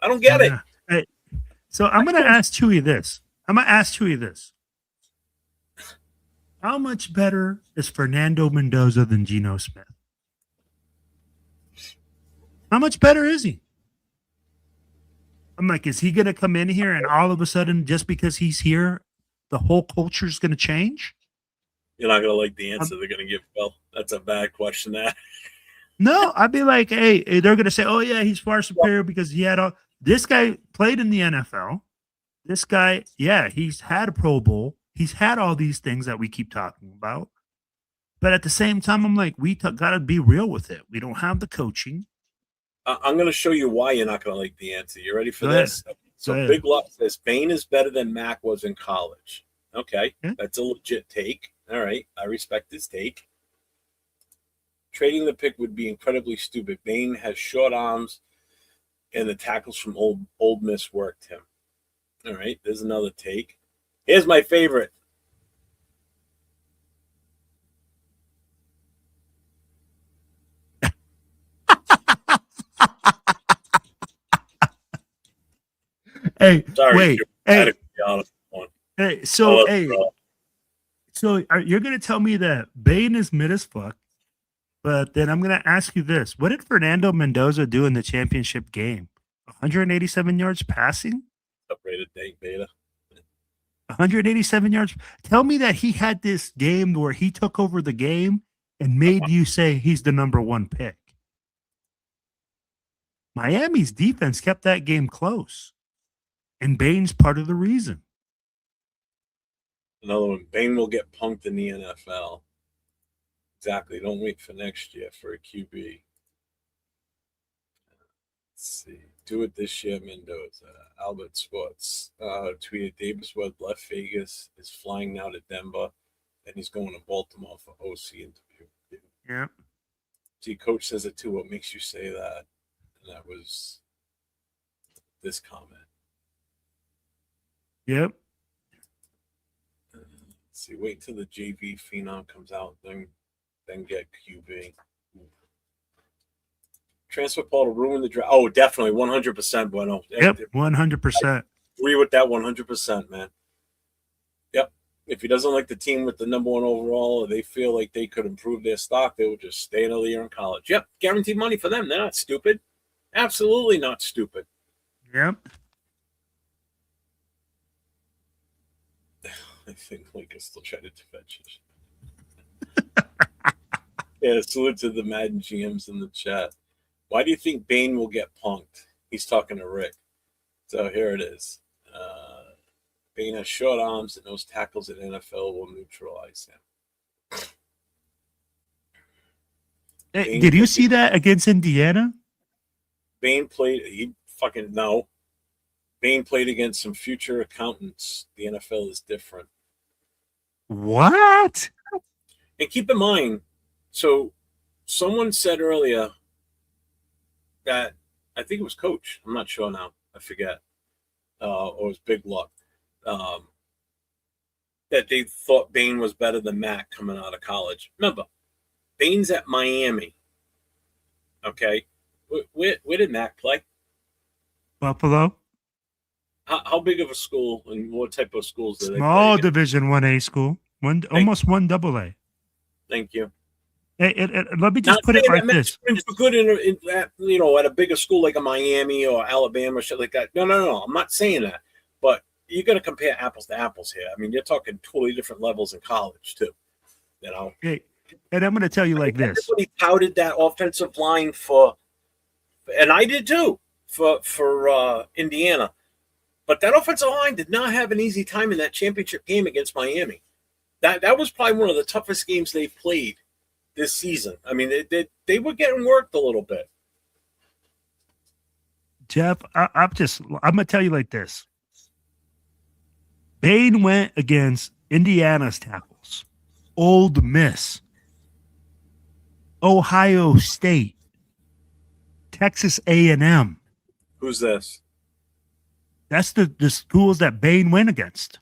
don't get it. So I'm going to ask Chewy this. I'm gonna ask you this: how much better is Fernando Mendoza than Geno Smith? How much better is he? I'm like, is he gonna come in here and all of a sudden, just because he's here, the whole culture is gonna change? You're not gonna like the answer they're gonna give. Well, that's a bad question. That No, I'd be like, hey, they're gonna say, oh yeah, he's far superior because he had all. This guy played in the NFL. This guy, yeah, he's had a Pro Bowl. He's had all these things that we keep talking about. But at the same time, I'm like, we got to be real with it. We don't have the coaching. I'm going to show you why you're not going to like the answer. You ready for Go this? ahead. So Go ahead. Big Luck says Bain is better than Mac was in college. Okay, Yeah. That's a legit take. All right, I respect his take. Trading the pick would be incredibly stupid. Bain has short arms, and the tackles from Old Miss worked him. All right, there's another take. Here's my favorite. Hey, Sorry, wait. I had Hey, to be honest with one. hey. So, Oh, hey, bro. so you're gonna tell me that Bain is mid as fuck, but then I'm gonna ask you this: what did Fernando Mendoza do in the championship game? 187 yards passing. Separated date beta. 187 yards. Tell me that he had this game where he took over the game and made you say he's the number one pick. Miami's defense kept that game close, and Bain's part of the reason. Another one. Bain will get punked in the NFL. Exactly. Don't wait for next year for a QB. Let's see. Do it this year, Mendoza. Albert Sports tweeted Davis Webb left Vegas, is flying now to Denver, and he's going to Baltimore for OC interview. Yeah. See, coach says it too. What makes you say that? And that was this comment. Yep. Let's see, wait until the JV phenom comes out, then get QB. Transfer portal ruin the draft. Oh, definitely, 100%, Bueno. Yep. 100%. Agree with that 100%, man. Yep. If he doesn't like the team with the number one overall, or they feel like they could improve their stock, they will just stay another year in college. Yep. Guaranteed money for them. They're not stupid. Absolutely not stupid. Yep. I think Lakers still try to defend you. Yeah, salute to the Madden GMs in the chat. Why do you think Bain will get punked? He's talking to Rick. So here it is. Bain has short arms, and those tackles at NFL will neutralize him. Hey, did you see that against Indiana? Bain played. He fucking no. Bain played against some future accountants. The NFL is different. What? And keep in mind, so someone said earlier that I think it was Coach. I'm not sure now. I forget. Or it was Big Luck. That they thought Bain was better than Mac coming out of college. Remember, Bain's at Miami. Okay. Where did Mac play? Buffalo. How big of a school and what type of schools do they play Small against? Division 1A school. Almost 1AA. Thank you. Let me just put it like this. It's good at a bigger school like a Miami or Alabama, shit like that. No. I'm not saying that. But you got to compare apples to apples here. I mean, you're talking totally different levels in college, too. You know? Hey, and I'm going to tell you like this. Everybody touted that offensive line and I did too, for Indiana. But that offensive line did not have an easy time in that championship game against Miami. That was probably one of the toughest games they've played this season. I mean, they were getting worked a little bit. Jeff, I'm going to tell you like this. Bain went against Indiana's tackles, Old Miss, Ohio State, Texas A&M. Who's this? That's the schools that Bain went against.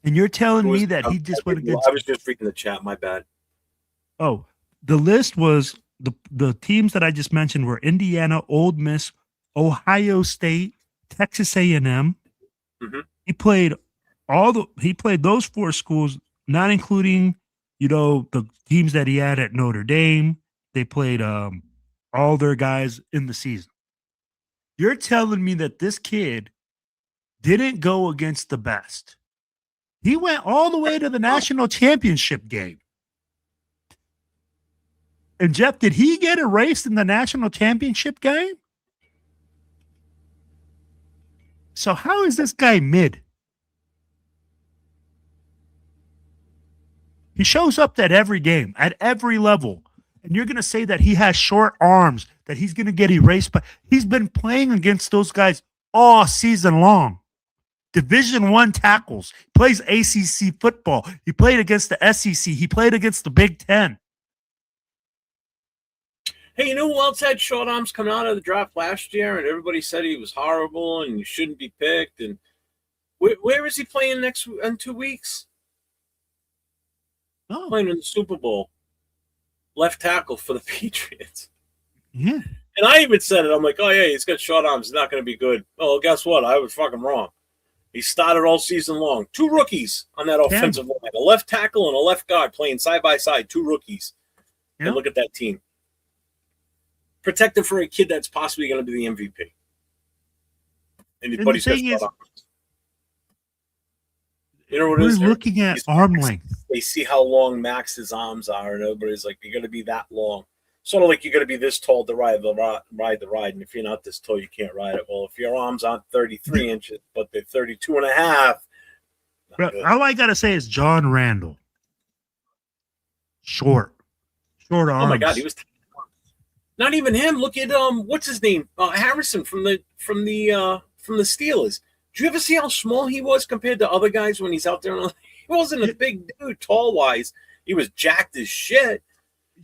And you're telling me that he just went against... I was just reading the chat. My bad. Oh, the list was the teams that I just mentioned were Indiana, Old Miss, Ohio State, Texas A&M. Mm-hmm. He played he played those 4 schools, not including, the teams that he had at Notre Dame. They played all their guys in the season. You're telling me that this kid didn't go against the best. He went all the way to the national championship game. And Jeff, did he get erased in the national championship game? So how is this guy mid? He shows up at every game, at every level. And you're going to say that he has short arms, that he's going to get erased. But he's been playing against those guys all season long. Division I tackles. He plays ACC football. He played against the SEC. He played against the Big Ten. Hey, you know who else had short arms coming out of the draft last year, and everybody said he was horrible and he shouldn't be picked? And where is he playing in 2 weeks? Oh. Playing in the Super Bowl. Left tackle for the Patriots. Yeah. And I even said it. I'm like, oh, yeah, he's got short arms. He's not going to be good. Oh, well, guess what? I was fucking wrong. He started all season long. 2 rookies on that offensive line. A left tackle and a left guard playing side by side. 2 rookies. Yeah. And look at that team. Protected for a kid that's possibly going to be the MVP. But he's got short arms. You know what it is? We're looking at arm length. They see how long Max's arms are, and everybody's like, you're going to be that long. Sort of like you're going to be this tall to ride the ride, and if you're not this tall, you can't ride it. Well, if your arms aren't 33 inches, but they're 32 and a half. All I got to say is John Randall. Short arms. Oh, my God, he was not even him. Look at what's his name? Harrison from the Steelers. Did you ever see how small he was compared to other guys when he's out there? He wasn't a big dude, tall-wise. He was jacked as shit,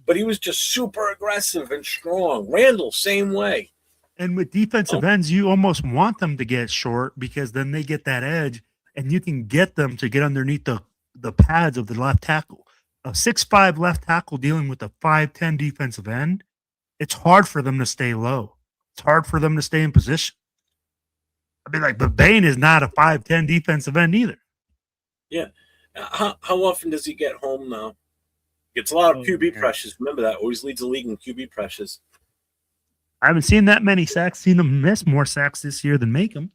but he was just super aggressive and strong. Randall, same way. And with defensive ends, you almost want them to get short because then they get that edge, and you can get them to get underneath the pads of the left tackle. A 6'5" left tackle dealing with a 5'10" defensive end, it's hard for them to stay low. It's hard for them to stay in position. I mean, but Bain is not a 5'10" defensive end either. Yeah. How often does he get home now? Gets a lot of QB pressures. Remember that. Always leads the league in QB pressures. I haven't seen that many sacks. Seen him miss more sacks this year than make them.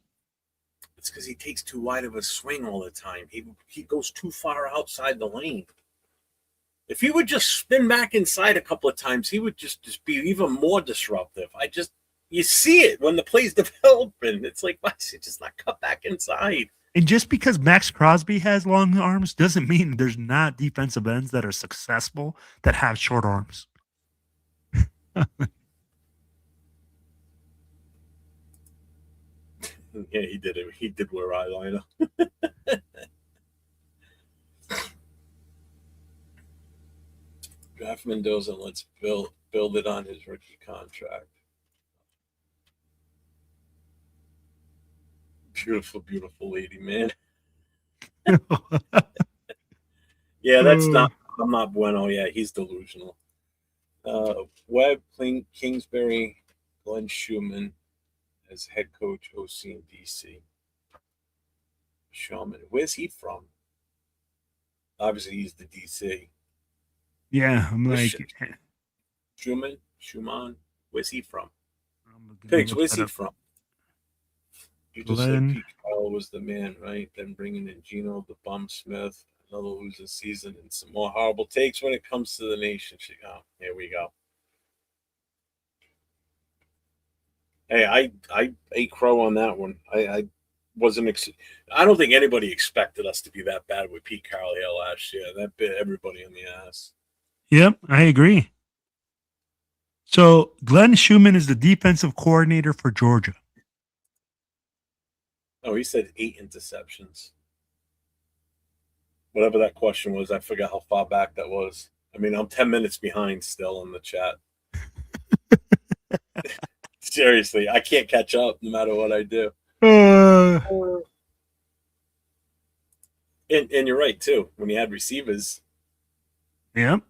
It's because he takes too wide of a swing all the time. He goes too far outside the lane. If he would just spin back inside a couple of times, he would just be even more disruptive. You see it when the play's developing. It's like, why is he just not cut back inside? And just because Max Crosby has long arms doesn't mean there's not defensive ends that are successful that have short arms. Yeah, he did it. He did wear eyeliner. Draft Mendoza, let's build it on his rookie contract. Beautiful, beautiful lady, man. Yeah, I'm not bueno. Yeah, he's delusional. Webb, Kingsbury, Glenn Schumann as head coach, OC and DC. Schumann, where's he from? Obviously, he's the DC. Yeah, I'm like Schumann, where's he from? Pigs, where's he from? You just said Pete Carroll was the man, right? Then bringing in Geno, the bum Smith, another losing season, and some more horrible takes when it comes to the nation. Oh, here we go. Hey, I ate crow on that one. I don't think anybody expected us to be that bad with Pete Carroll here last year. That bit everybody on the ass. Yep, I agree. So Glenn Schumann is the defensive coordinator for Georgia. Oh, he said 8 interceptions. Whatever that question was, I forgot how far back that was. I mean, I'm 10 minutes behind still in the chat. Seriously, I can't catch up no matter what I do. And you're right, too. When you had receivers. Yep.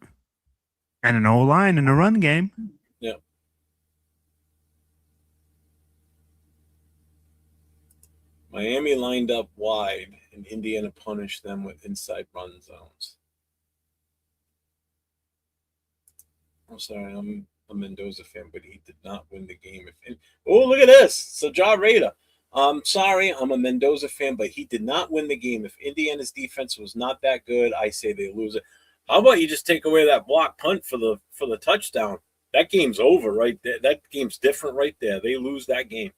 And an O-line in the run game. Miami lined up wide, and Indiana punished them with inside run zones. I'm sorry, I'm a Mendoza fan, but he did not win the game. Oh, look at this. So, Ja Raider. I'm sorry, I'm a Mendoza fan, but he did not win the game. If Indiana's defense was not that good, I say they lose it. How about you just take away that block punt for the touchdown? That game's over right there. That game's different right there. They lose that game.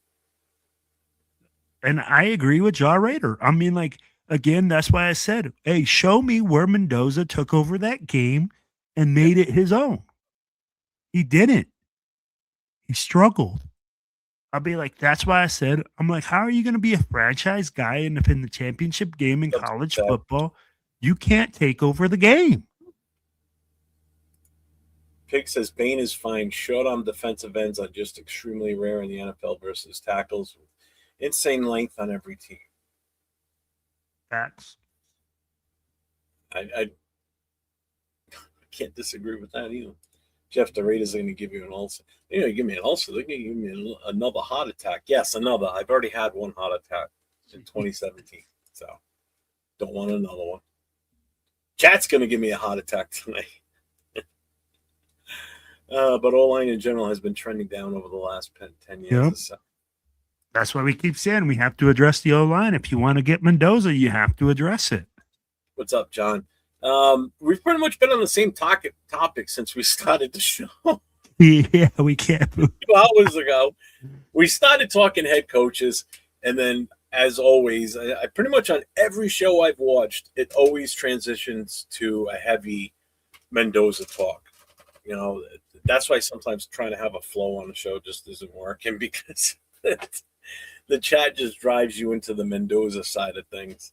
And I agree with Ja Raider. I mean, like, again, that's why I said, hey, show me where Mendoza took over that game and made it his own. He didn't. He struggled. I'll be like, that's why I said, I'm like, how are you going to be a franchise guy in the championship game in college football? You can't take over the game. Pig says Bain is fine. Short arm defensive ends are just extremely rare in the NFL versus tackles with insane length on every team. Facts. I can't disagree with that either. Jeff, the Raiders are going to give you an ulcer. They're going to give me an ulcer. They're going to give me another heart attack. Yes, another. I've already had one heart attack in 2017, so don't want another one. Chat's going to give me a heart attack tonight. But O-line in general has been trending down over the last 10 years. Yep. Or so. That's why we keep saying we have to address the O-line. If you want to get Mendoza, you have to address it. What's up, John? We've pretty much been on the same topic since we started the show. Yeah, we can't. 2 hours ago, we started talking head coaches, and then, as always, I pretty much on every show I've watched, it always transitions to a heavy Mendoza talk. You know, that's why sometimes trying to have a flow on the show just isn't working, because the chat just drives you into the Mendoza side of things.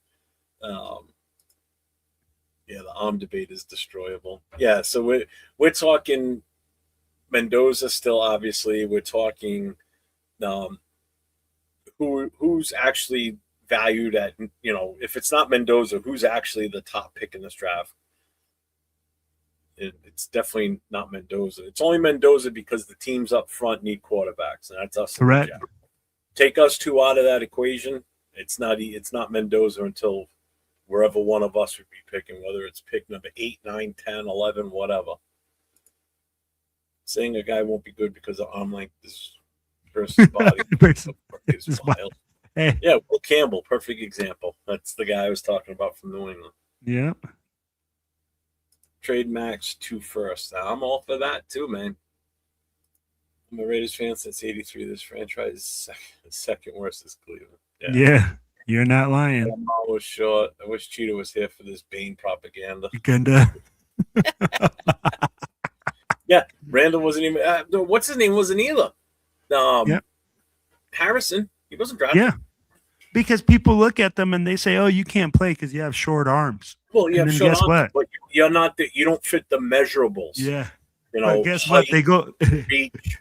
Yeah, the arm debate is destroyable. Yeah, so we're talking Mendoza still, obviously. We're talking who's actually valued at, you know, if it's not Mendoza, who's actually the top pick in this draft. It's definitely not Mendoza. It's only Mendoza because the teams up front need quarterbacks, and that's us. Correct. Take us two out of that equation. It's not Mendoza until wherever one of us would be picking, whether it's pick number 8, 9, 10, 11, whatever. Saying a guy won't be good because of arm length is versus body is wild. Hey. Yeah, Will Campbell, perfect example. That's the guy I was talking about from New England. Yeah. Trade Max 2 first. Now, I'm all for that too, man. I'm a Raiders fan since '83. This franchise is second worst is Cleveland. Yeah, you're not lying. I'm always short. I wish Cheetah was here for this Bane propaganda. Yeah, Randall wasn't even. What's his name? Wasn't either. Harrison. He wasn't drafted. Yeah, because people look at them and they say, "Oh, you can't play because you have short arms." Well, you have short arms, what? but you're not. You don't fit the measurables. Yeah. You know. But guess what? They go. Reach.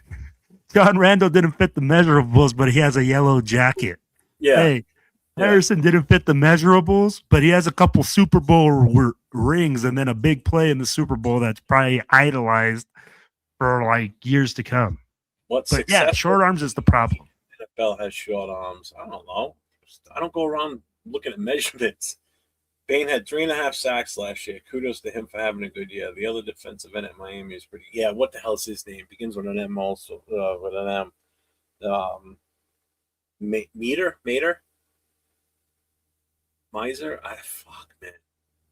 John Randall didn't fit the measurables, but he has a yellow jacket. Yeah. Hey, Harrison didn't fit the measurables, but he has a couple Super Bowl rings and then a big play in the Super Bowl that's probably idolized for like years to come. But yeah, short arms is the problem. NFL has short arms. I don't know. I don't go around looking at measurements. Bain had 3.5 sacks last year. Kudos to him for having a good year. The other defensive end at Miami is pretty. Yeah, what the hell is his name? Begins with an M also. With an M. Mater? Miser? Fuck, man.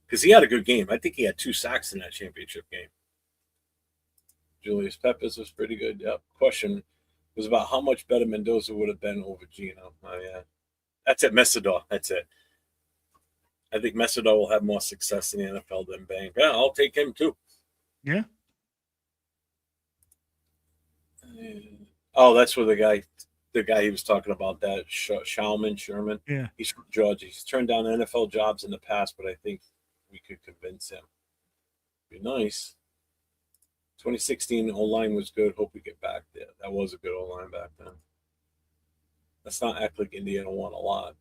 Because he had a good game. I think he had 2 sacks in that championship game. Julius Peppers was pretty good. Yep. Question was about how much better Mendoza would have been over Gino. Oh, yeah. That's it. Messidor. That's it. I think Messidor will have more success in the NFL than Bang. Yeah, I'll take him too. Yeah. Oh, that's where the guy he was talking about, that Sherman. Yeah. He's from Georgia. He's turned down NFL jobs in the past, but I think we could convince him. Be nice. 2016 O-line was good. Hope we get back there. That was a good O-line back then. Let's not act like Indiana won a lot.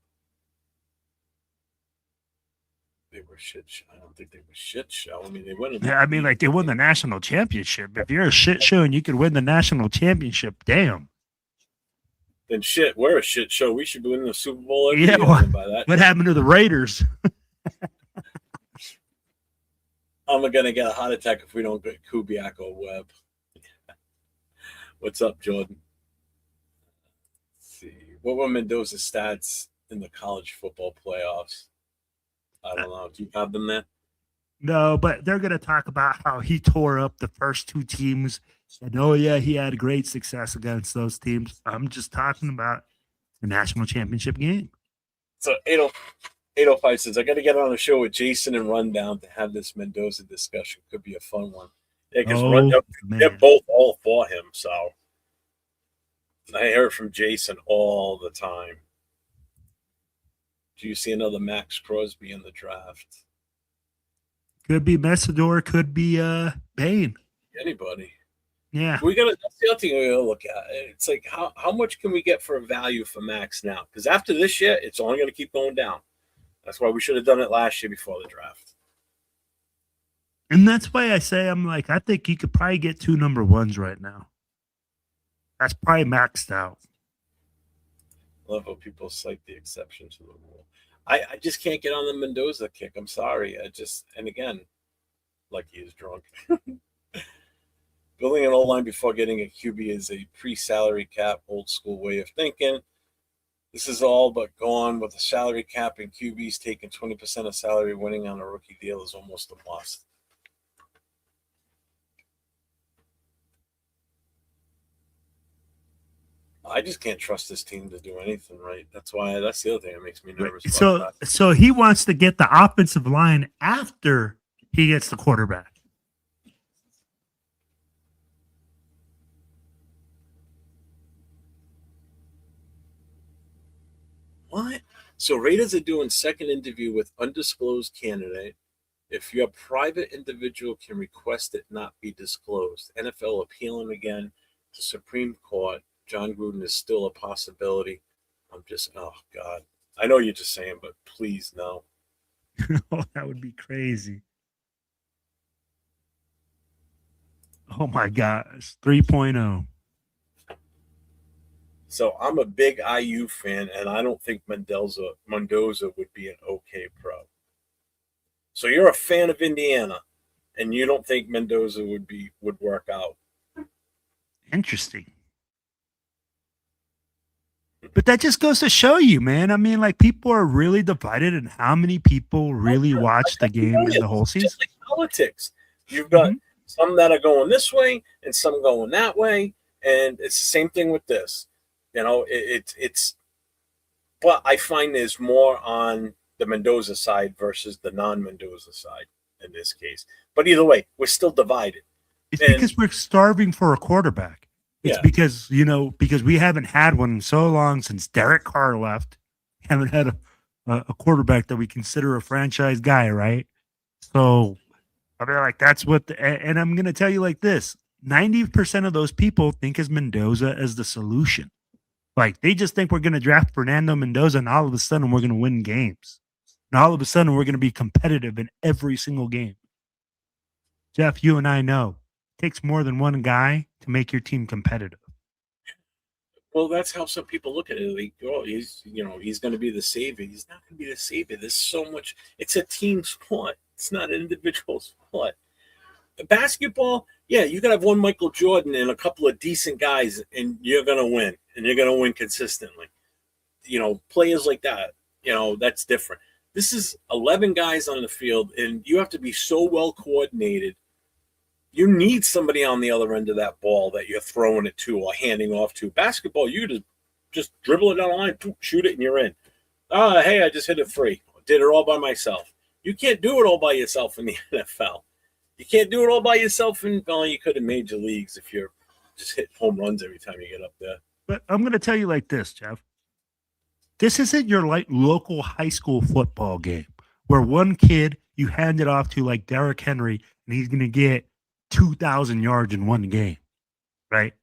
They were shit show. I don't think they were shit show. I mean, they won. Yeah, I mean, like they won the national championship. If you're a shit show and you could win the national championship, damn. then shit, we're a shit show. We should be winning the Super Bowl every Yeah, year. By that, what happened to the Raiders? I'm gonna get a heart attack if we don't get Kubiak or Webb. What's up, Jordan? Let's see, what were Mendoza's stats in the college football playoffs? I don't know. Do you have them there? No, but they're going to talk about how he tore up the first two teams. And oh, yeah, he had great success against those teams. I'm just talking about the national championship game. So 805 says, I got to get on a show with Jason and Rundown to have this Mendoza discussion. Could be a fun one. Yeah, because they're both all for him. So I hear it from Jason all the time. Do you see another Max Crosby in the draft? Could be Messidor, could be Bain. Anybody. Yeah. That's the other thing we gotta look at. It's like how much can we get for a value for Max now? Because after this year, it's only gonna keep going down. That's why we should have done it last year before the draft. And that's why I say I think you could probably get 2 number 1s right now. That's probably maxed out. I love how people cite the exception to the rule. I just can't get on the Mendoza kick. I'm sorry. And again, like he is drunk. Building an O-line before getting a QB is a pre-salary cap, old school way of thinking. This is all but gone with the salary cap and QBs taking 20% of salary. Winning on a rookie deal is almost a must. I just can't trust this team to do anything right. That's the other thing that makes me nervous. So he wants to get the offensive line after he gets the quarterback. What? So Raiders are doing second interview with undisclosed candidate. If your private individual can request it not be disclosed. NFL appealing again to Supreme Court. John Gruden is still a possibility. Oh, God. I know you're just saying, but please, no. Oh, that would be crazy. Oh, my gosh. 3.0. So I'm a big IU fan, and I don't think Mendoza would be an okay pro. So you're a fan of Indiana, and you don't think Mendoza would work out. Interesting. But that just goes to show you, man. I mean, people are really divided in how many people really watch the game in the whole season. Just like politics. You've got some that are going this way and some going that way, and it's the same thing with this. It's but I find there's more on the Mendoza side versus the non-Mendoza side in this case. But either way, we're still divided. It's because we're starving for a quarterback. It's because we haven't had one in so long since Derek Carr left. Haven't had a quarterback that we consider a franchise guy, right? So I mean, that's what. And I'm going to tell you like this: 90% of those people think as Mendoza as the solution. They just think we're going to draft Fernando Mendoza, and all of a sudden we're going to win games, and all of a sudden we're going to be competitive in every single game. Jeff, you and I know it takes more than one guy to make your team competitive. Well, that's how some people look at it. He's going to be the savior. He's not going to be the savior. There's so much. It's a team sport. It's not an individual sport. Basketball, you got to have one Michael Jordan and a couple of decent guys, and you're going to win, and you're going to win consistently. Players like that, that's different. This is 11 guys on the field, and you have to be so well coordinated. You need somebody on the other end of that ball that you're throwing it to or handing off to. Basketball, you just dribble it down the line, shoot it, and you're in. Hey, I just hit it free. Did it all by myself. You can't do it all by yourself in the NFL. You can't do it all by yourself you could in major leagues if you're just hit home runs every time you get up there. But I'm going to tell you like this, Jeff. This isn't your local high school football game where one kid you hand it off to like Derrick Henry and he's going to get 2,000 yards in one game, right?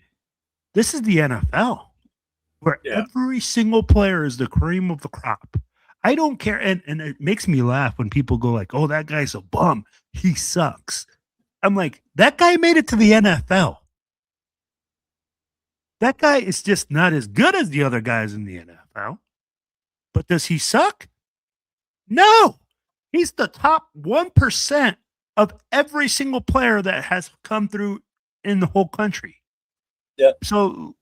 This is the NFL where every single player is the cream of the crop. I don't care. And it makes me laugh when people go like, oh, that guy's a bum. He sucks. I'm like, that guy made it to the NFL. That guy is just not as good as the other guys in the NFL. But does he suck? No. He's the top 1% of every single player that has come through in the whole country. Yeah. So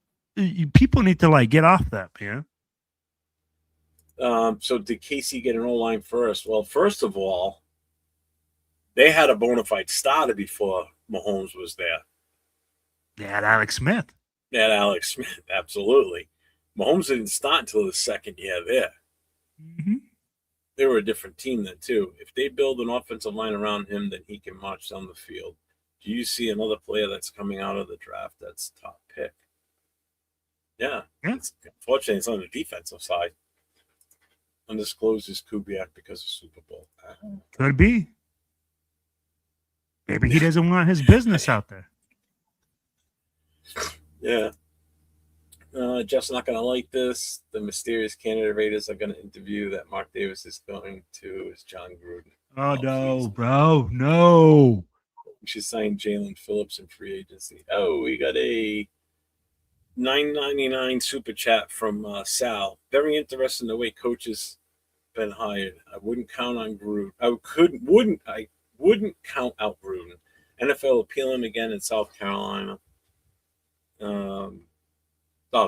people need to like get off that, man. So did Casey get an O-line first? Well, first of all, they had a bona fide starter before Mahomes was there. They had Alex Smith. They had Alex Smith, absolutely. Mahomes didn't start until his second year there. Mm-hmm. They were a different team then, too. If they build an offensive line around him, then he can march down the field. Do you see another player that's coming out of the draft that's top pick? Yeah. Unfortunately, it's on the defensive side. Undisclosed is Kubiak because of Super Bowl. Could be. Maybe he doesn't want his business out there. Yeah. Jeff's not going to like this. The mysterious candidate Raiders are going to interview that Mark Davis is going to is John Gruden. Oh, no, please. Bro. No. We should sign Jalen Phillips in free agency. Oh, we got a $9.99 super chat from Sal. Very interesting the way coaches been hired. I wouldn't count on Gruden. I wouldn't count out Gruden. NFL appeal him again in South Carolina.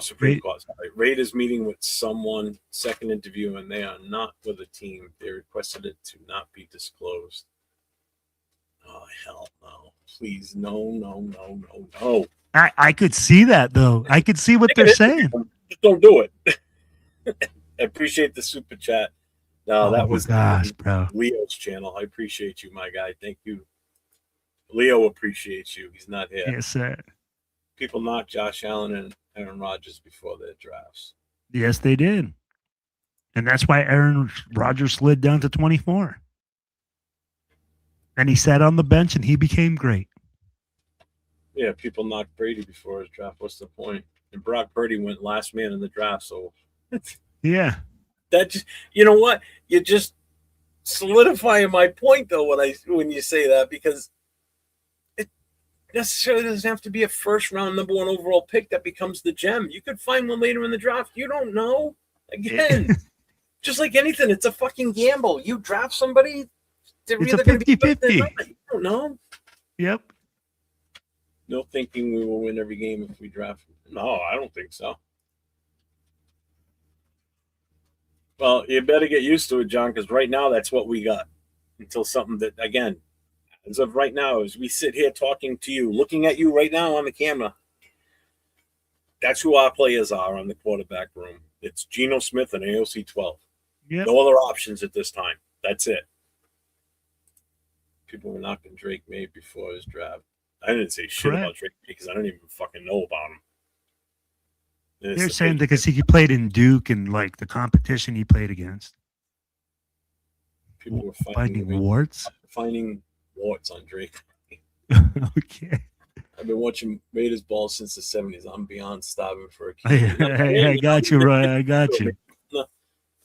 Supreme Court. Sorry. Raiders meeting with someone, second interview, and they are not with a team. They requested it to not be disclosed. Oh, hell no. Please, no. I could see that, though. I could see what they're saying. Just don't do it. I appreciate the super chat. No, that was bro. Leo's channel. I appreciate you, my guy. Thank you. Leo appreciates you. He's not here. Yes, sir. People knocked Josh Allen and Aaron Rodgers before their drafts. Yes, they did. And that's why Aaron Rodgers slid down to 24. And he sat on the bench and he became great. Yeah, people knocked Brady before his draft. What's the point? And Brock Purdy went last man in the draft. So, yeah. That just, you know what? You're just solidifying my point, though, when you say that, because it necessarily doesn't have to be a first-round number one overall pick that becomes the gem. You could find one later in the draft. You don't know. Again, just like anything, it's a fucking gamble. You draft somebody, they're it's either a 50-50. You don't know. Yep. No thinking we will win every game if we draft. No, I don't think so. Well, you better get used to it, John, because right now that's what we got. Until something that, again, as of right now, as we sit here talking to you, looking at you right now on the camera, that's who our players are on the quarterback room. It's Geno Smith and AOC 12. Yep. No other options at this time. That's it. People were knocking Drake May before his draft. I didn't say shit about Drake because I don't even fucking know about him. They're saying because he played in Duke and like the competition he played against. People were finding warts on Drake. Okay. I've been watching Raiders ball since the 70s. I'm beyond starving for a kid. I got you, Roy. I got you.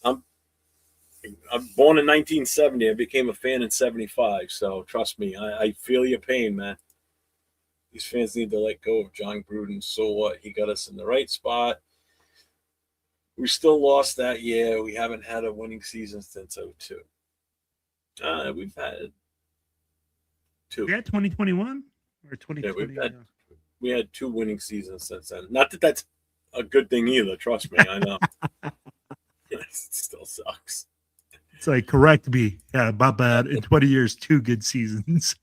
I'm born in 1970. I became a fan in 75. So trust me, I feel your pain, man. These fans need to let go of John Gruden. So what? He got us in the right spot. We still lost that year. We haven't had a winning season since 2002. We've had 2. Yeah, 2021 or 2020. Yeah, we had 2 winning seasons since then. Not that that's a good thing either. Trust me, I know. It still sucks. It's like, correct me. Yeah, my bad. In 20 years, 2 good seasons.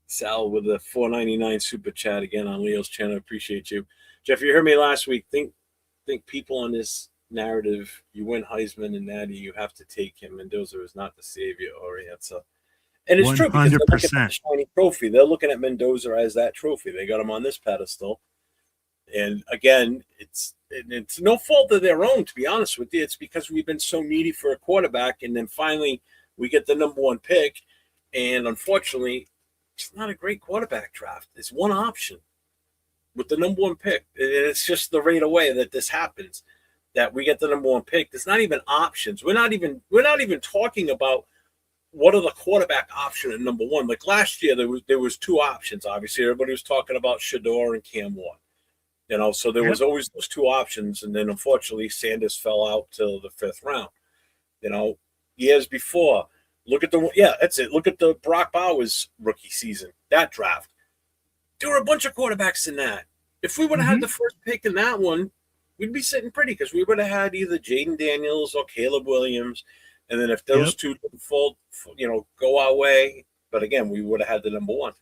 Sal with a $4.99 super chat again on Leo's channel. Appreciate you. Jeff, you heard me last week. Think people on this narrative, you win Heisman and Natty, you have to take him. Mendoza is not the savior or answer. And it's 100%. True because they're looking at the shiny trophy. They're looking at Mendoza as that trophy. They got him on this pedestal. And again, it's no fault of their own, to be honest with you. It's because we've been so needy for a quarterback, and then finally we get the number 1 pick, and unfortunately, it's not a great quarterback draft. It's one option with the number 1 pick. And it's just the right away that this happens, that we get the number 1 pick. There's not even options. We're not even talking about what are the quarterback option at number 1. Like last year, there was 2 options. Obviously, everybody was talking about Shador and Cam Ward. So there was always those two options, and then unfortunately Sanders fell out till the 5th round. Years before, that's it. Look at the Brock Bowers rookie season, that draft. There were a bunch of quarterbacks in that. If we would have had the first pick in that one, we'd be sitting pretty because we would have had either Jaden Daniels or Caleb Williams. And then if those two didn't fall, go our way, but again, we would have had the number one.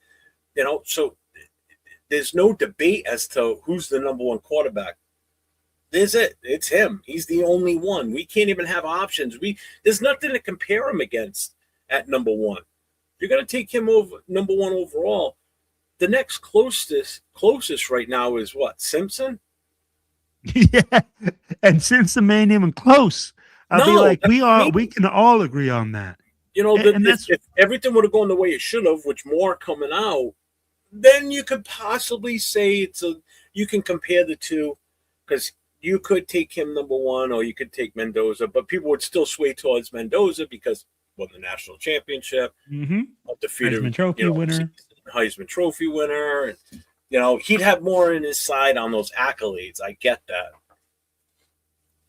So there's no debate as to who's the number one quarterback. It's him. He's the only one. We can't even have options. There's nothing to compare him against at number one. You're going to take him over number one overall. The next closest right now is what? Simpson? Yeah, and Simpson ain't even close. I'll be like, we can all agree on that. If everything would have gone the way it should have, which more coming out, then you could possibly say you can compare the two, because you could take him number one or you could take Mendoza, but people would still sway towards Mendoza because won the national championship, defeated Heisman Trophy winner. Heisman Trophy winner. He'd have more in his side on those accolades. I get that.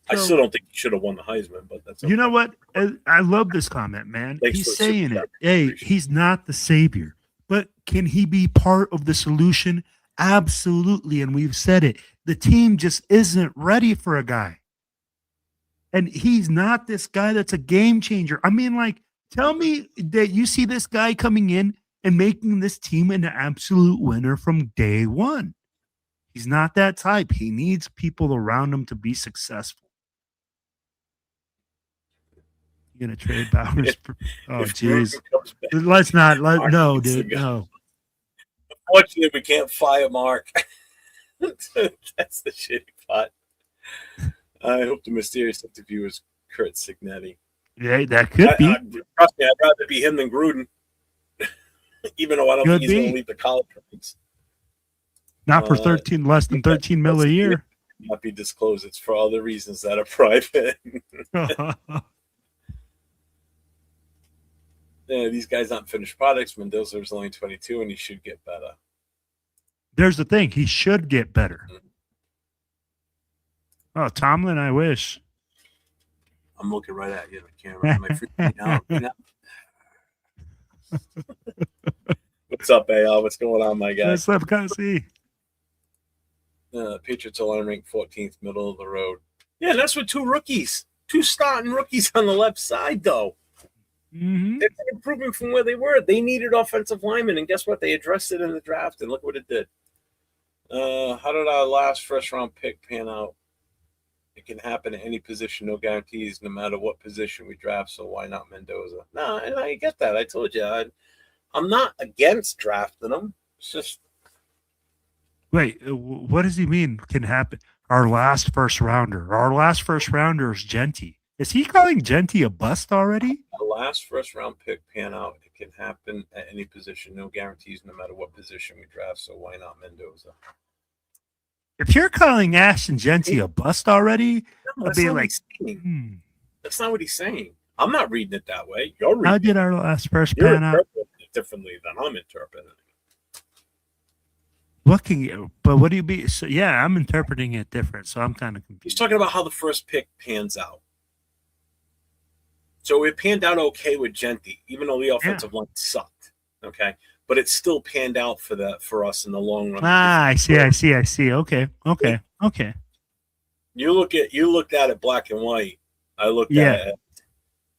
I still don't think he should have won the Heisman, but that's okay. You know what? I love this comment, man. He's saying it. Hey, he's not the savior, but can he be part of the solution? Absolutely. And we've said it. The team just isn't ready for a guy. And he's not this guy that's a game changer. I mean, like, tell me that you see this guy coming in and making this team an absolute winner from day one. He's not that type. He needs people around him to be successful. You're going to trade Bowers? Oh, jeez. Let's not. No, dude. No. Unfortunately, we can't fire Mark. That's the shitty part. I hope the mysterious interview is Kurt Signetti. Yeah, that could be. Trust me, I'd rather be him than Gruden. Even though I don't think he's going to leave the college ranks. Not for less than 13 mil a year. Not be disclosed. It's for other reasons that are private. Yeah, these guys aren't finished products. Mendoza was only 22, and he should get better. There's the thing. He should get better. Oh, Tomlin, I wish. I'm looking right at you, the camera. Am I freaking out? What's up, AL? What's going on, my guy? What's up, Cassie? Patriots are ranked 14th, middle of the road. Yeah, that's with two starting rookies on the left side, though. They're improving from where they were. They needed offensive linemen, and guess what? They addressed it in the draft, and look what it did. How did our last first-round pick pan out? It can happen at any position, no guarantees, no matter what position we draft, so why not Mendoza? No, and I get that. I told you. I'm not against drafting them. It's just... Wait, what does he mean can happen? Our last first rounder. Our last first rounder is Genty. Is he calling Genty a bust already? The last first-round pick pan out. It can happen at any position, no guarantees, no matter what position we draft, so why not Mendoza? If you're calling Ashton Genty a bust already, I'd be like, that's not what he's saying. I'm not reading it that way. You're reading How did our last first pan out? Differently than I'm interpreting it. What do you be? So, yeah, I'm interpreting it different, so I'm kind of confused. He's talking about how the first pick pans out. So it panned out okay with Genty, even though the offensive line sucked. Okay, but it still panned out for us in the long run. I see. Okay. You looked at it black and white. I looked at it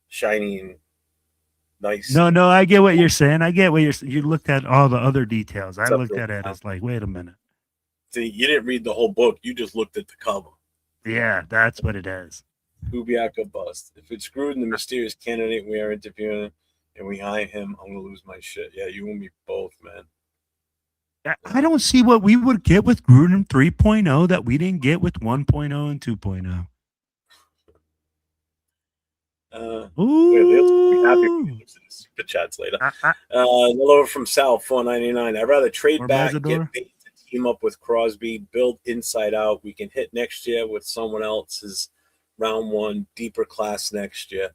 shiny and nice. No, I get what you're saying. You looked at all the other details. I looked at it as like, wait a minute. See, you didn't read the whole book. You just looked at the cover. Yeah, that's what it is. Kubiak bust. If it's Gruden, the mysterious candidate we are interviewing, and we hire him, I'm gonna lose my shit. Yeah, you and me both, man. I don't see what we would get with Gruden 3.0 that we didn't get with 1.0 and 2.0. We'll be happy with this super chats later. Hello from South 499. I'd rather trade back, get paid to team up with Crosby, build inside out. We can hit next year with someone else's round one, deeper class next year.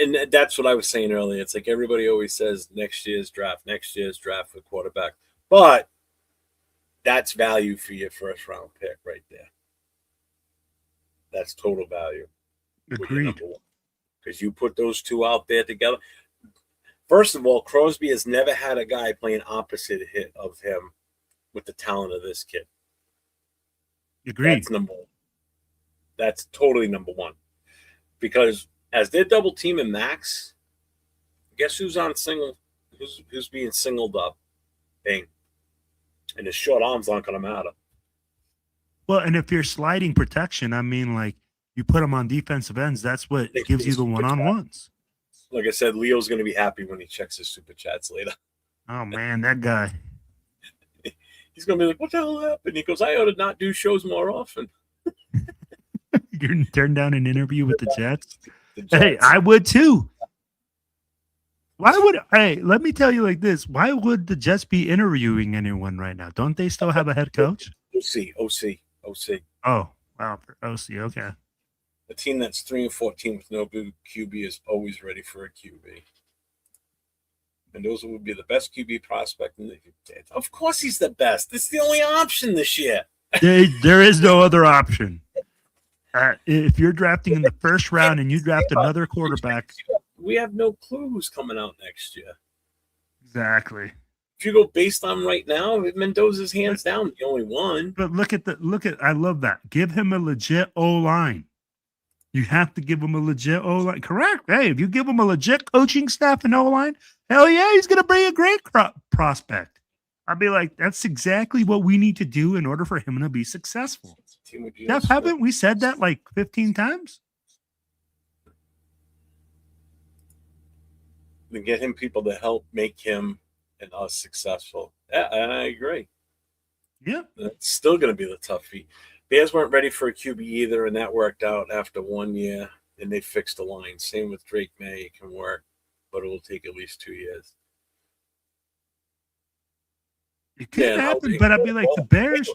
And that's what I was saying earlier. It's like everybody always says next year's draft for quarterback. But That's value for your first round pick right there. That's total value. Agreed. Because you put those two out there together. First of all, Crosby has never had a guy playing opposite hit of him with the talent of this kid. Agreed. That's number one. That's totally number one. Because as they're double teaming Max, guess who's on single? Who's being singled up? Bing. And his short arms aren't going to matter. Well, and if you're sliding protection, I mean, like, you put them on defensive ends, that's what gives you the one-on-ones. Like I said, Leo's going to be happy when he checks his super chats later. Oh, man, that guy. He's going to be like, what the hell happened? He goes, I ought to not do shows more often. You're going to turn down an interview with the Jets? Jets? Hey, I would too. Let me tell you like this. Why would the Jets be interviewing anyone right now? Don't they still have a head coach? OC. Oh, wow. For OC, okay. A team that's 3-14 with no good QB is always ready for a QB. Mendoza would be the best QB prospect. Of course he's the best. It's the only option this year. There is no other option. If you're drafting in the first round and you draft another quarterback. We have no clue who's coming out next year. Exactly. If you go based on right now, Mendoza's hands down the only one. But look at I love that. Give him a legit O-line. You have to give him a legit O-line. Correct. Hey, if you give him a legit coaching staff and O-line, hell yeah, he's going to bring a great prospect. I'd be like, that's exactly what we need to do in order for him to be successful. Jeff, haven't we said that like 15 times? And get him people to help make him and us successful. Yeah, and I agree. Yeah. It's still going to be the tough feat. Bears weren't ready for a QB either, and that worked out after 1 year, and they fixed the line. Same with Drake May. It can work, but it will take at least 2 years. It could happen, but I'd be like, the Bears.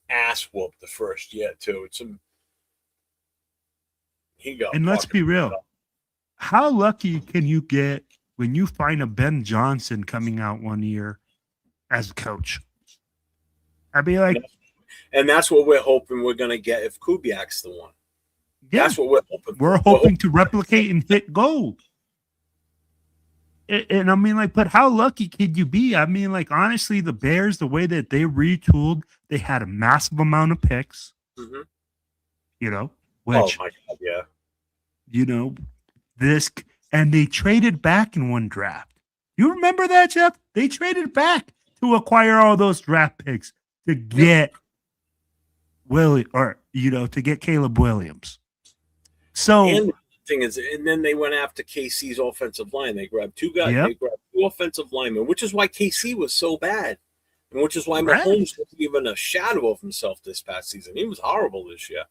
Ass whooped the first year, too. And let's be real. How lucky can you get when you find a Ben Johnson coming out 1 year as a coach? I'd be like, and that's what we're hoping we're going to get if Kubiak's the one. Yeah, that's what we're hoping. We're hoping to replicate and hit gold. And I mean, like, but how lucky could you be? I mean, like, honestly, the Bears, the way that they retooled, they had a massive amount of picks. Mm-hmm. You know, which, oh my God, yeah. You know, and they traded back in one draft. You remember that, Jeff? They traded back to acquire all those draft picks to get to get Caleb Williams. So, and the thing is, and then they went after KC's offensive line. They grabbed two guys. Yep. They grabbed two offensive linemen, which is why KC was so bad, and which is why Mahomes wasn't even a shadow of himself this past season. He was horrible this year.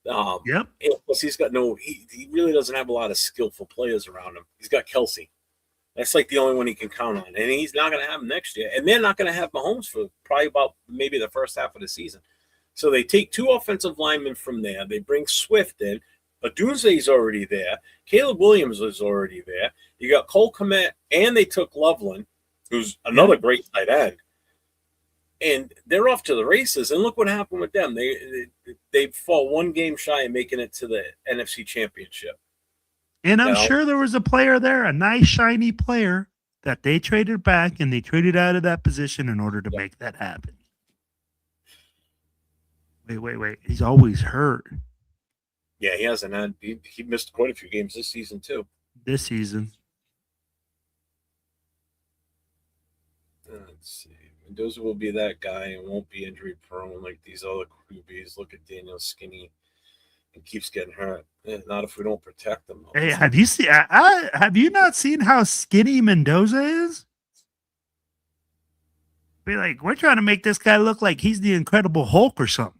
Yep. And plus, he's got he really doesn't have a lot of skillful players around him. He's got Kelsey. That's like the only one he can count on, and he's not going to have him next year. And they're not going to have Mahomes for probably about maybe the first half of the season. So they take two offensive linemen from there. They bring Swift in. Odunze's already there. Caleb Williams is already there. You got Cole Kmet, and they took Loveland, who's another great tight end. And they're off to the races. And look what happened with them. They fall one game shy of making it to the NFC Championship. And I'm sure there was a player there, a nice, shiny player, that they traded back, and they traded out of that position in order to make that happen. Wait. He's always hurt. Yeah, he hasn't had. He missed quite a few games this season, too. This season. Let's see. Mendoza will be that guy and won't be injury prone like these other QBs. Look at Daniel Skinny and keeps getting hurt. Not if we don't protect them. Hey, have you seen? Have you not seen how skinny Mendoza is? Be like, we're trying to make this guy look like he's the Incredible Hulk or something.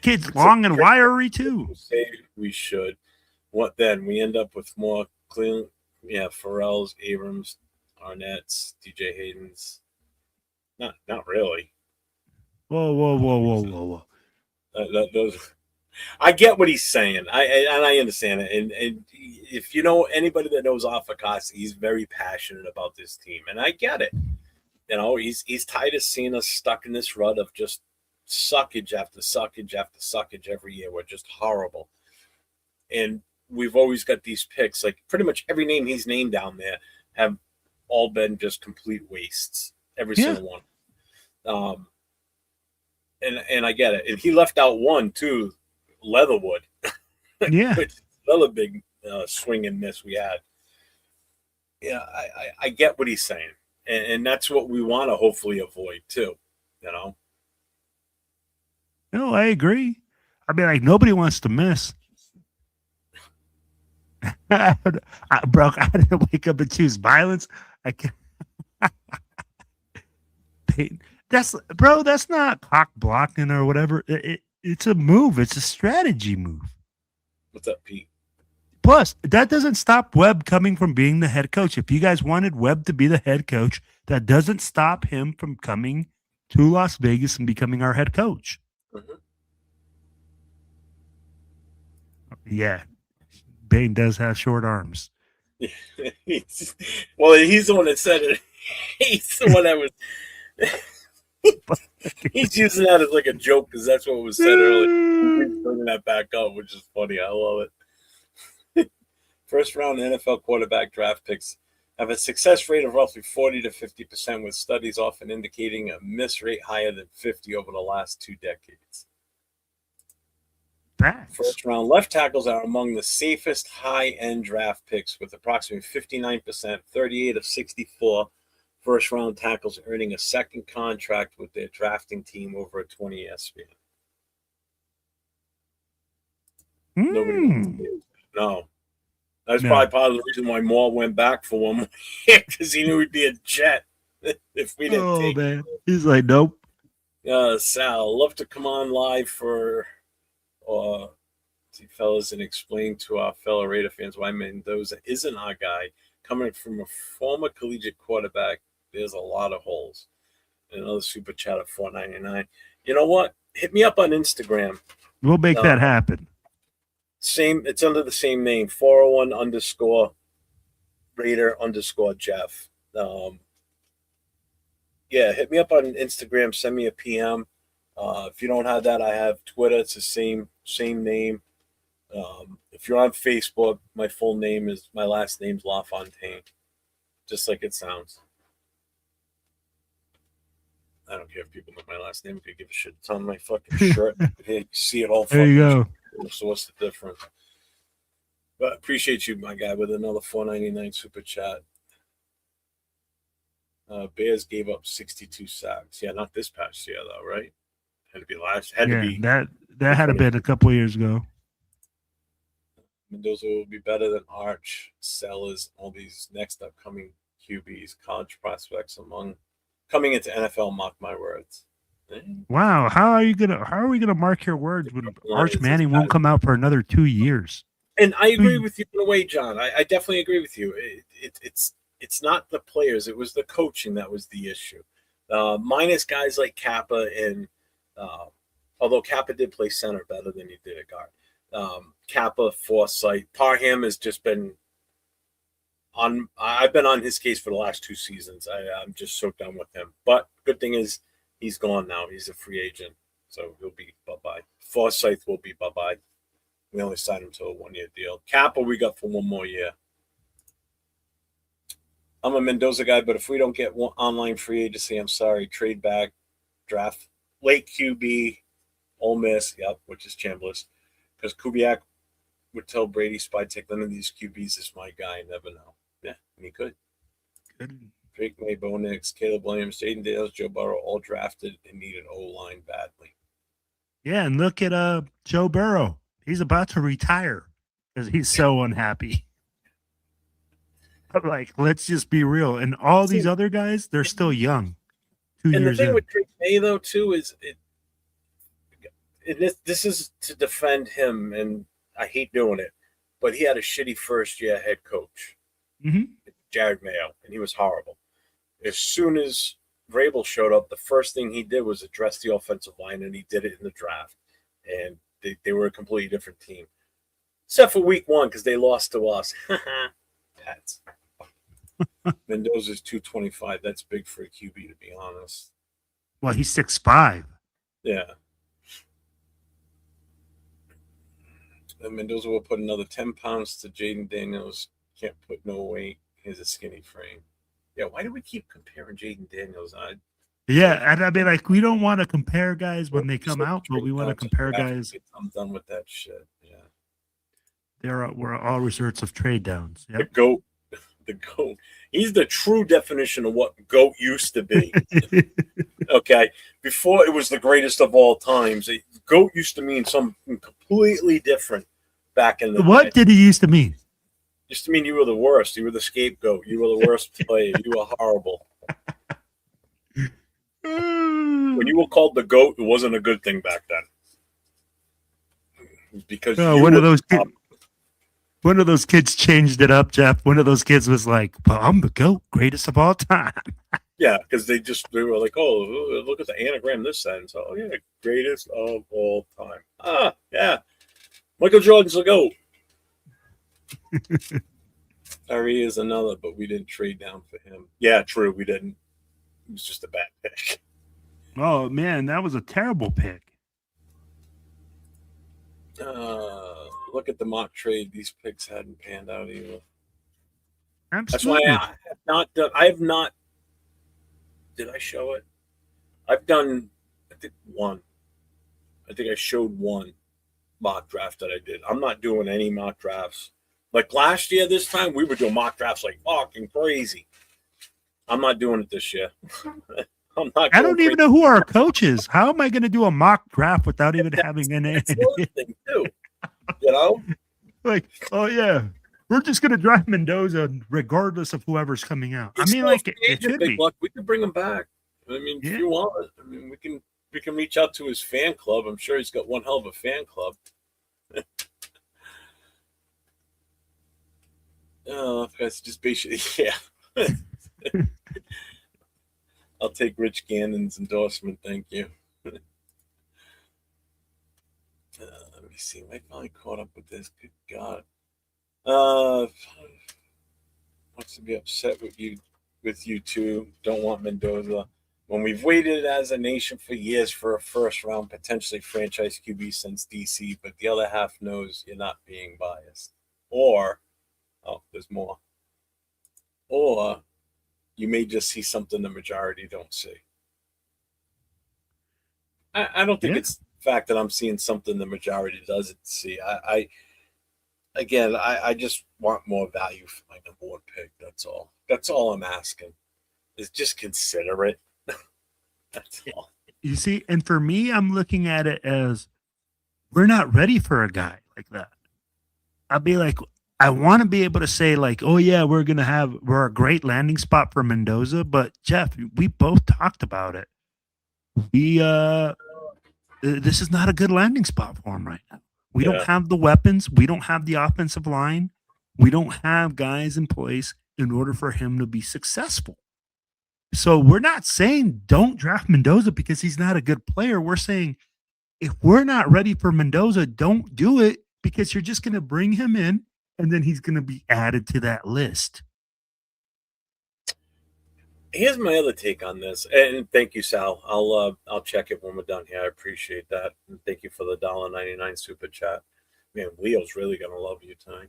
Kid's long and wiry too. We should. What then? We end up with more clean. Yeah, Farrell's, Abrams, Arnett's, DJ Hayden's. Not really. Whoa. Those. I get what he's saying. I understand it. And if you know anybody that knows Afakasi, he's very passionate about this team, and I get it. He's tired of seeing us stuck in this rut of just suckage after suckage after suckage every year. We're just horrible. And we've always got these picks. Like pretty much every name he's named down there have all been just complete wastes. Every single one. And I get it. And he left out one too, Leatherwood. Yeah. Which is another big swing and miss we had. Yeah, I get what he's saying. And that's what we want to hopefully avoid too, you know? No, I agree. I mean, like, nobody wants to miss. I didn't wake up and choose violence. I can't. That's not cock blocking or whatever. It's a move. It's a strategy move. What's up, Pete? Plus, that doesn't stop Webb coming from being the head coach. If you guys wanted Webb to be the head coach, that doesn't stop him from coming to Las Vegas and becoming our head coach. Mm-hmm. Yeah. Bane does have short arms. He's the one that said it. He's the one that was. He's using that as like a joke because that's what was said earlier. He's bringing that back up, which is funny. I love it. First round NFL quarterback draft picks have a success rate of roughly 40 to 50%, with studies often indicating a miss rate higher than 50 over the last 2 decades. Facts. First round left tackles are among the safest high-end draft picks, with approximately 59%, 38 of 64 first round tackles earning a second contract with their drafting team over a 20-year span. Nobody wants to do it. No. That's probably part of the reason why Moore went back for one more year, because he knew he'd be a Jet if we didn't take man. him. He's like, nope. Sal, love to come on live for fellas and explain to our fellow Raider fans why Mendoza isn't our guy. Coming from a former collegiate quarterback, there's a lot of holes. Another super chat of $4.99. You know what? Hit me up on Instagram. We'll make that happen. It's under the same name, 401_Raider_Jeff. Hit me up on Instagram. Send me a PM. If you don't have that, I have Twitter. It's the same name. If you're on Facebook, my last name's LaFontaine, just like it sounds. I don't care if people know my last name. I could give a shit. It's on my fucking shirt. You see it all. There you go. So what's the difference? But appreciate you, my guy, with another $4.99 super chat. Bears gave up 62 sacks. Yeah, not this past year though, right? Had to be last. Had to be that had to been a couple of years ago. Mendoza will be better than Arch, Sellers, all these next upcoming QBs, college prospects coming into NFL. Mark my words. Wow, how are we gonna mark your words when Arch Manning won't come out for another 2 years? And I agree with you in a way, John. I definitely agree with you. It's not the players; it was the coaching that was the issue. Minus guys like Kappa and although Kappa did play center better than he did at guard. Kappa, Forsythe, Parham has just been on. I've been on his case for the last 2 seasons. I'm just so done with him. But good thing is, he's gone now. He's a free agent, so he'll be bye-bye. Forsythe will be bye-bye. We only signed him to a 1-year deal. Kappa we got for 1 more year. I'm a Mendoza guy, but if we don't get online free agency, I'm sorry. Trade back, draft, late QB, Ole Miss, which is Chambliss. Because Kubiak would tell Brady, Spy, take none of these QBs is my guy. Never know. Yeah, and he could. Good. Drake May, Bo Nix, Caleb Williams, Jaden Dales, Joe Burrow, all drafted and need an O-line badly. Yeah, and look at Joe Burrow. He's about to retire because he's so unhappy. But let's just be real. And all these other guys, they're still young. 2 years in. And the thing with Drake May, though, too, is this is to defend him, and I hate doing it, but he had a shitty first-year head coach, Jared Mayo, and he was horrible. As soon as Vrabel showed up, the first thing he did was address the offensive line, and he did it in the draft. And they were a completely different team. Except for week 1, because they lost to us. Pats. Mendoza's 225. That's big for a QB, to be honest. Well, he's 6'5". Yeah. And Mendoza will put another 10 pounds to Jaden Daniels. Can't put no weight. Here's a skinny frame. Yeah, why do we keep comparing Jaden Daniels? Yeah, and I mean, like, we don't want to compare guys when they come out, but we want to compare guys. I'm done with that shit. Yeah. We're all resorts of trade downs. The GOAT. The GOAT. He's the true definition of what GOAT used to be. Okay. Before it was the greatest of all times. GOAT used to mean something completely different back in the day. What did he used to mean? Used to mean you were the worst. You were the scapegoat. You were the worst player. You were horrible. When you were called the GOAT, it wasn't a good thing back then. Because one of those kids changed it up, Jeff. One of those kids was like, well, I'm the GOAT, greatest of all time. Yeah, because they were like, oh, look at the anagram this sentence. Oh, yeah, greatest of all time. Ah, yeah. Michael Jordan's the GOAT. Ari is another, but we didn't trade down for him. Yeah, true, we didn't. It was just a bad pick. Oh, man, that was a terrible pick. Look at the mock trade. These picks hadn't panned out either. Absolutely. That's why I have not done. I have not. Did I show it? I've done, I think, one. I think I showed one mock draft that I did. I'm not doing any mock drafts. Like last year, this time, we were doing mock drafts like fucking crazy. I'm not doing it this year. I don't even know who our coach is. How am I going to do a mock draft without even having an thing too? You know? Like, oh, yeah. We're just going to draft Mendoza regardless of whoever's coming out. I mean, like, it should be. We could bring him back. I mean, if you want, I mean, we can reach out to his fan club. I'm sure he's got one hell of a fan club. Oh, that's just basically, yeah. I'll take Rich Gannon's endorsement. Thank you. Let me see. I finally caught up with this. Good God. Wants to be upset with you two. Don't want Mendoza. When we've waited as a nation for years for a first round, potentially franchise QB since DC, but the other half knows you're not being biased. Or, there's more. Or you may just see something the majority don't see. I don't think it's the fact that I'm seeing something the majority doesn't see. I just want more value for my number one pick. That's all. That's all I'm asking. Is just consider it. That's all. You see, and for me, I'm looking at it as we're not ready for a guy like that. I'll be like, I want to be able to say like, oh yeah, we're a great landing spot for Mendoza. But Jeff, we both talked about it. This is not a good landing spot for him right now. We don't have the weapons. We don't have the offensive line. We don't have guys in place in order for him to be successful. So we're not saying don't draft Mendoza because he's not a good player. We're saying if we're not ready for Mendoza, don't do it because you're just going to bring him in and then he's going to be added to that list. Here's my other take on this, and thank you, Sal. I'll check it when we're done here. I appreciate that, and thank you for the $1.99 super chat. Man, Leo's really gonna love you tonight.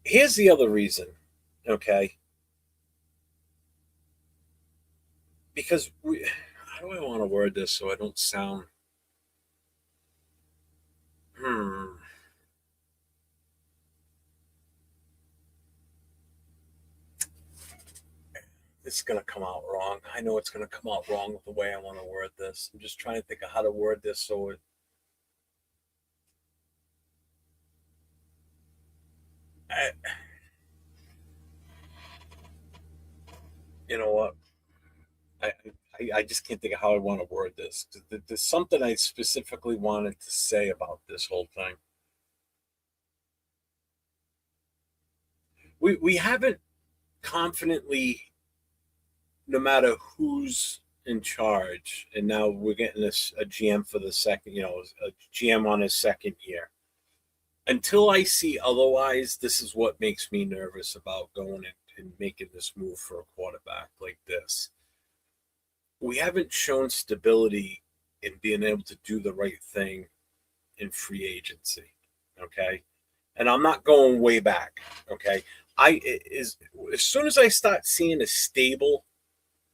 Here's the other reason, okay? Because how do I want to word this so I don't sound? It's going to come out wrong. I know it's going to come out wrong with the way I want to word this. I'm just trying to think of how to word this so it. You know what? I just can't think of how I want to word this. There's something I specifically wanted to say about this whole thing. We haven't confidently, no matter who's in charge, and now we're getting a GM for the second, a GM on his second year. until I see otherwise, this is what makes me nervous about going and making this move for a quarterback like this. We haven't shown stability in being able to do the right thing in free agency. Okay. And I'm not going way back. Okay. As soon as I start seeing a stable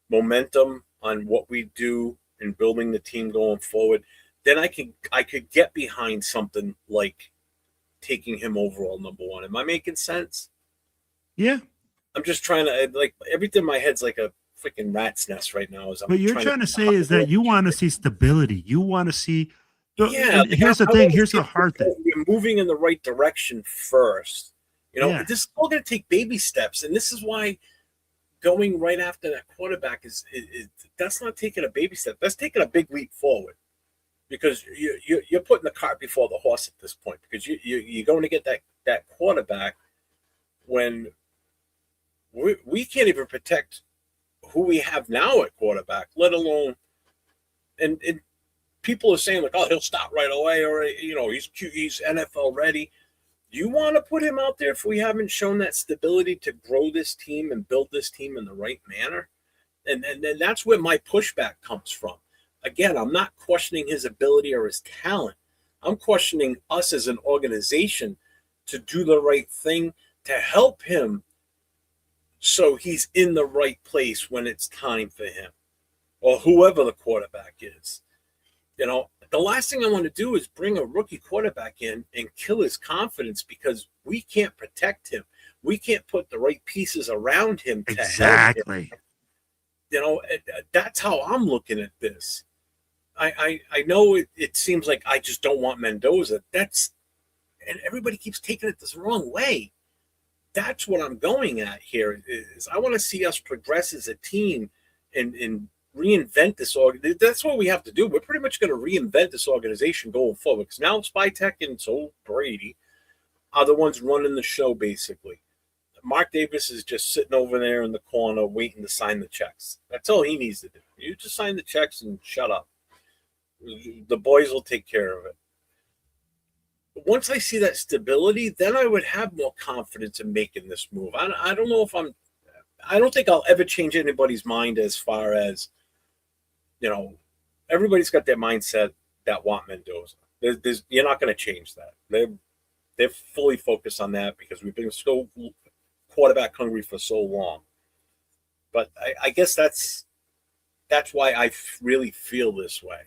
momentum on what we do in building the team going forward, then I could get behind something like taking him overall number one. Am I making sense? Yeah. I'm just trying to, like, everything in my head's like a freaking rat's nest right now. But you're trying to say is that you want to see stability. You want to see. Yeah. And here's the thing. Here's the hard thing. We're moving in the right direction first. This is all going to take baby steps, and this is why going right after that quarterback is that's not taking a baby step. That's taking a big leap forward, because you're putting the cart before the horse at this point, because you're going to get that quarterback when we can't even protect who we have now at quarterback, let alone and people are saying like, oh, he'll start right away, or he's NFL ready. You want to put him out there if we haven't shown that stability to grow this team and build this team in the right manner? And that's where my pushback comes from. Again, I'm not questioning his ability or his talent. I'm questioning us as an organization to do the right thing to help him so he's in the right place when it's time for him, or whoever the quarterback is. The last thing I want to do is bring a rookie quarterback in and kill his confidence because we can't protect him. We can't put the right pieces around him to help him. That's how I'm looking at this. I know it seems like I just don't want Mendoza. And everybody keeps taking it the wrong way. That's what I'm going at here. Is I want to see us progress as a team and reinvent this organization. That's what we have to do. We're pretty much going to reinvent this organization going forward, because now Spytek and so Brady are the ones running the show, basically. Mark Davis is just sitting over there in the corner waiting to sign the checks. That's all he needs to do. You just sign the checks and shut up. The boys will take care of it. Once I see that stability, then I would have more confidence in making this move. I don't know if I don't think I'll ever change anybody's mind as far as, everybody's got their mindset that want Mendoza. You're not going to change that. They're fully focused on that because we've been so quarterback hungry for so long. But I guess that's why I really feel this way.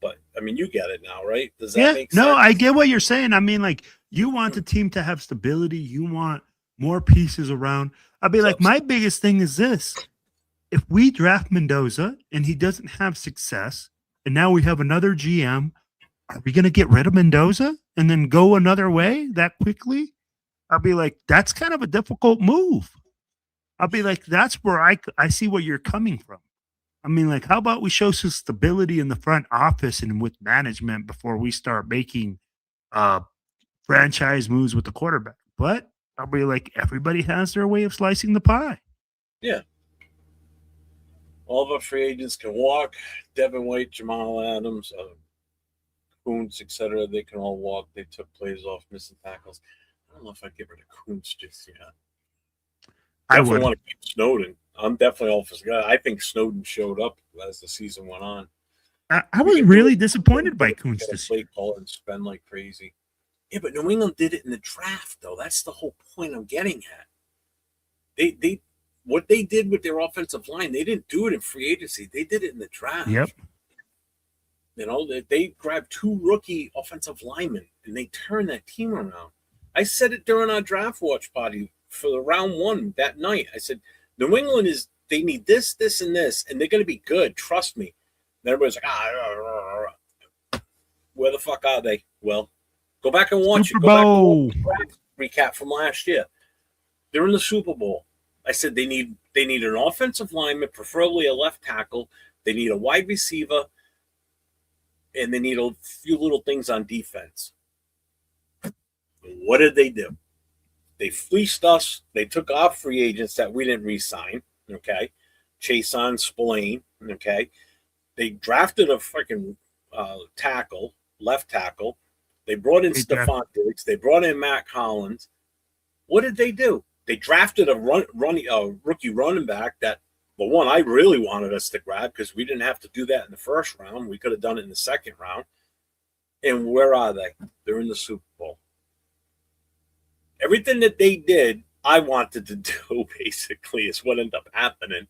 But I mean, you get it now, right? Does that make sense? No, I get what you're saying. I mean, like, you want the team to have stability. You want more pieces around. I'll be like, my biggest thing is this. If we draft Mendoza and he doesn't have success, and now we have another GM, are we going to get rid of Mendoza and then go another way that quickly? I'll be like, that's kind of a difficult move. I'll be like, that's where I see where you're coming from. I mean, like, how about we show some stability in the front office and with management before we start making franchise moves with the quarterback? But I'll be like, everybody has their way of slicing the pie. Yeah. All of our free agents can walk. Devin White, Jamal Adams, Kuntz, etc. They can all walk. They took plays off, missing tackles. I don't know if I'd get rid of Kuntz just yet. I definitely want to keep Snowden. I'm definitely all for Snowden. I think Snowden showed up as the season went on. I was really disappointed by Kuntz this year. Play call and spend like crazy. Yeah, but New England did it in the draft, though. That's the whole point I'm getting at. They what they did with their offensive line, they didn't do it in free agency. They did it in the draft. Yep. They grabbed 2 rookie offensive linemen and they turned that team around. I said it during our draft watch party for the round 1 that night. I said, New England they need this, this, and this, and they're going to be good. Trust me. And everybody's like, where the fuck are they? Well, go back and watch Super Bowl. Go back and watch the recap from last year. They're in the Super Bowl. I said they need an offensive lineman, preferably a left tackle. They need a wide receiver, and they need a few little things on defense. What did they do? They fleeced us. They took off free agents that we didn't re-sign. Okay, Chason, Spillane. Okay, they drafted a freaking tackle, left tackle, They brought in They Stephon Diggs. They brought in Matt Collins. What did they do? They drafted a rookie running back that, well, one, I really wanted us to grab because we didn't have to do that in the first round. We could have done it in the second round. And where are they? They're in the Super Bowl. Everything that they did, I wanted to do, basically, is what ended up happening.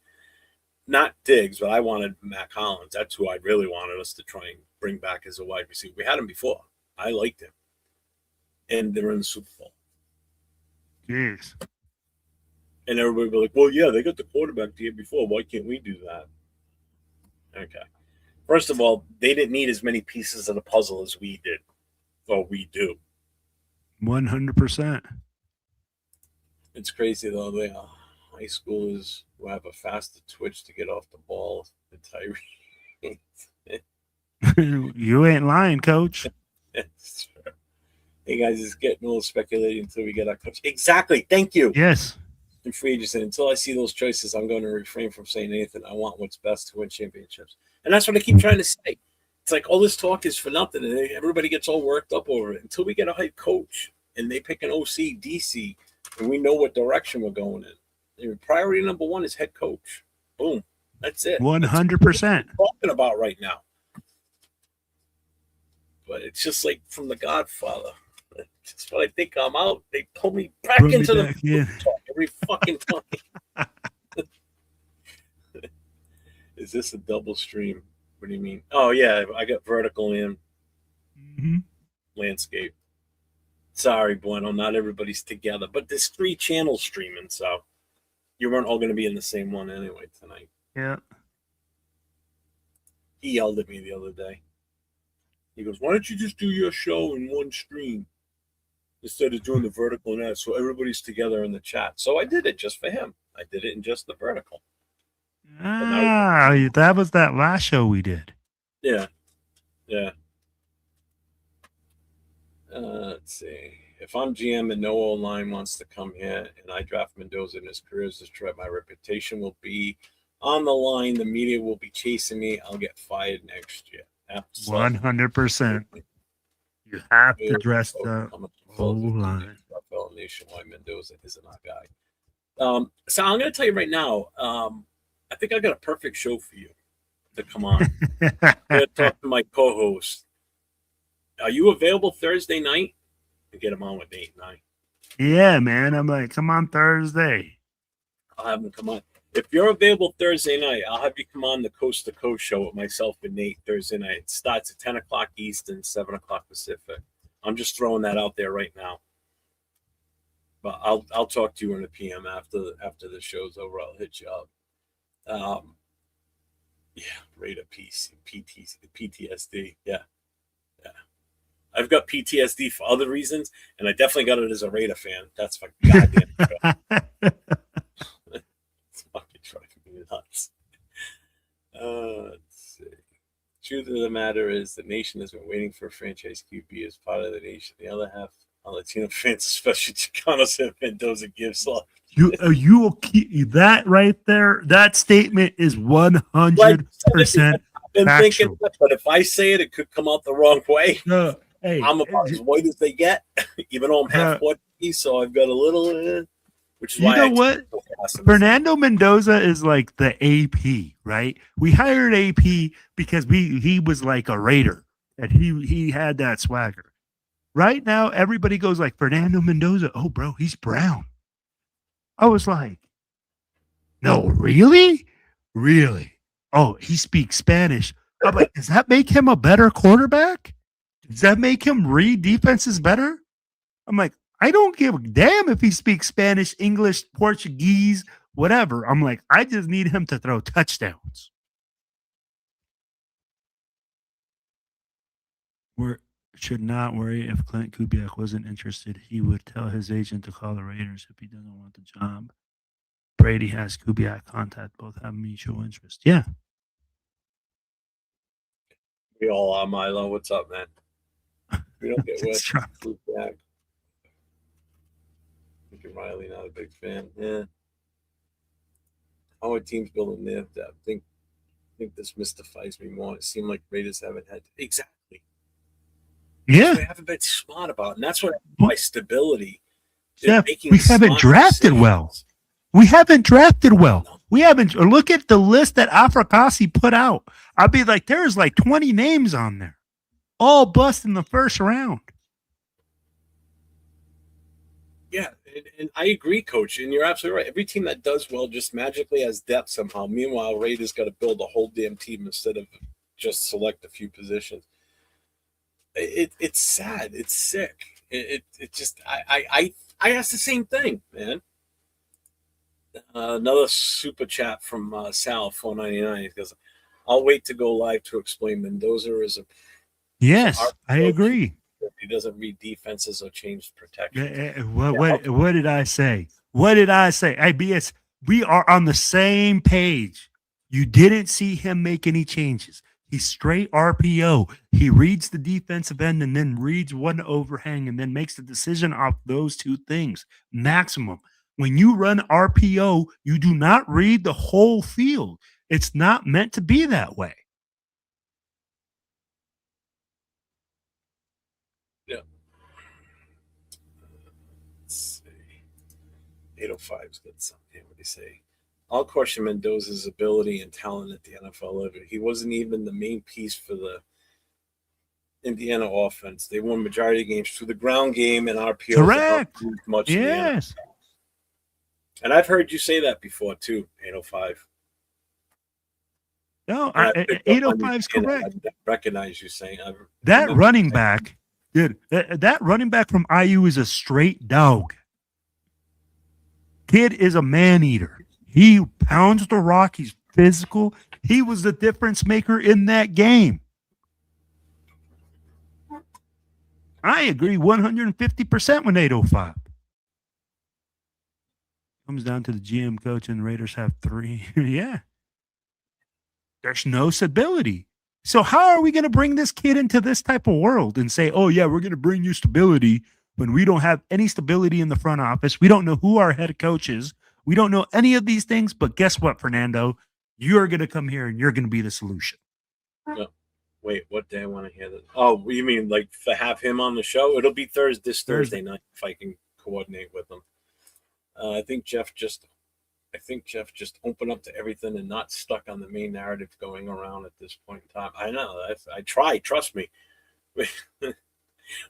Not Diggs, but I wanted Matt Collins. That's who I really wanted us to try and bring back as a wide receiver. We had him before. I liked him. And they're in the Super Bowl. Jeez. And everybody be like, well, yeah, they got the quarterback the year before. Why can't we do that? Okay. First of all, they didn't need as many pieces of the puzzle as we did. Or we do. 100%. It's crazy, though. They high schoolers who have a faster twitch to get off the ball than Tyree. You ain't lying, coach. That's true. Hey, guys, it's getting a little speculating until we get our coach. Exactly. Thank you. Yes. In free agency, until I see those choices, I'm going to refrain from saying anything. I want what's best to win championships. And that's what I keep trying to say. It's like all this talk is for nothing, and everybody gets all worked up over it until we get a head coach and they pick an OC, DC, and we know what direction we're going in. And priority number one is head coach. Boom. That's it. 100%. That's what we're talking about right now. But it's just like from The Godfather. Just when I think I'm out, they pull me back into the talk every fucking time. Is this a double stream? What do you mean? Oh, yeah, I got vertical and landscape. Sorry, Bueno, not everybody's together. But there's 3 channels streaming, so you weren't all going to be in the same one anyway tonight. Yeah. He yelled at me the other day. He goes, why don't you just do your show in one stream instead of doing the vertical and that, so everybody's together in the chat? So I did it just for him. I did it in just the vertical. That was that last show we did. Yeah. Yeah. Let's see. If I'm GM and no O-line wants to come here and I draft Mendoza in his career as a threat, my reputation will be on the line. The media will be chasing me. I'll get fired next year. 100%. You have to dress the O-line. Nationwide, Mendoza isn't our guy. So I'm going to tell you right now, I think I got a perfect show for you to come on. I'm going to talk to my co-host. Are you available Thursday night? To get him on with Nate and I. Yeah, man. I'm like, come on Thursday. I'll have him come on. If you're available Thursday night, I'll have you come on the Coast to Coast show with myself and Nate Thursday night. It starts at 10 o'clock Eastern, 7 o'clock Pacific. I'm just throwing that out there right now. But I'll talk to you in the PM after the show's over. I'll hit you up. Yeah, rate a PTSD. Yeah. I've got PTSD for other reasons, and I definitely got it as a Raider fan. That's fucking goddamn true. It's fucking driving me nuts. Let's see. Truth of the matter is the nation has been waiting for a franchise QB as part of the nation. The other half are Latino fans, especially Chicanos and Mendoza gives love. You will keep that right there. That statement is 100% factual. But if I say it, it could come out the wrong way. No. Hey, I'm about as white as they get, even though I'm half Portuguese, so I've got a little, which is why. You know what? Fernando Mendoza is like the AP, right? We hired AP because he was like a Raider, and he had that swagger. Right now, everybody goes like Fernando Mendoza. Oh, bro, he's brown. I was like, no, really? Really? Oh, he speaks Spanish. I'm like, does that make him a better quarterback? Does that make him read defenses better? I'm like, I don't give a damn if he speaks Spanish, English, Portuguese, whatever. I'm like, I just need him to throw touchdowns. We should not worry if Clint Kubiak wasn't interested. He would tell his agent to call the Raiders if he doesn't want the job. Brady has Kubiak contact. Both have mutual interest. Yeah. We all are, Milo. What's up, man? We don't get wet. Kubiak. Riley, not a big fan. Yeah. How are teams building their depth? I think this mystifies me more. It seemed like Raiders haven't had exactly. Yeah. We haven't been smart about it. And that's what my stability. Jeff, we haven't drafted well. We haven't drafted well. We haven't. Look at the list that Africasi put out. I'd be like, there's like 20 names on there, all bust in the first round. Yeah, and I agree, Coach, and you're absolutely right. Every team that does well just magically has depth somehow. Meanwhile, Raiders got to build a whole damn team instead of just select a few positions. It's sad. It's sick. It just I asked the same thing, man. Another super chat from Sal 499. He goes, "I'll wait to go live to explain Mendoza is a." Yes, I agree. He doesn't read defenses or change protection. What did I say? What did I say? IBS, we are on the same page. You didn't see him make any changes. He's straight RPO. He reads the defensive end and then reads one overhang and then makes the decision off those two things. Maximum. When you run RPO, you do not read the whole field. It's not meant to be that way. Yeah. Let's see. 805's got something. What do you say? I'll question Mendoza's ability and talent at the NFL level. He wasn't even the main piece for the Indiana offense. They won majority of games through the ground game and RPO. Correct. Much yes. And I've heard you say that before too, 805. No, 805 is correct. I recognize you saying that running back, dude. That running back from IU is a straight dog. Kid is a man eater. He pounds the rock. He's physical. He was the difference maker in that game. I agree 150% with 805. Comes down to the GM coach, and the Raiders have 3. Yeah. There's no stability. So how are we going to bring this kid into this type of world and say, oh, yeah, we're going to bring you stability when we don't have any stability in the front office? We don't know who our head coach is. We don't know any of these things, but guess what, Fernando? You're going to come here and you're going to be the solution. No. Wait, what day I want to hear that? Oh, you mean like to have him on the show? It'll be Thursday night if I can coordinate with him. I think Jeff just opened up to everything and not stuck on the main narrative going around at this point in time. I know. I try. Trust me.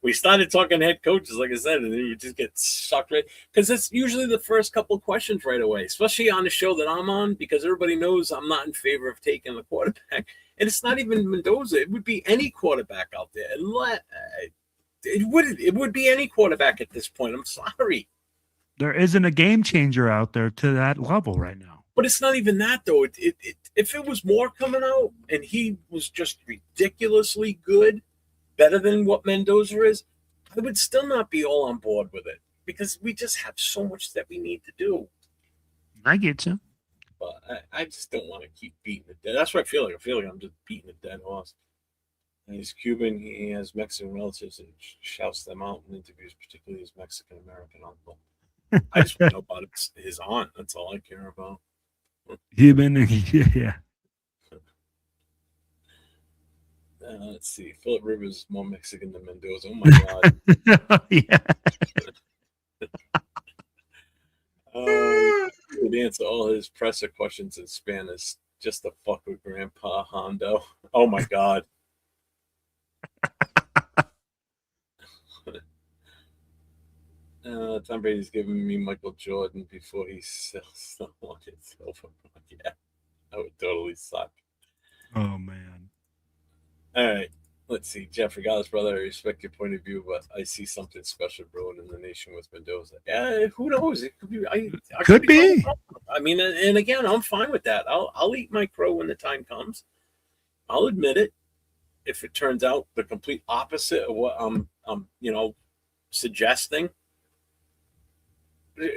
We started talking head coaches, like I said, and then you just get sucked right. Because it's usually the first couple of questions right away, especially on the show that I'm on, because everybody knows I'm not in favor of taking the quarterback. And it's not even Mendoza. It would be any quarterback out there. It would be any quarterback at this point. I'm sorry. There isn't a game changer out there to that level right now. But it's not even that, though. If it was more coming out and he was just ridiculously good, better than what Mendoza is, I would still not be all on board with it because we just have so much that we need to do. I get you. But I just don't want to keep beating it dead. That's what I feel like. I feel like I'm just beating a dead horse. And he's Cuban. He has Mexican relatives and shouts them out in interviews, particularly his Mexican-American uncle. I just want to know about his aunt. That's all I care about. Cuban, yeah. Let's see. Philip Rivers is more Mexican than Mendoza. Oh, my God. Yeah. Would answer all his presser questions in Spanish just to fuck with Grandpa Hondo. Oh, my God. Tom Brady's giving me Michael Jordan before he sells someone his silver. Yeah, that would totally suck. Oh, man. All right. Let's see. Jeff, regardless, brother, I respect your point of view, but I see something special brewing in the nation with Mendoza. Yeah, who knows? It could be. I could be. I mean, and again, I'm fine with that. I'll eat my crow when the time comes. I'll admit it. If it turns out the complete opposite of what I'm suggesting.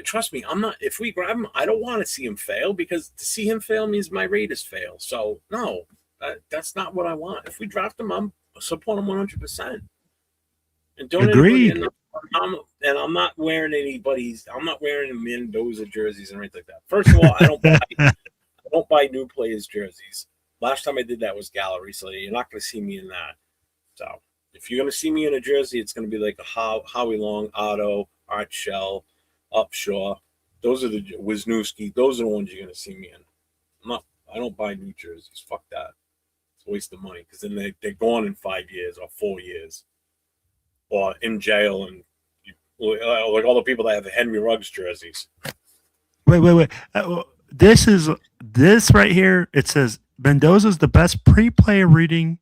Trust me, I'm not. If we grab him, I don't want to see him fail because to see him fail means my Raiders fail. So no, that's not what I want. If we draft him, I'm support him 100%. And don't agree. And I'm not wearing anybody's. I'm not wearing Mendoza jerseys and anything like that. First of all, I don't buy new players' jerseys. Last time I did that was gallery, so you're not going to see me in that. So If you're gonna see me in a jersey, it's gonna be like a Howie Long, Otto, Art Shell, Upshaw. Those are the Wisniewski. Those are the ones you're gonna see me in. I don't buy new jerseys. Fuck that. It's a waste of money because then they're gone in 5 years or 4 years, or in jail, and like all the people that have the Henry Ruggs jerseys. Wait. This right here. It says Mendoza's the best pre-play reading,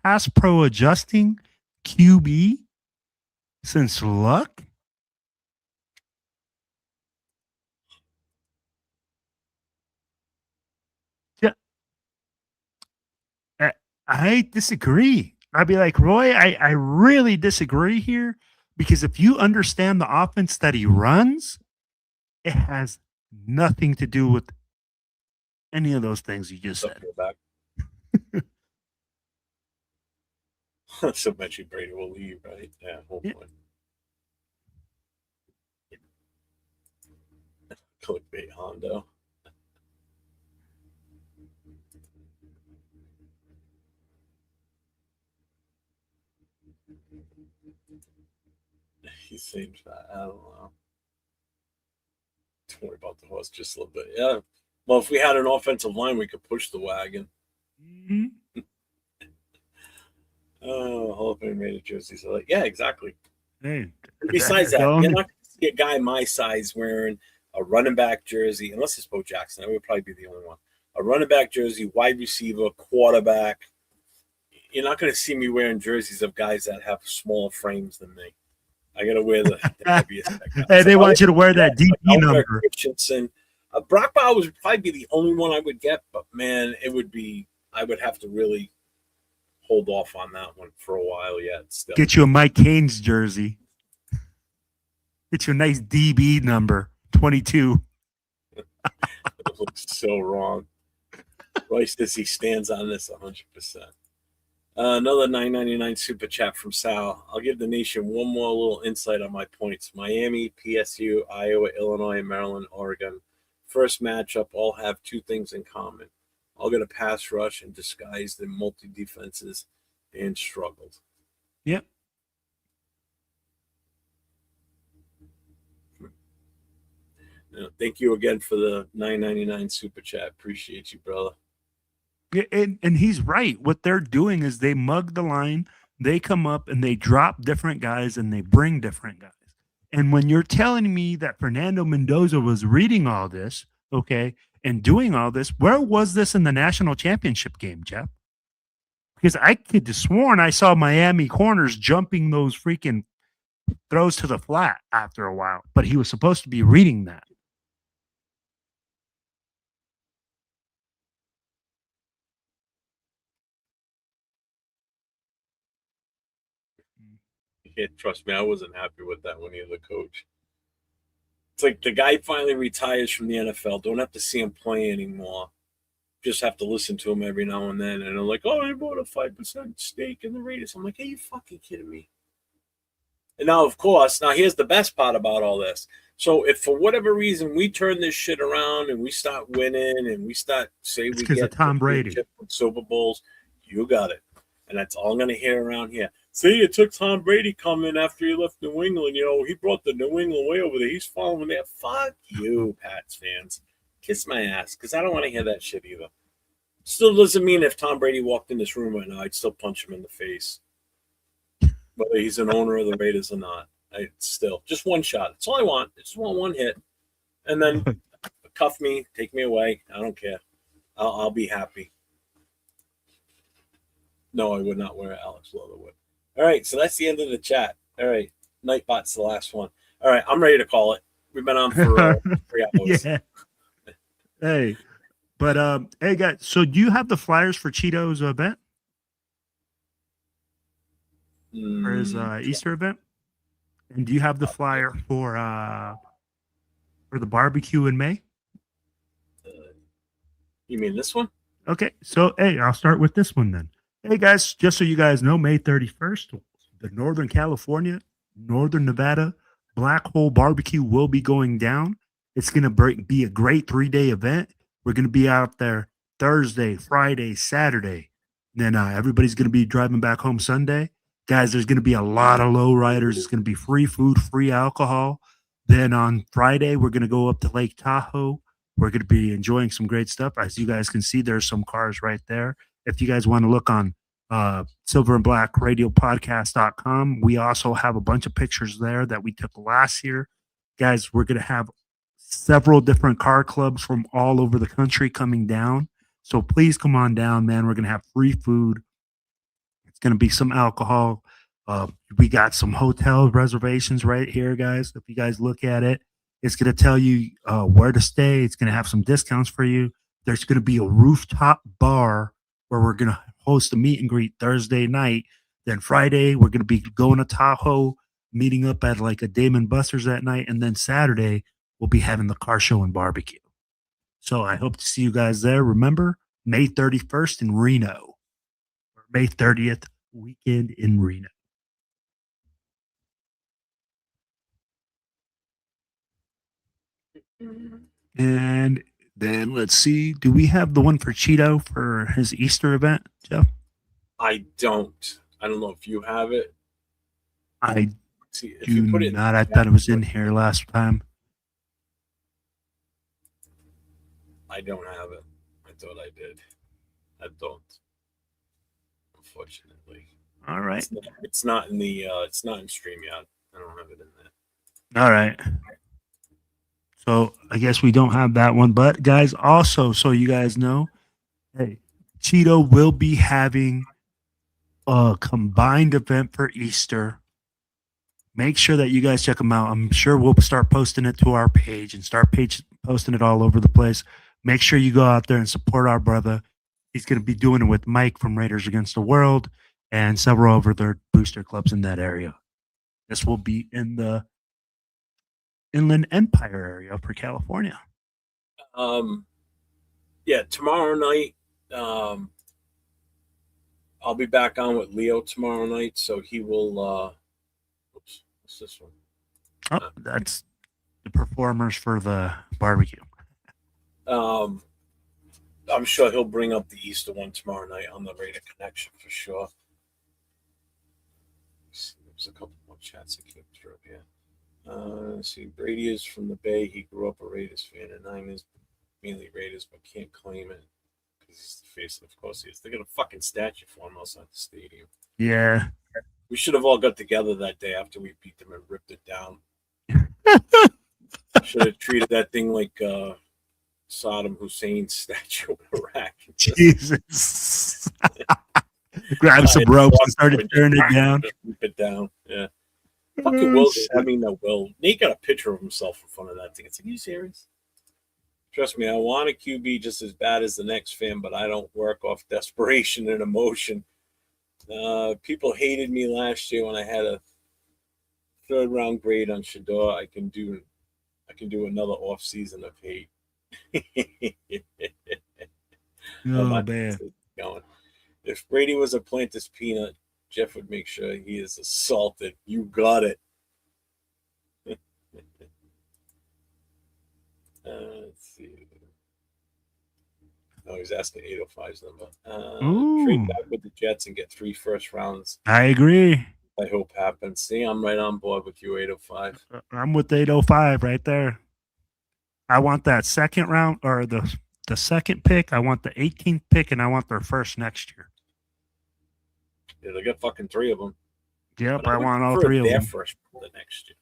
pass pro adjusting QB since Luck. Yeah, I disagree. I'd be like, Roy, I really disagree here because if you understand the offense that he runs, it has nothing to do with any of those things you just said. So eventually Brady will leave, right? Yeah, hopefully. Yeah. Clickbait Hondo. He seems that. I don't know. Don't worry about the horse just a little bit. Yeah. Well, if we had an offensive line, we could push the wagon. Mm-hmm. Oh, Hall of Fame rated jerseys. Like, yeah, exactly. Hey, besides that, you're not going to see a guy my size wearing a running back jersey, unless it's Bo Jackson. That would probably be the only one. A running back jersey, wide receiver, quarterback. You're not going to see me wearing jerseys of guys that have smaller frames than me. I got to wear the heaviest. Hey, they want you to wear that DB number. Christensen. Brock Bauer would probably be the only one I would get, but man, it would be. I would have to really hold off on that one for a while yet. Still, get you a Mike Haynes jersey. Get you a nice DB number 22. It looks so wrong. Royce says he stands on this 100%. Another $9.99 super chat from Sal. I'll give the nation one more little insight on my points. Miami, PSU, Iowa, Illinois, Maryland, Oregon. First matchup all have two things in common. All got a pass rush and disguised in multi-defenses and struggled. Yep. Thank you again for the $9.99 super chat. Appreciate you, brother. And he's right. What they're doing is they mug the line, they come up and they drop different guys and they bring different guys. And when you're telling me that Fernando Mendoza was reading all this, okay, and doing all this, where was this in the national championship game, Jeff? Because I could have sworn I saw Miami corners jumping those freaking throws to the flat after a while, but he was supposed to be reading that. Yeah, trust me, I wasn't happy with that when he was the coach. It's like the guy finally retires from the NFL. Don't have to see him play anymore. Just have to listen to him every now and then. And I'm like, oh, he bought a 5% stake in the Raiders. I'm like, are you fucking kidding me? And now, of course, here's the best part about all this. So if for whatever reason we turn this shit around and we start winning and we start say we get Tom Brady Super Bowls, you got it. And that's all I'm going to hear around here. See, it took Tom Brady coming after he left New England. You know, he brought the New England way over there. He's following that. Fuck you, Pats fans. Kiss my ass, because I don't want to hear that shit either. Still doesn't mean if Tom Brady walked in this room right now, I'd still punch him in the face. Whether he's an owner of the Raiders or not. Still, just one shot. That's all I want. I just want one hit. And then cuff me, take me away. I don't care. I'll be happy. No, I would not wear Alex Leatherwood. All right, so that's the end of the chat. All right, Nightbot's the last one. All right, I'm ready to call it. We've been on for 3 hours. Yeah. Hey, but hey guys, so do you have the flyers for Cheeto's event? For his Easter event? And do you have the flyer for the barbecue in May? You mean this one? Okay, so hey, I'll start with this one then. Hey guys, just so you guys know, May 31st, the Northern California, Northern Nevada Black Hole Barbecue will be going down. It's going to be a great 3-day event. We're going to be out there Thursday, Friday, Saturday. Then everybody's going to be driving back home Sunday. Guys, there's going to be a lot of low riders. It's going to be free food, free alcohol. Then on Friday, we're going to go up to Lake Tahoe. We're going to be enjoying some great stuff. As you guys can see, there's some cars right there. If you guys want to look on Silver and Black Radio Podcast.com, we also have a bunch of pictures there that we took last year. Guys, we're going to have several different car clubs from all over the country coming down. So please come on down, man. We're going to have free food. It's going to be some alcohol. We got some hotel reservations right here, guys. If you guys look at it, it's going to tell you where to stay. It's going to have some discounts for you. There's going to be a rooftop bar where we're going to host a meet and greet Thursday night. Then Friday, we're going to be going to Tahoe, meeting up at like a Damon Buster's that night. And then Saturday, we'll be having the car show and barbecue. So I hope to see you guys there. Remember, May 31st in Reno. May 30th weekend in Reno. And then let's see. Do we have the one for Cheeto for his Easter event, Jeff? I don't. I don't know if you have it. I see if do you put it not. I thought it was in here last time. I don't have it. I thought I did. I don't. Unfortunately. All right. It's not in the. It's not in StreamYard. I don't have it in there. All right. So I guess we don't have that one, but guys, also so you guys know, hey, Cheeto will be having a combined event for Easter. Make sure that you guys check them out. I'm sure we'll start posting it to our page and start posting it all over the place. Make sure you go out there and support our brother. He's going to be doing it with Mike from Raiders Against the World and several of their booster clubs in that area. This will be in the Inland Empire area for California. Yeah, tomorrow night, I'll be back on with Leo tomorrow night, so he will. Oops, what's this one? Oh, that's the performers for the barbecue. I'm sure he'll bring up the Easter one tomorrow night on the Raider Connection for sure. There's a couple more chats that came through here. Let's see, Brady is from the Bay. He grew up a Raiders fan, and I'm mainly Raiders, but can't claim it because he's the face. Of course, he is. They got a fucking statue for him outside the stadium. Yeah, we should have all got together that day after we beat them and ripped it down. Should have treated that thing like Saddam Hussein's statue in Iraq. Jesus. Grab some ropes and started tearing it down. Just rip it down. Yeah. Fucking Will. I mean, no, Will. Nate got a picture of himself in front of that thing. It's like, are you serious? Trust me, I want a QB just as bad as the next fan, but I don't work off desperation and emotion. People hated me last year when I had a 3rd round grade on Shador. I can do another off season of hate. Oh man. Going. If Brady was a Plantis peanut, Jeff would make sure he is assaulted. You got it. Let's see. Oh, he's asking 805's number. Trade back with the Jets and get 3 first rounds. I agree. I hope happens. See, I'm right on board with you, 805. I'm with 805 right there. I want that second round or the second pick. I want the 18th pick, and I want their first next year. Yeah, they got fucking 3 of them. Yep, I want all 3 of them. First round the next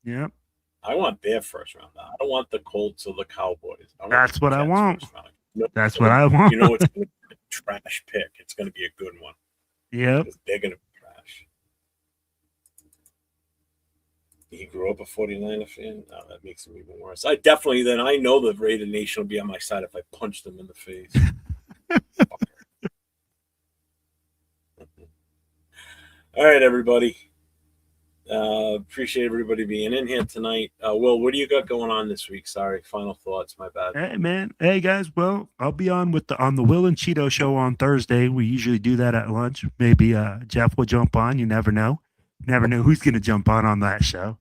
year. Yep. I want their first round. I don't want the Colts or the Cowboys. That's what I want. That's what I want. You know, it's going to be a trash pick. It's going to be a good one. Yep. They're going to be trash. He grew up a 49er fan. Oh, that makes him even worse. I know the Raider Nation will be on my side if I punch them in the face. All right, everybody. Appreciate everybody being in here tonight. Will, what do you got going on this week? Sorry, final thoughts. My bad. Hey, man. Hey, guys. Well, I'll be on the Will and Cheeto show on Thursday. We usually do that at lunch. Maybe Jeff will jump on. You never know. Never know who's going to jump on that show.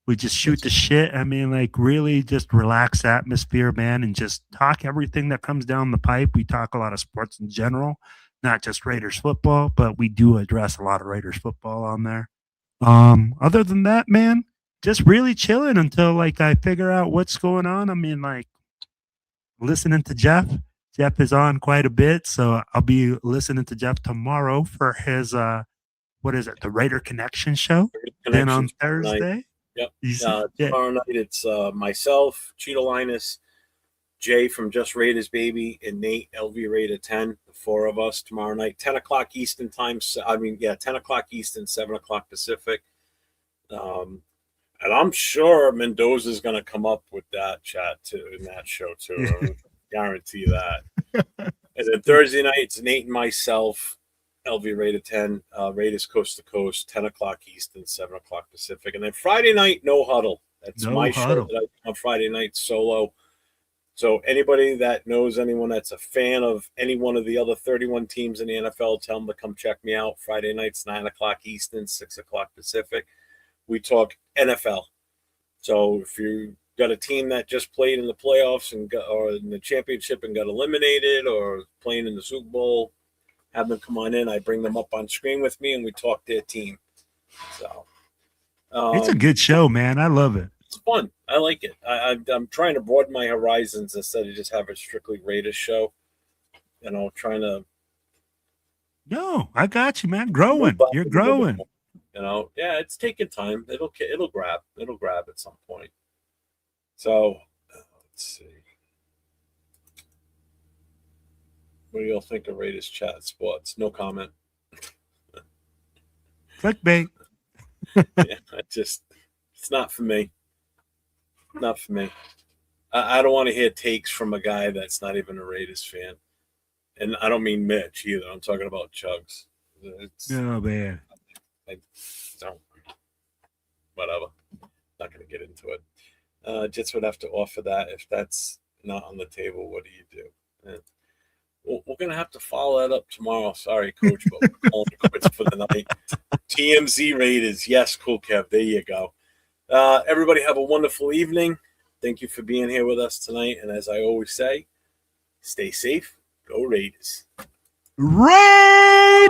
We just shoot the shit. I mean, like, really just relax atmosphere, man, and just talk everything that comes down the pipe. We talk a lot of sports in general, not just Raiders football, but we do address a lot of Raiders football on there. Other than that, man, just really chilling until like I figure out what's going on. I mean, like listening to Jeff. Jeff is on quite a bit, so I'll be listening to Jeff tomorrow for his what is it, the Raider Connection show? Then on Thursday. Yep. Tomorrow night it's myself, Chidolinus, Jay from Just Raiders Baby, and Nate LV Raider 10. The four of us tomorrow night, 10 o'clock Eastern time. 10 o'clock Eastern, 7 o'clock Pacific. And I'm sure Mendoza's going to come up with that chat too in that show too. I guarantee that. And then Thursday night, it's Nate and myself, LV Raider 10, Raiders Coast to Coast, 10 o'clock Eastern, 7 o'clock Pacific. And then Friday night, No Huddle. That's my show that I do on Friday night solo. So anybody that knows anyone that's a fan of any one of the other 31 teams in the NFL, tell them to come check me out. Friday nights, 9 o'clock Eastern, 6 o'clock Pacific. We talk NFL. So if you got a team that just played in the playoffs or in the championship and got eliminated, or playing in the Super Bowl, have them come on in. I bring them up on screen with me, and we talk their team. So it's a good show, man. I love it. It's fun. I like it. I'm trying to broaden my horizons instead of just have a strictly Raiders show. You know, trying to. No, I got you, man. Growing. You're growing. You know, yeah, it's taking time. It'll grab. It'll grab at some point. So let's see. What do y'all think of Raiders chat sports? No comment. Clickbait. Yeah, it's not for me. Not for me. I don't want to hear takes from a guy that's not even a Raiders fan. And I don't mean Mitch either. I'm talking about Chugs. Oh, man. I don't. Whatever. Not going to get into it. Jets would have to offer that. If that's not on the table, what do you do? Yeah. We're going to have to follow that up tomorrow. Sorry, Coach, but we're calling it quits for the night. TMZ Raiders. Yes, cool, Kev. There you go. Everybody have a wonderful evening. Thank you for being here with us tonight. And as I always say, stay safe. Go Raiders. Raiders!